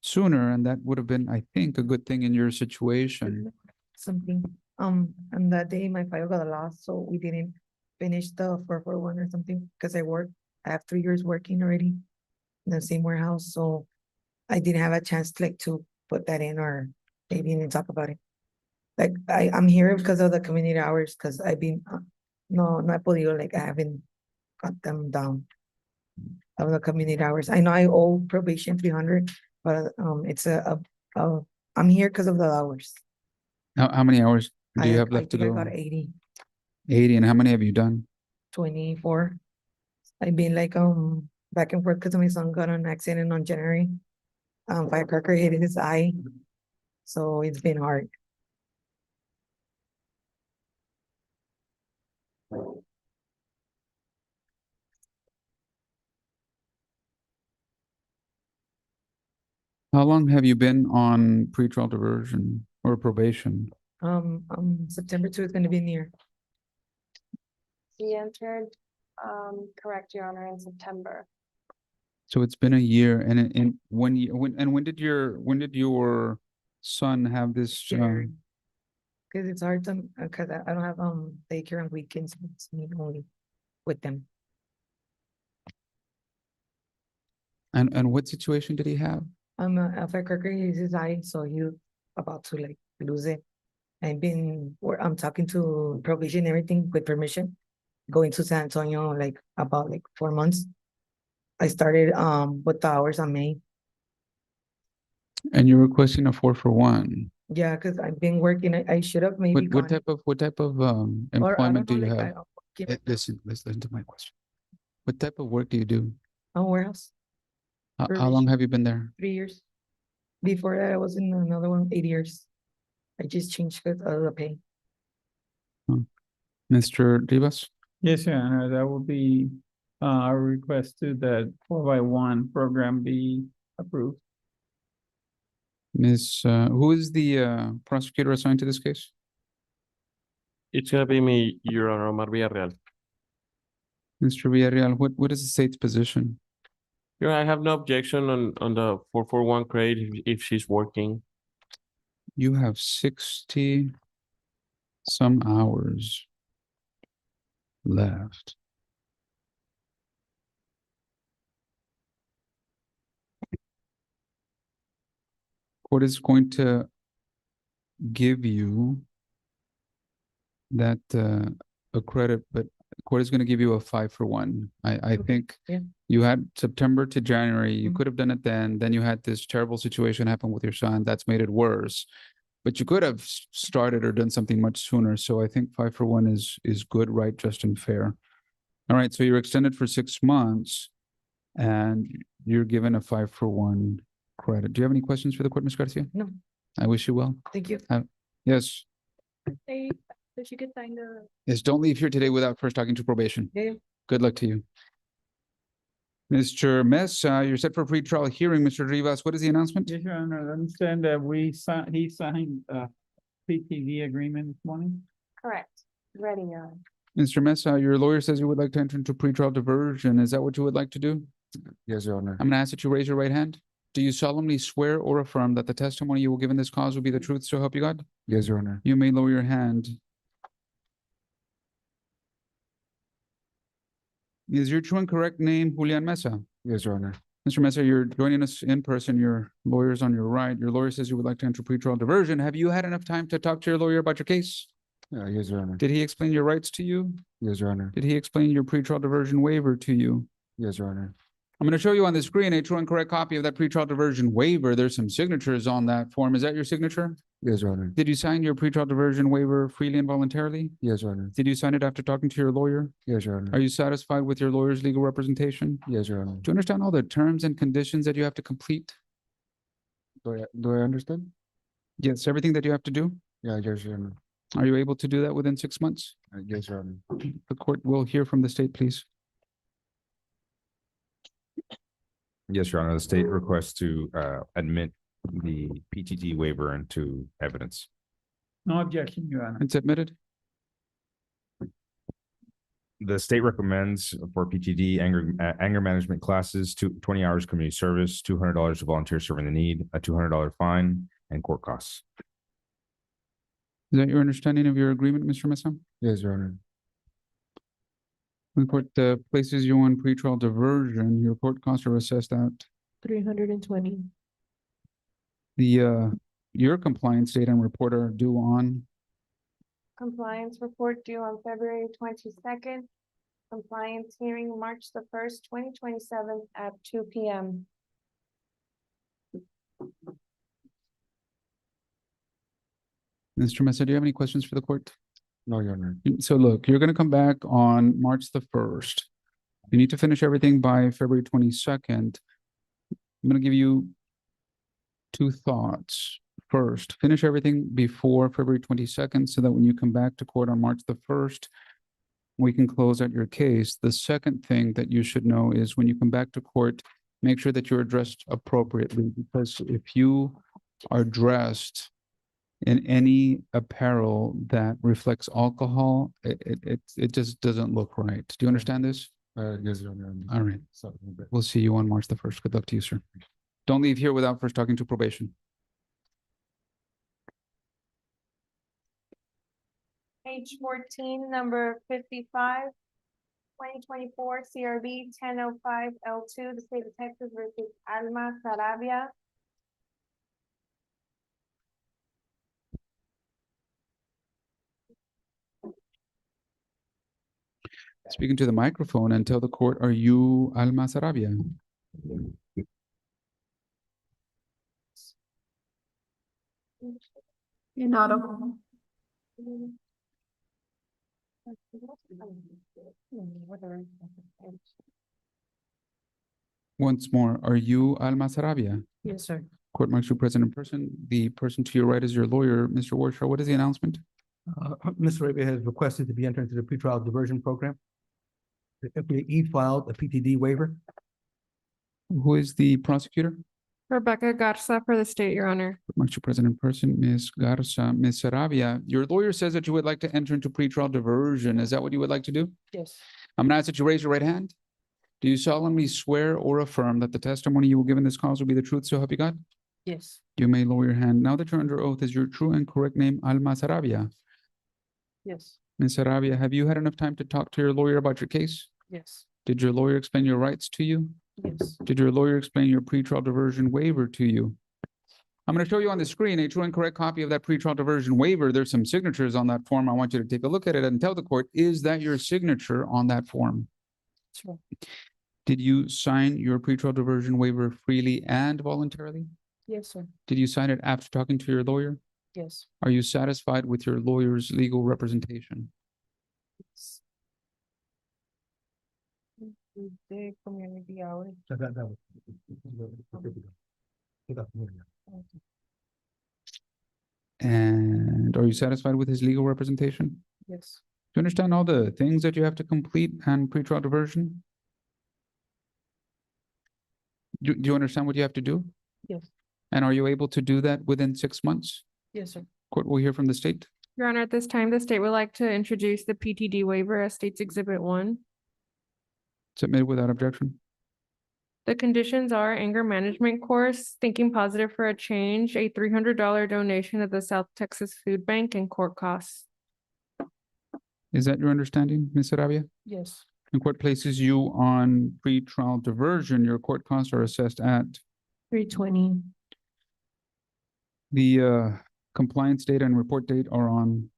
sooner, and that would have been, I think, a good thing in your situation. Something, on that day, my file got lost, so we didn't finish the 441 or something, because I have 3 years working already in the same warehouse, so I didn't have a chance to put that in, or maybe even talk about it. Like, I'm here because of the community hours, because I've been, no he podido, like, I haven't got them down of the community hours. I know I owe probation 300, but, it's I'm here because of the hours. How many hours do you have I left to think I go? got 80, 80, and how many have you done? 24. I've been like, back and forth because my son got in an accident on January. Firecracker hit his eye, so it's been hard. How long have you been on pretrial diversion or probation? September 2 is gonna be near. He entered, correct, Your Honor, in September. So it's been a year, and when did your son have this? January. Cause it's hard to, cause I don't have, daycare on weekends, it's me only with them. And what situation did he have? A firecracker hit his eye, so he about to like lose it. I'm talking to probation and everything with permission, going to San Antonio like about like 4 months. I started with the hours on May. And you're requesting a 4-for-1. Yeah, because I've been working. I should have maybe What gone. type of Or I don't employment do know, you like, have? Listen to my question. What type of work do you do? a warehouse, How long have you been there? 3 years. Before that, I was in another one, 8 years. I just changed because of the pay. Mr. Rivas? Yes, Your Honor, that would be, our request to that 4x1 program be approved. Who is the prosecutor assigned to this case? It's gonna be me, Your Honor, Omar Villarreal. Mr. Villarreal, what is the state's position? Your Honor, I have no objection on the 441 credit if she's working. You have 60 some hours left. Court is going to give you that a credit, but court is going to give you a 5-for-1. I think yeah. you had September to January. You Mhm. could have done it then. Then you had this terrible situation happen with your son. That's made it worse. But you could have started or done something much sooner. So I think 5-for-1 is good, right, just and fair. All right, so you're extended for 6 months and you're given a 5-for-1 credit. Do you have any questions for the court, Ms. Garcia? No, I wish you well. thank you. Yes, Say, so she could sign the. yes, don't leave here today without first talking to probation. Yeah. Good luck to you. Mr. Mesa, you're set for pretrial hearing. Mr. Rivas, what is the announcement? Yes, Your Honor, I understand that he signed a PTD agreement this morning. Correct, ready, Your Honor. Mr. Mesa, your lawyer says you would like to enter into pretrial diversion. Is that what you would like to do? Yes, Your Honor. I'm gonna ask that you raise your right hand. Do you solemnly swear or affirm that the testimony you will give in this cause will be the truth, so help you God? Yes, Your Honor. You may lower your hand. Is your true and correct name Julian Mesa? Yes, Your Honor. Mr. Mesa, you're joining us in person. Your lawyer's on your right. Your lawyer says you would like to enter pretrial diversion. Have you had enough time to talk to your lawyer about your case? Yes, Your Honor. Did he explain your rights to you? Yes, Your Honor. Did he explain your pretrial diversion waiver to you? Yes, Your Honor. I'm going to show you on the screen a true and correct copy of that pretrial diversion waiver. There's some signatures on that form. Is that your signature? Yes, Your Honor. Did you sign your pretrial diversion waiver freely and voluntarily? Yes, Your Honor. Did you sign it after talking to your lawyer? Yes, Your Honor. Are you satisfied with your lawyer's legal representation? Yes, Your Honor. Do you understand all the terms and conditions that you have to complete? Do I understand? Yes, everything that you have to do? Yeah, yes, Your Honor. Are you able to do that within 6 months? Yes, Your Honor. The court will hear from the state, please. Yes, Your Honor, the state requests to admit the PTT waiver into evidence. No objection, Your Honor. It's admitted. The state recommends for PTD anger management classes, 20 hours community service, $200 to volunteer serving the need, a $200 fine, and court costs. Is that your understanding of your agreement, Mr. Mesa? Yes, Your Honor. The court places you on pretrial diversion. Your court costs are assessed at 320. your compliance date and report are due on. Compliance report due on February 22nd. Compliance hearing March the 1st, 2027 at 2 p.m. Mr. Mesa, do you have any questions for the court? No, Your Honor. So look, you're going to come back on March the 1st. You need to finish everything by February 22nd. I'm going to give you two thoughts. First, finish everything before February 22nd so that when you come back to court on March the 1st, we can close out your case. The second thing that you should know is when you come back to court, make sure that you're dressed appropriately, because if you are dressed in any apparel that reflects alcohol, it just doesn't look right. Do you understand this? Yes, Your Honor. All right. Sorry. We'll see you on March the 1st. Good luck to you, sir. Don't leave here without first talking to probation. Page 14, number 55, 2024 CRB 1005 L2, the state of Texas versus Alma Sarabia. Speaking to the microphone and tell the court, are you Alma Sarabia? Inaudible. Once more, are you Alma Sarabia? Yes, sir. Court marks you present in person. The person to your right is your lawyer, Mr. Warshaw. What is the announcement? Ms. Arabia has requested to be entered into the pretrial diversion program. The FAE filed a PTD waiver. Who is the prosecutor? Rebecca Garza for the state, Your Honor. Court marks you present in person, Ms. Garza. Ms. Sarabia, your lawyer says that you would like to enter into pretrial diversion. Is that what you would like to do? Yes. I'm gonna ask that you raise your right hand. Do you solemnly swear or affirm that the testimony you will give in this cause will be the truth, so help you God? Yes. You may lower your hand. Now that you're under oath, is your true and correct name Alma Sarabia? Yes. Ms. Sarabia, have you had enough time to talk to your lawyer about your case? Yes. Did your lawyer explain your rights to you? Yes. Did your lawyer explain your pretrial diversion waiver to you? I'm going to show you on the screen a true and correct copy of that pretrial diversion waiver. There's some signatures on that form. I want you to take a look at it and tell the court, is that your signature on that form? Sure. Did you sign your pretrial diversion waiver freely and voluntarily? Yes, sir. Did you sign it after talking to your lawyer? Yes. Are you satisfied with your lawyer's legal representation? The community hours. And are you satisfied with his legal representation? Yes. Do you understand all the things that you have to complete and pretrial diversion? Do you understand what you have to do? Yes. And are you able to do that within 6 months? Yes, sir. Court will hear from the state. Your Honor, at this time, the state would like to introduce the PTD waiver as State's Exhibit 1. Submitted without objection. The conditions are anger management course, thinking positive for a change, a $300 donation to the South Texas Food Bank, and court costs. Is that your understanding, Ms. Sarabia? Yes. The court places you on pretrial diversion. Your court costs are assessed at 320. the compliance date and report date are on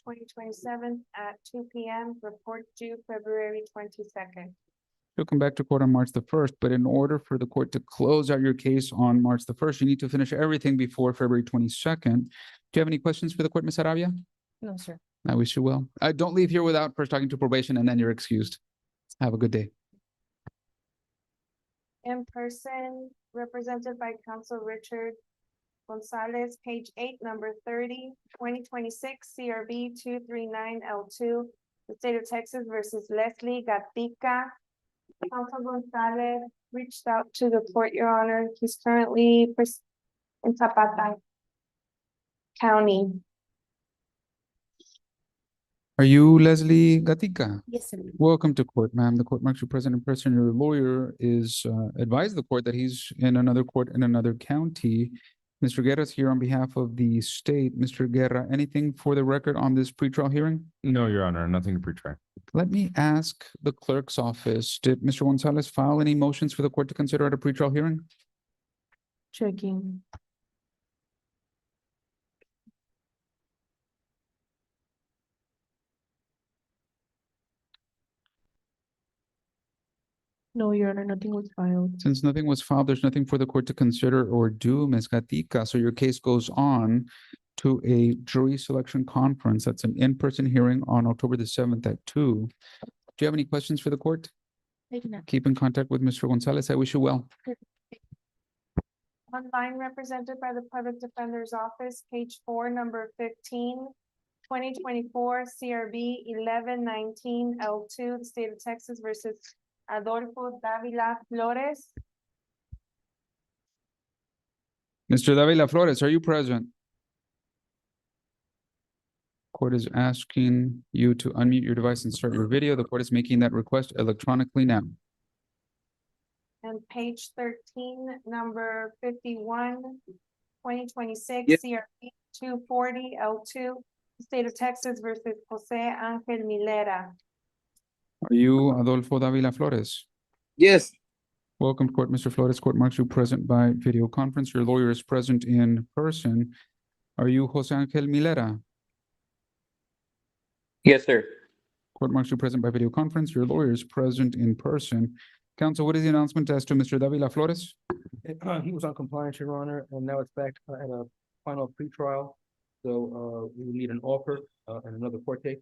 2027 at 2 p.m. Report due February 22nd. You'll come back to court on March the 1st, but in order for the court to close out your case on March the 1st, you need to finish everything before February 22nd. Do you have any questions for the court, Ms. Arabia? No, sir. I wish you well. Don't leave here without first talking to probation and then you're excused. Have a good day. In person, represented by Counsel Richard Gonzalez, page 8, number 30, 2026 CRB 239L2, the state of Texas versus Leslie Gatica. Counsel Gonzalez reached out to the court, Your Honor. He's currently in Zapata County. Are you Leslie Gatica? Yes, sir. Welcome to court, ma'am. The court marks you present in person. Your lawyer is advised the court that he's in another court in another county. Mr. Guerra is here on behalf of the state. Mr. Guerra, anything for the record on this pretrial hearing? No, Your Honor, nothing to pre-try. Let me ask the clerk's office, did Mr. Gonzalez file any motions for the court to consider at a pretrial hearing? Checking. No, Your Honor, nothing was filed. Since nothing was filed, there's nothing for the court to consider or do, Ms. Gatica. So your case goes on to a jury selection conference. That's an in-person hearing on October the 7th at 2. Do you have any questions for the court? I do not. Keep in contact with Mr. Gonzalez. I wish you well. Online represented by the Public Defender's Office, page 4, number 15, 2024 CRB 1119L2, the state of Texas versus Adolfo Davila Flores. Mr. Davila Flores, are you present? Court is asking you to unmute your device and start your video. The court is making that request electronically now. And page 13, number 51, 2026 Yes. CRB 240L2, the state of Texas versus Jose Angel Milera. Are you Adolfo Davila Flores? Yes. Welcome to court, Mr. Flores. Court marks you present by video conference. Your lawyer is present in person. Are you Jose Angel Milera? Yes, sir. Court marks you present by video conference. Your lawyer is present in person. Counsel, what is the announcement as to Mr. Davila Flores? He was on compliance, Your Honor, and now it's back at a final pretrial. So we will need an offer and another court date.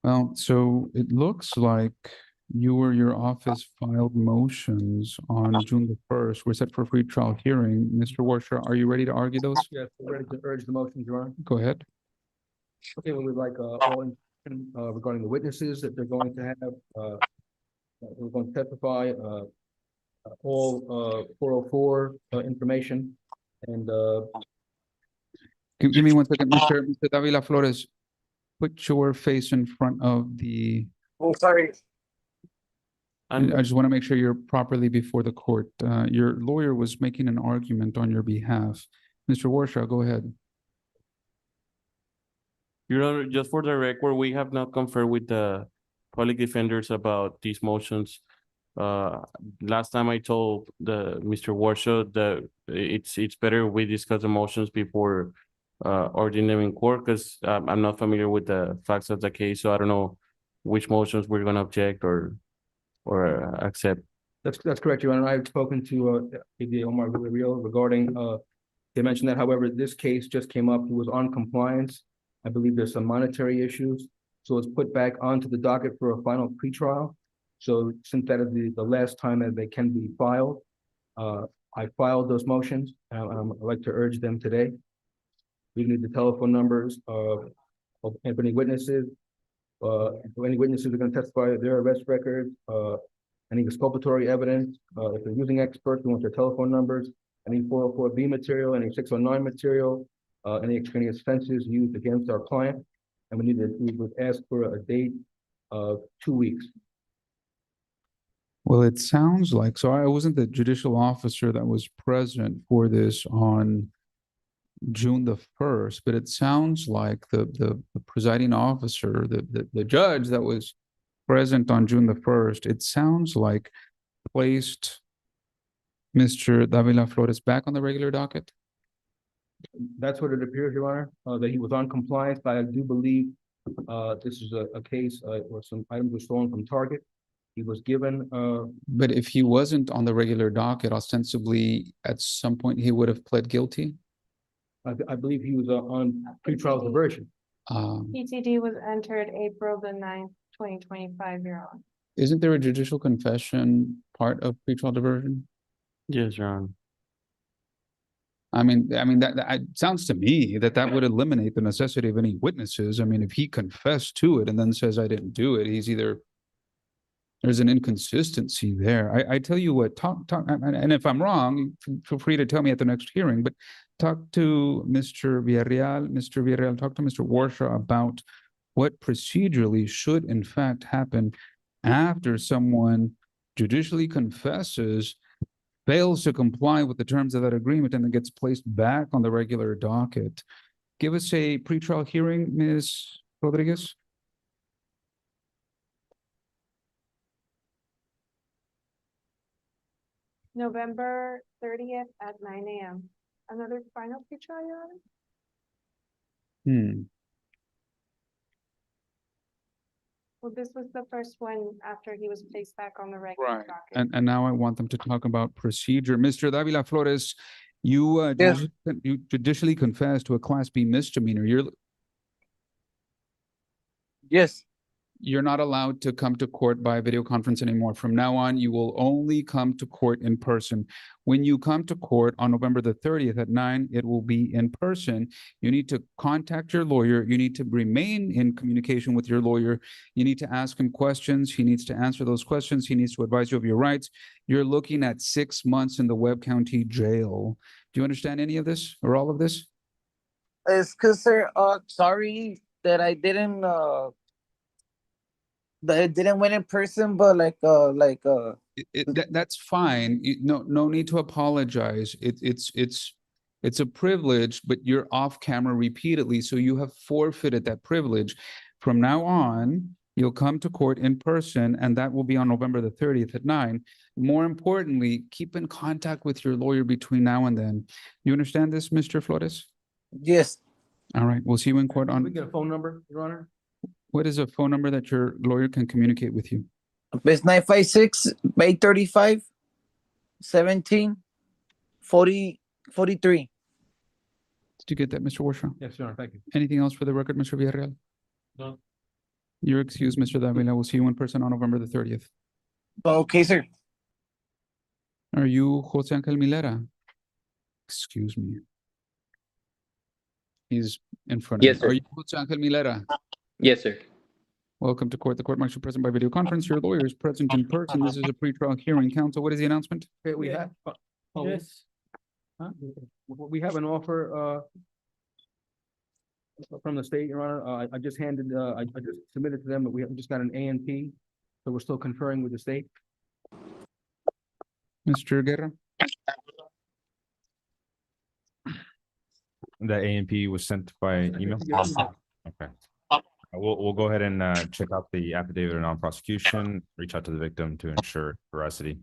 Well, so it looks like you or your office filed motions on June the 1st. We're set for free trial hearing. Mr. Warshaw, are you ready to argue those? Yes, we're ready to urge the motion, Your Honor. Go ahead. Okay, we would like all regarding the witnesses that they're going to have. We're going to testify all 404 information and Give me 1 second, Mr. Davila Flores. Put your face in front of the. Oh, sorry. I just want to make sure you're properly before the court. Your lawyer was making an argument on your behalf. Mr. Warshaw, go ahead. Your Honor, just for the record, we have not conferred with the public defenders about these motions. Last time I told Mr. Warshaw that it's better we discuss the motions before ordering them in court, because I'm not familiar with the facts of the case, so I don't know which motions we're gonna object or accept. That's correct, Your Honor. I've spoken to ADA Omar Villarreal regarding they mentioned that, however, this case just came up. He was on compliance. I believe there's some monetary issues, so it's put back onto the docket for a final pretrial. So since that is the last time that they can be filed, I filed those motions. I'd like to urge them today. We need the telephone numbers of any witnesses. Any witnesses are going to testify, their arrest records, any exculpatory evidence. If they're using experts, we want their telephone numbers. Any 404B material, any 609 material, any extraneous offenses used against our client. And we would ask for a date of 2 weeks. Well, it sounds like, so I wasn't the judicial officer that was present for this on June the 1st, but it sounds like the presiding officer, the judge that was present on June the 1st, it sounds like placed Mr. Davila Flores back on the regular docket. That's what it appears, Your Honor, that he was on compliance, but I do believe this is a case where some items were stolen from Target. He was given But if he wasn't on the regular docket, ostensibly, at some point, he would have pled guilty. I believe he was on pretrial diversion. PTD was entered April the 9th, 2025, Your Honor. Isn't there a judicial confession part of pretrial diversion? Yes, Your Honor. I mean, that it sounds to me that that would eliminate the necessity of any witnesses. I mean, if he confessed to it and then says, I didn't do it, he's either, there's an inconsistency there. I tell you what, and if I'm wrong, feel free to tell me at the next hearing, but talk to Mr. Villarreal, talk to Mr. Warshaw about what procedurally should in fact happen after someone judicially confesses, fails to comply with the terms of that agreement, and then gets placed back on the regular docket. Give us a pretrial hearing, Ms. Rodriguez. November 30th at 9 a.m. Another final pretrial, Your Honor? Well, this was the first one after he was placed back on the regular docket. And now I want them to talk about procedure. Mr. Davila Flores, you you judicially confessed to a Class B misdemeanor. Yes. You're not allowed to come to court by video conference anymore. From now on, you will only come to court in person. When you come to court on November the 30th at 9, it will be in person. You need to contact your lawyer. You need to remain in communication with your lawyer. You need to ask him questions. He needs to answer those questions. He needs to advise you of your rights. You're looking at 6 months in the Webb County Jail. Do you understand any of this or all of this? It's because, sir, sorry that I didn't win in person, but That's fine. No need to apologize. It's a privilege, but you're off camera repeatedly, so you have forfeited that privilege. From now on, you'll come to court in person, and that will be on November the 30th at 9. More importantly, keep in contact with your lawyer between now and then. You understand this, Mr. Flores? Yes. All right, we'll see you in court Can we on, get a phone number, Your Honor? what is a phone number that your lawyer can communicate with you? It's 956-835-17-40-43. Did you get that, Mr. Warshaw? Yes, Your Honor, thank you. Anything else for the record, Mr. Villarreal? No. You're excused, Mr. Davila. We'll see you in person on November the 30th. Okay, sir. Are you Jose Angel Milera? Excuse me. He's in front of Yes, me. sir. Are you Jose Angel Milera? Yes, sir. Welcome to court. The court marks you present by video conference. Your lawyer is present in person. This is a pretrial hearing. Counsel, what is the announcement? Okay, we have. Yes. We have an offer from the state, Your Honor. I just handed, I just submitted to them, but we haven't just got an ANP, so we're still conferring with the state. Mr. Guerra? The ANP was sent by email? Okay. We'll go ahead and check out the affidavit of non-prosecution, reach out to the victim to ensure veracity.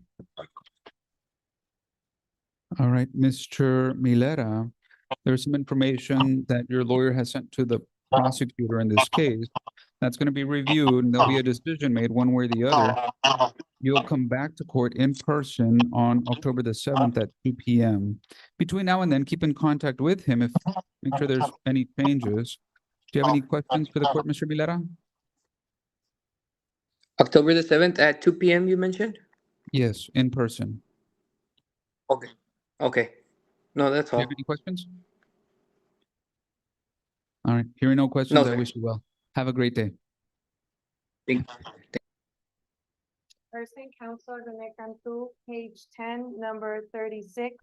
All right, Mr. Milera, there's some information that your lawyer has sent to the prosecutor in this case. That's going to be reviewed, and there'll be a decision made one way or the other. You'll come back to court in person on October the 7th at 2 p.m. Between now and then, keep in contact with him if make sure there's any changes. Do you have any questions for the court, Mr. Milera? October the 7th at 2 p.m. you mentioned? Yes, in person. Okay. Okay. No, that's Do you all. have any questions? All right, hearing no questions, No, I sir. wish you well. Have a great day. First in counsel, Rene Cantu, page 10, number 36.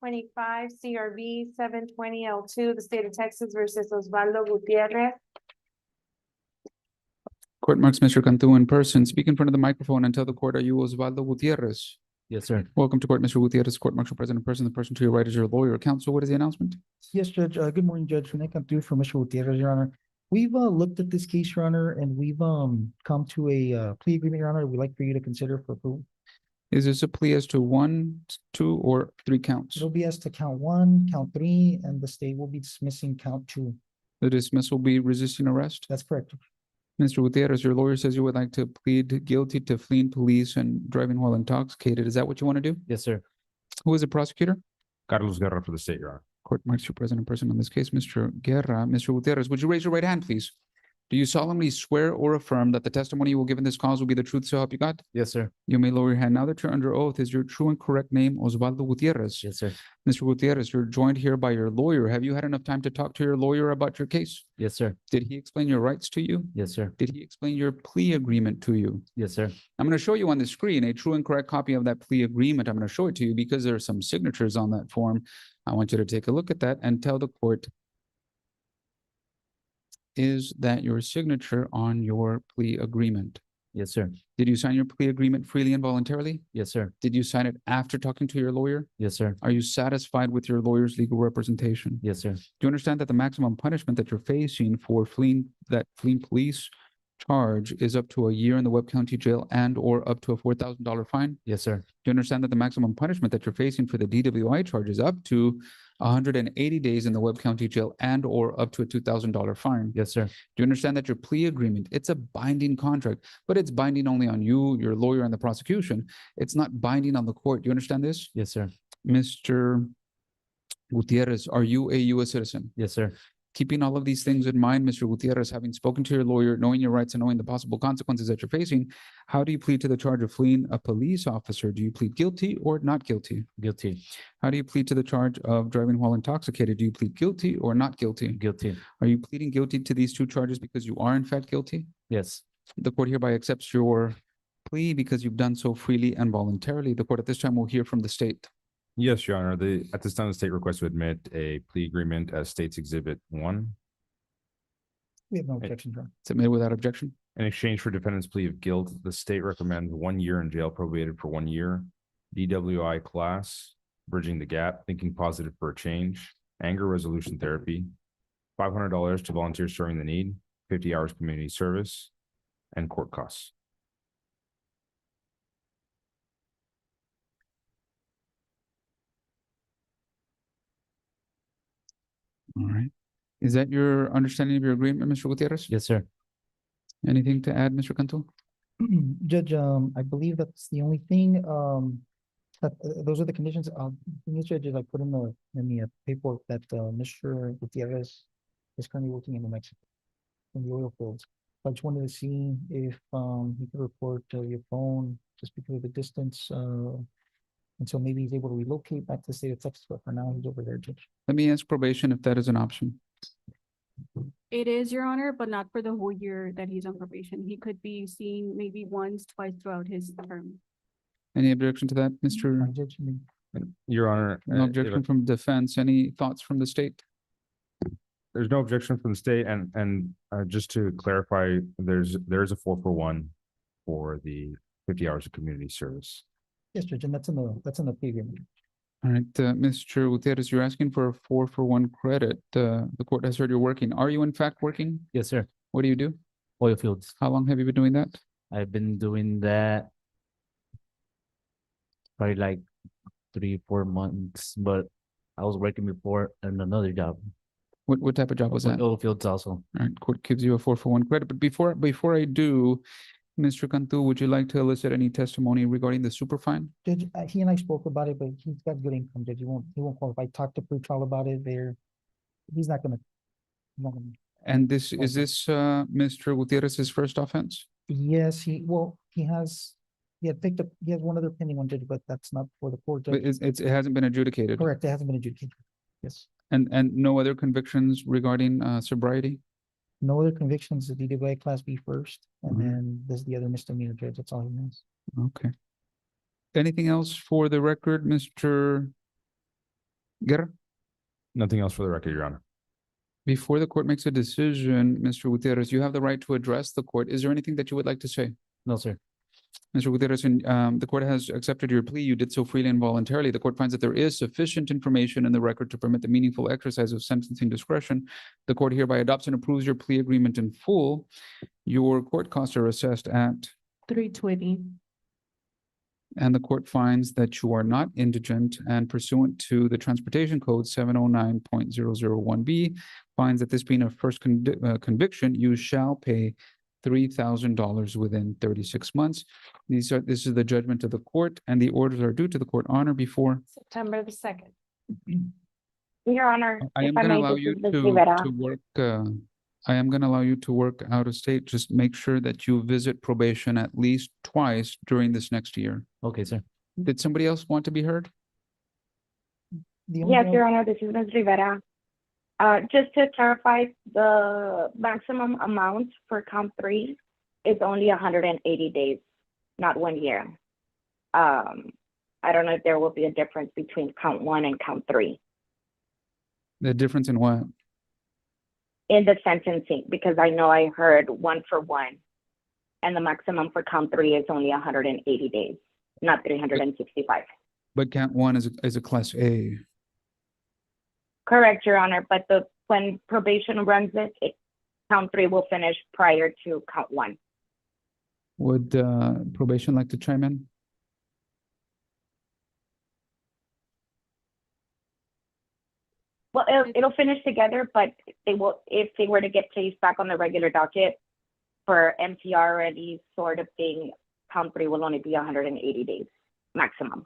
25 CRB 720 L2, the state of Texas versus Osvaldo Gutierrez. Court marks Mr. Cantu in person. Speak in front of the microphone and tell the court, are you Osvaldo Gutierrez? Yes, sir. Welcome to court, Mr. Gutierrez. Court martial present in person. The person to your right is your lawyer. Counsel, what is the announcement? Yes, Judge. Good morning, Judge. Rene Cantu for Mr. Gutierrez, Your Honor. We've looked at this case, Your Honor, and we've come to a plea agreement, Your Honor. We'd like for you to consider for approval. Is this a plea as to 1, 2, or 3 counts? It'll be as to count 1, count 3, and the state will be dismissing count 2. The dismissal will be resisting arrest? That's correct. Mr. Gutierrez, your lawyer says you would like to plead guilty to fleeing police and driving while intoxicated. Is that what you want to do? Yes, sir. Who is the prosecutor? Carlos Guerra for the state, Your Honor. Court marks you present in person on this case, Mr. Guerra. Mr. Gutierrez, would you raise your right hand, please? Do you solemnly swear or affirm that the testimony you will give in this cause will be the truth, so help you God? Yes, sir. You may lower your hand now that you're under oath. Is your true and correct name Osvaldo Gutierrez? Yes, sir. Mr. Gutierrez, you're joined here by your lawyer. Have you had enough time to talk to your lawyer about your case? Yes, sir. Did he explain your rights to you? Yes, sir. Did he explain your plea agreement to you? Yes, sir. I'm going to show you on the screen a true and correct copy of that plea agreement. I'm going to show it to you because there are some signatures on that form. I want you to take a look at that and tell the court, is that your signature on your plea agreement? Yes, sir. Did you sign your plea agreement freely and voluntarily? Yes, sir. Did you sign it after talking to your lawyer? Yes, sir. Are you satisfied with your lawyer's legal representation? Yes, sir. Do you understand that the maximum punishment that you're facing for fleeing police charge is up to a year in the Webb County Jail and or up to a $4,000 fine? Yes, sir. Do you understand that the maximum punishment that you're facing for the DWI charge is up to 180 days in the Webb County Jail and or up to a $2,000 fine? Yes, sir. Do you understand that your plea agreement, it's a binding contract, but it's binding only on you, your lawyer, and the prosecution. It's not binding on the court. Do you understand this? Yes, sir. Mr. Gutierrez, are you a U.S. citizen? Yes, sir. Keeping all of these things in mind, Mr. Gutierrez, having spoken to your lawyer, knowing your rights and knowing the possible consequences that you're facing, how do you plead to the charge of fleeing a police officer? Do you plead guilty or not guilty? Guilty. How do you plead to the charge of driving while intoxicated? Do you plead guilty or not guilty? Guilty. Are you pleading guilty to these 2 charges because you are in fact guilty? Yes. The court hereby accepts your plea because you've done so freely and voluntarily. The court at this time will hear from the state. Yes, Your Honor. At this time, the state requests to admit a plea agreement as State's Exhibit 1. We have no objection, Your Honor. Submitted without objection. In exchange for defendant's plea of guilt, the state recommends 1 year in jail probated for 1 year, DWI class, bridging the gap, thinking positive for a change, anger resolution therapy, $500 to volunteers serving the need, 50 hours community service, and court costs. All right. Is that your understanding of your agreement, Mr. Gutierrez? Yes, sir. Anything to add, Mr. Cantu? Judge, I believe that's the only thing, that, those are the conditions, these judges I put in the paperwork that, Mr. Gutierrez is currently working in New Mexico, in the oil fields. I just wanted to see if, he could report to your phone, just because of the distance, and so maybe he's able to relocate back to the state of Texas, but for now, he's over there, Judge. Let me ask probation if that is an option. It is, Your Honor, but not for the whole year that he's on probation. He could be seen maybe once, twice throughout his term. Any objection to that, Mr.? Judge, Your Honor. No if- objection from defense. Any thoughts from the state? There's no objection from the state, and just to clarify, there's a 4-for-1 for the 50 hours of community service. Yes, Judge, and that's in the plea agreement. All right, Mr. Gutierrez, you're asking for a 4-for-1 credit. The court has heard you're working. Are you in fact working? Yes, sir. What do you do? Oil fields. How long have you been doing that? I've been doing that probably like 3-4 months, but I was working before in another job. What type of job was that? Oil fields also. All right, court gives you a 4-for-1 credit, but before I do, Mr. Cantu, would you like to elicit any testimony regarding the superfine? Judge, he and I spoke about it, but he's got good income, Judge. He won't qualify. I talked to pretrial about it there. He's not gonna. And is this Mr. Gutierrez's first offense? Yes, he has picked up, he has one other pending one, Judge, but that's not for the court, But Judge. it hasn't been adjudicated. Correct, it hasn't been adjudicated. Yes. And no other convictions regarding sobriety? No other convictions, the DWI class B first, and Mhm. then there's the other misdemeanor, Judge. That's all he has. Okay. Anything else for the record, Mr. Guerra? Nothing else for the record, Your Honor. Before the court makes a decision, Mr. Gutierrez, you have the right to address the court. Is there anything that you would like to say? No, sir. Mr. Gutierrez, the court has accepted your plea. You did so freely and voluntarily. The court finds that there is sufficient information in the record to permit the meaningful exercise of sentencing discretion. The court hereby adopts and approves your plea agreement in full. Your court costs are assessed at, $320. and the court finds that you are not indigent and pursuant to the Transportation Code 709.001B, finds that this being a first conviction, you shall pay $3,000 within 36 months. This is the judgment of the court, and the orders are due to the court honor before. September the 2nd. Your Honor, I am if I going to may, allow this you is Ms. to Rivera. work. I am going to allow you to work out of state. Just make sure that you visit probation at least twice during this next year. Okay, sir. Did somebody else want to be heard? Yes, Your Honor, this is Ms. Rivera. Just to clarify, the maximum amount for count 3 is only 180 days, not 1 year. I don't know if there will be a difference between count 1 and count 3 The difference in what? in the sentencing, because I know I heard 1 for 1, and the maximum for count 3 is only 180 days, not 365. But count 1 is a class A. Correct, Your Honor, but when probation runs it, count 3 will finish prior to count 1. Would probation like to chime in? Well, it'll finish together, but they will, if they were to get placed back on the regular docket for MTR or any sort of thing, count 3 will only be 180 days maximum.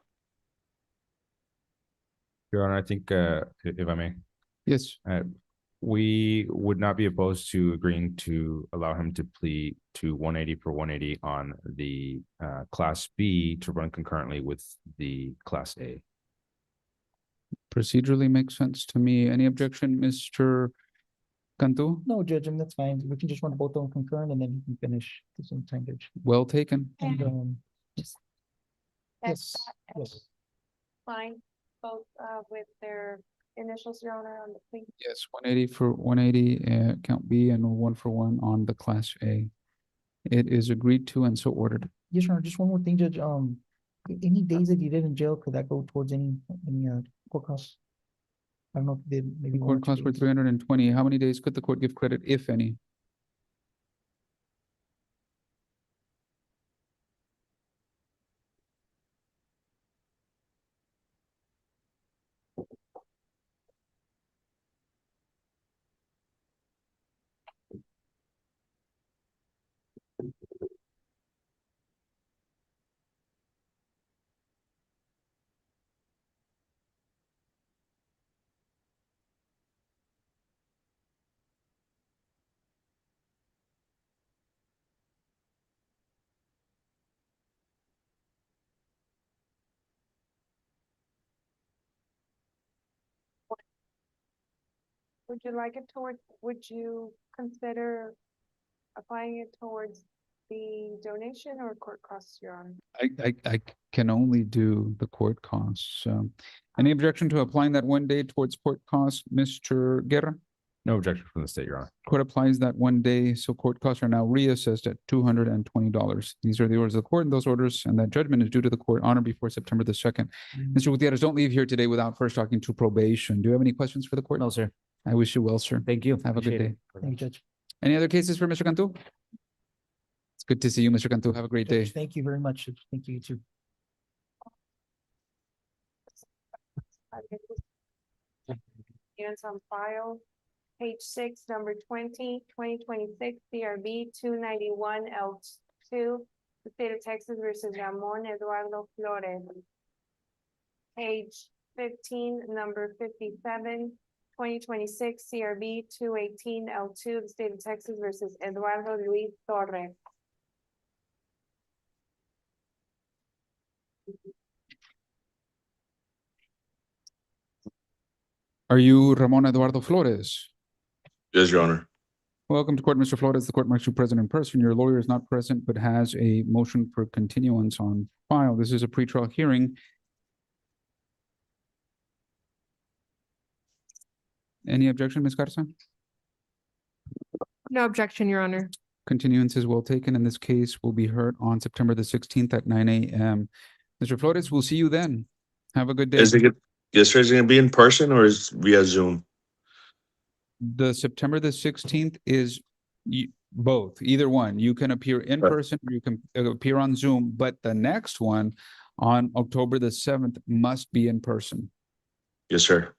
Your Honor, I think, if I may, Yes. we would not be opposed to agreeing to allow him to plead to 180 for 180 on the Class B to run concurrently with the Class A. Procedurally makes sense to me. Any objection, Mr. Cantu? No, Judge, and that's fine. We can just run both of them concurrent and then you can finish at the same time, Judge. Well taken. And, That's yes, yes. fine, both with their initials, Your Honor, on the plea. Yes, 180 for 180, count B, and 1 for 1 on the Class A. It is agreed to and so ordered. Yes, Your Honor, just one more thing, Judge. Any days that you did in jail, could that go towards any court costs? I don't know if they did maybe one or Court two costs were days. 320. How many days could the court give credit, if any? Would you like it towards, would you consider applying it towards the donation or court costs, Your Honor? I can only do the court costs. Any objection to applying that 1 day towards court costs, Mr. Guerra? No objection from the state, Your Honor. Court applies that 1 day, so court costs are now reassessed at $220. These are the orders of the court, and those orders and that judgment is due to the court honor before September the 2nd. Mr. Gutierrez, don't leave here today without first talking to probation. Do you have any questions for the court? No, sir. I wish you well, sir. Thank you. Have a good Appreciate day. it. Thank you, Judge. Any other cases for Mr. Cantu? It's good to see you, Mr. Cantu. Have a great day. Judge, thank you very much. Judge. Thank you too. Units on file, page 6, number 2026 CRB 291 L2, the state of Texas versus Ramon Eduardo Flores. Page 15, number 57, 2026 CRB 218 L2, the state of Texas versus Eduardo Luis Torres. Are you Ramon Eduardo Flores? Yes, Your Honor. Welcome to court, Mr. Flores. The court marks you present in person. Your lawyer is not present, but has a motion for continuance on file. This is a pretrial hearing. Any objection, Ms. Garza? No objection, Your Honor. Continuance is well taken, and this case will be heard on September the 16th at 9 a.m. Mr. Flores, we'll see you then. Have a good day. Is it, yes, sir, is it gonna be in person or is via Zoom? The September the 16th is both, either one. You can appear in Right. person, or you can appear on Zoom, but the next one on October the 7th must be in person. Yes, sir.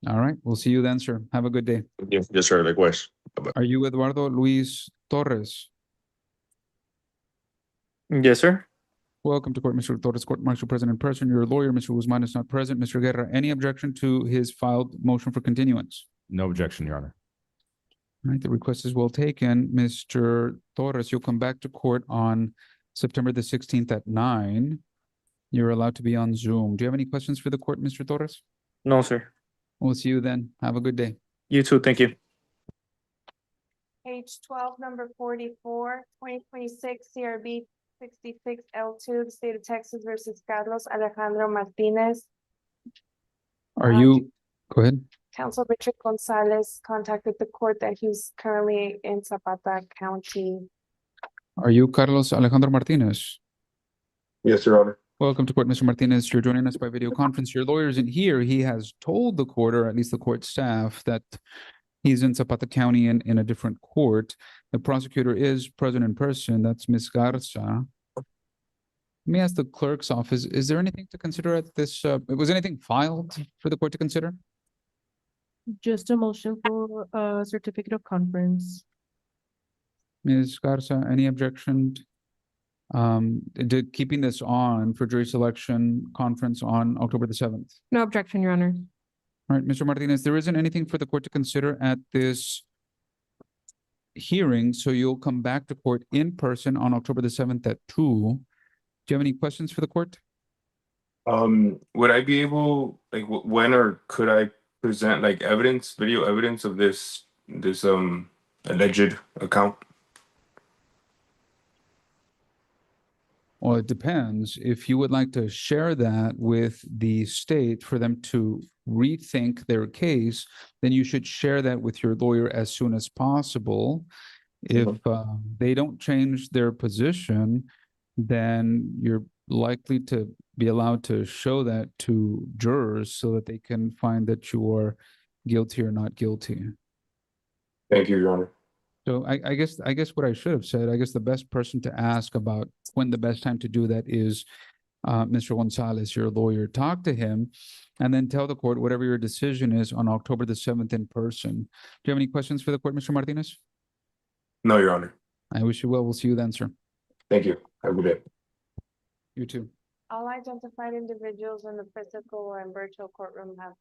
All right, we'll see you then, sir. Have a good day. Yes, sir, likewise. Bye-bye. Are you Eduardo Luis Torres? Yes, sir. Welcome to court, Mr. Torres, court martial present in person. Your lawyer, Mr. Guzman, is not present. Mr. Guerra, any objection to his filed motion for continuance? No objection, Your Honor. All right, the request is well taken. Mr. Torres, you'll come back to court on September the 16th at 9. You're allowed to be on Zoom. Do you have any questions for the court, Mr. Torres? No, sir. We'll see you then. Have a good day. You too. Thank you. Page 12, number 44, 2026 CRB 66 L2, the state of Texas versus Carlos Alejandro Martinez. Are you, go ahead. Counsel Richard Gonzalez contacted the court that he's currently in Zapata County. Are you Carlos Alejandro Martinez? Yes, Your Honor. Welcome to court, Mr. Martinez. You're joining us by video conference. Your lawyer isn't here. He has told the court, or at least the court staff, that he's in Zapata County in a different court. The prosecutor is present in person. That's Ms. Garza. Let me ask the clerk's office, is there anything to consider at this, was anything filed for the court to consider? Just a motion for a certificate of conference. Ms. Garza, any objection? To keeping this on for jury selection conference on October the 7th? No objection, Your Honor. All right, Mr. Martinez, there isn't anything for the court to consider at this hearing, so you'll come back to court in person on October the 7th at 2. Do you have any questions for the court? Would I be able, like, when or could I present like evidence, video evidence of this alleged account? Well, it depends. If you would like to share that with the state for them to rethink their case, then you should share that with your lawyer as soon as possible. If they don't change their position, then you're likely to be allowed to show that to jurors so that they can find that you are guilty or not guilty. Thank you, Your Honor. So I guess what I should have said, I guess the best person to ask about when the best time to do that is Mr. Gonzalez, your lawyer. Talk to him and then tell the court whatever your decision is on October the 7th in person. Do you have any questions for the court, Mr. Martinez? No, Your Honor. I wish you well. We'll see you then, sir. Thank you. Have a good day. You too. All identified individuals in the physical and virtual courtroom have.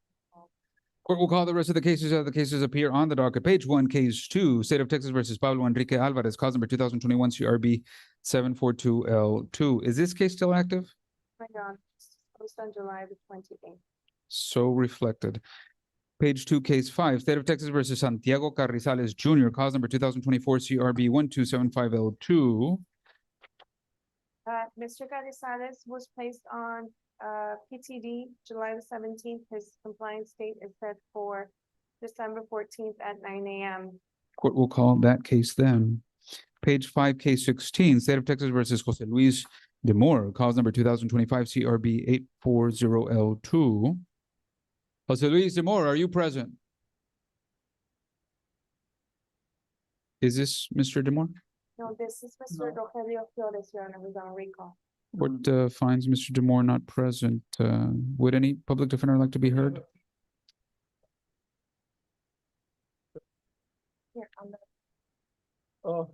Court will call the rest of the cases as the cases appear on the docket. Page 1, case 2, State of Texas versus Pablo Enrique Alvarez, cause number 2021 CRB 742L2. Is this case still active? Right on, posted on July the 28th. So reflected. Page 2, case 5, State of Texas versus Santiago Carrizales Jr., cause number 2024 CRB 1275L2. Mr. Carrizales was placed on PTD July the 17th. His compliance date is set for December 14th at 9 a.m. Court will call that case then. Page 5, case 16, State of Texas versus Jose Luis de Moore, cause number 2025 CRB 840L2. Jose Luis de Moore, are you present? Is this Mr. de Moore? No, this is Mr. Rogelio Flores, Your Honor, who's on recall. What finds Mr. de Moore not present? Would any public defender like to be heard? Here, on the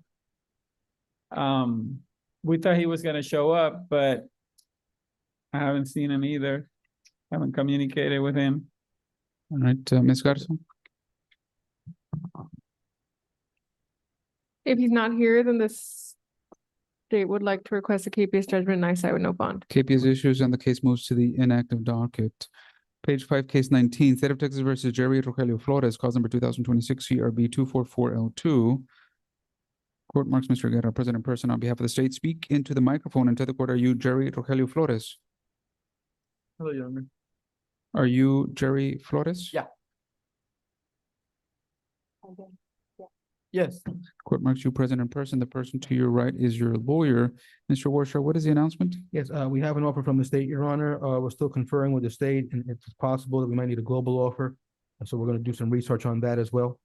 We thought he was gonna show up, but I haven't seen him either. Haven't communicated with him. All right, Ms. Garza. If he's not here, then the state would like to request a KPS judgment and I side with no bond. KPS issues and the case moves to the inactive docket. Page 5, case 19, State of Texas versus Jerry Rogelio Flores, cause number 2026 CRB 244L2. Court marks Mr. Guerra present in person on behalf of the state. Speak into the microphone and tell the court, are you Jerry Rogelio Flores? Hello, Your Honor. Are you Jerry Flores? Yeah. Okay. Yeah. Yes. Court marks you present in person. The person to your right is your lawyer. Mr. Warshaw, what is the announcement? Yes, we have an offer from the state, Your Honor. We're still conferring with the state, and it's possible that we might need a global offer. And so we're gonna do some research on that as well.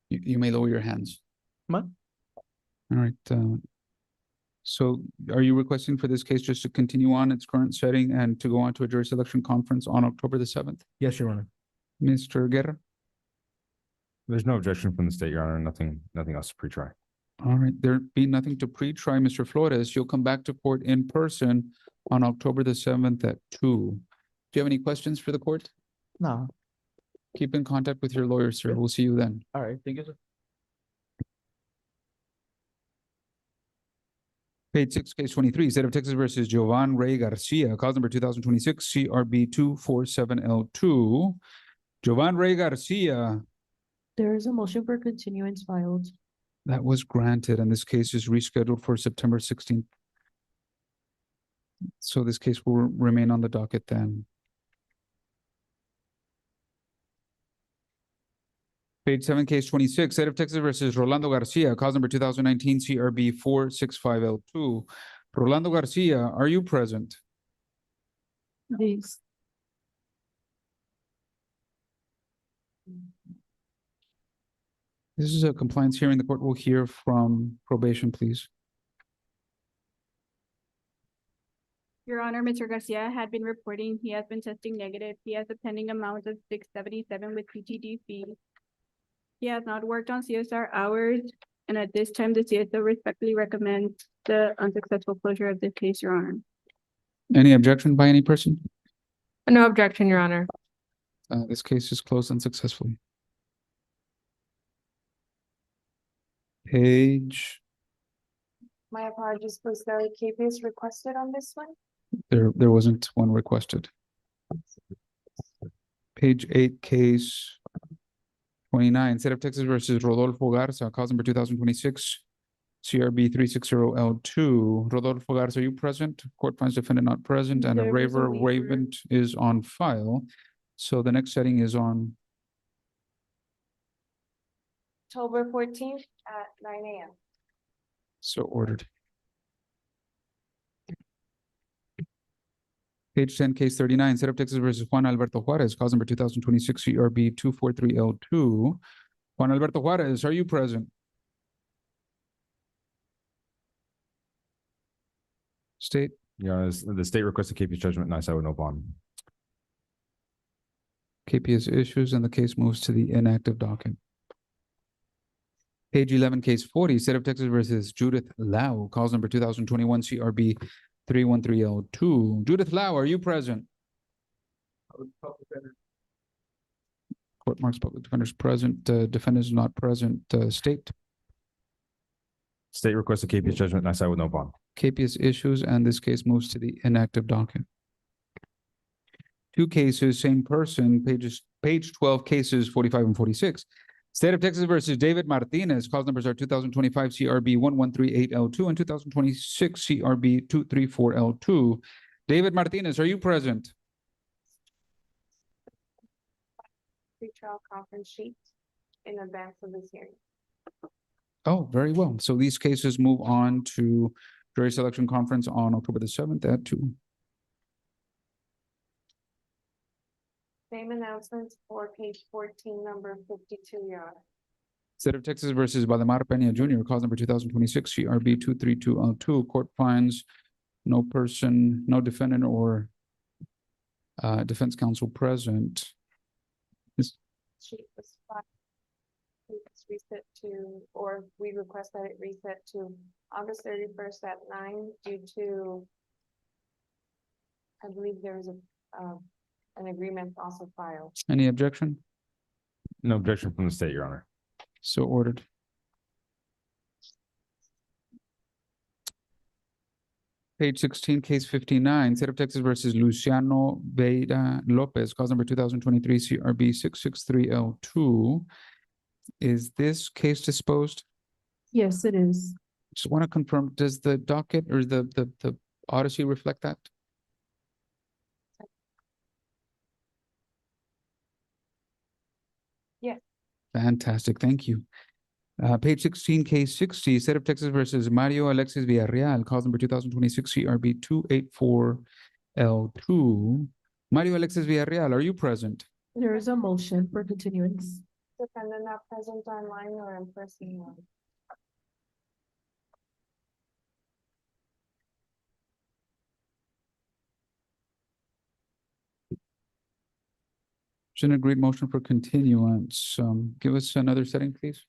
You may lower your hands. Come on. All right, so are you requesting for this case just to continue on its current setting and to go on to a jury selection conference on October the 7th? Yes, Your Honor. Mr. Guerra? There's no objection from the state, Your Honor. Nothing else to pre-try. All right, there be nothing to pre-try, Mr. Flores. You'll come back to court in person on October the 7th at 2. Do you have any questions for the court? No. Keep in contact with your lawyer, sir. We'll see you then. All right, thank you, sir. Page 6, case 23, State of Texas versus Jovan Ray Garcia, cause number 2026 CRB 247L2. Jovan Ray Garcia, There is a motion for continuance filed. that was granted, and this case is rescheduled for September 16th. So this case will remain on the docket then. Page 7, case 26, State of Texas versus Rolando Garcia, cause number 2019 CRB 465L2. Rolando Garcia, are you present? These. This is a compliance hearing. The court will hear from probation, please. Your Honor, Mr. Garcia had been reporting he has been testing negative. He has a pending amount of 677 with PTD fee. He has not worked on CSR hours, and at this time, the CSO respectfully recommends the unsuccessful closure of the case, Your Honor. Any objection by any person? No objection, Your Honor. This case is closed unsuccessfully. Page, My apologies, was there a KPS requested on this one? there wasn't one requested. Page 8, case 29, State of Texas versus Rodolfo Garza, cause number 2026 CRB 360L2. Rodolfo Garza, are you present? Court finds defendant not present, and a There was a waiver waiver. waivant is on file. So the next setting is on October 14th at 9 a.m. So ordered. Page 10, case 39, State of Texas versus Juan Alberto Juarez, cause number 2026 CRB 243L2. Juan Alberto Juarez, are you present? State, Yeah, the state requested KP's judgment, and I side with no bond. KPS issues, and the case moves to the inactive docket. Page 11, case 40, State of Texas versus Judith Lau, cause number 2021 CRB 313L2. Judith Lau, are you present? Court marks public defenders present, defendant is not present, state. State requested KP's judgment, and I side with no bond. KPS issues, and this case moves to the inactive docket. 2 cases, same person, page 12, cases 45 and 46. State of Texas versus David Martinez, cause numbers are 2025 CRB 1138L2 and 2026 CRB 234L2. David Martinez, are you present? Pre-trial conference sheet in advance of this hearing. Oh, very well. So these cases move on to jury selection conference on October the 7th at 2. Same announcements for page 14, number 52, Your Honor. State of Texas versus Valdemar Peña Jr., cause number 2026 CRB 232L2. Court finds no person, no defendant or defense counsel present. Sheet was filed. It's reset to, or we request that it reset to August 31st at 9 due to, I believe there is an agreement also filed. Any objection? No objection from the state, Your Honor. So ordered. Page 16, case 59, State of Texas versus Luciano Beira Lopez, cause number 2023 CRB 663L2. Is this case disposed? Yes, it is. Just want to confirm, does the docket or the Odyssey reflect that? Yes. Fantastic, thank you. Page 16, case 60, State of Texas versus Mario Alexis Villarreal, cause number 2026 CRB 284L2. Mario Alexis Villarreal, are you present? There is a motion for continuance. Defendant not present online or in person. It's an agreed motion for continuance. Give us another setting, please.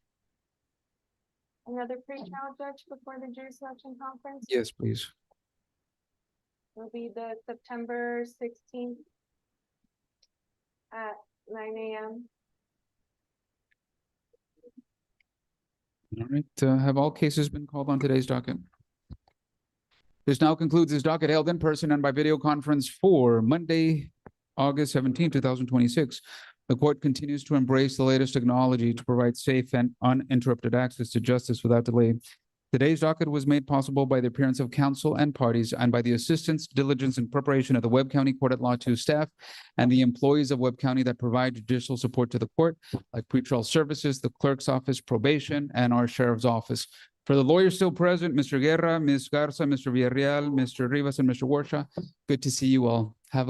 Another pre-trial judge before the jury selection conference Yes, please. will be the September 16th at 9 a.m. All right, have all cases been called on today's docket? This now concludes this docket held in person and by video conference for Monday, August 17, 2026. The court continues to embrace the latest technology to provide safe and uninterrupted access to justice without delay. Today's docket was made possible by the appearance of counsel and parties and by the assistance, diligence, and preparation of the Webb County Court at Law 2 staff and the employees of Webb County that provide judicial support to the court, like pretrial services, the clerk's office, probation, and our sheriff's office. For the lawyers still present, Mr. Guerra, Ms. Garza, Mr. Villarreal, Mr. Rivas, and Mr. Warshaw, good to see you all. Have a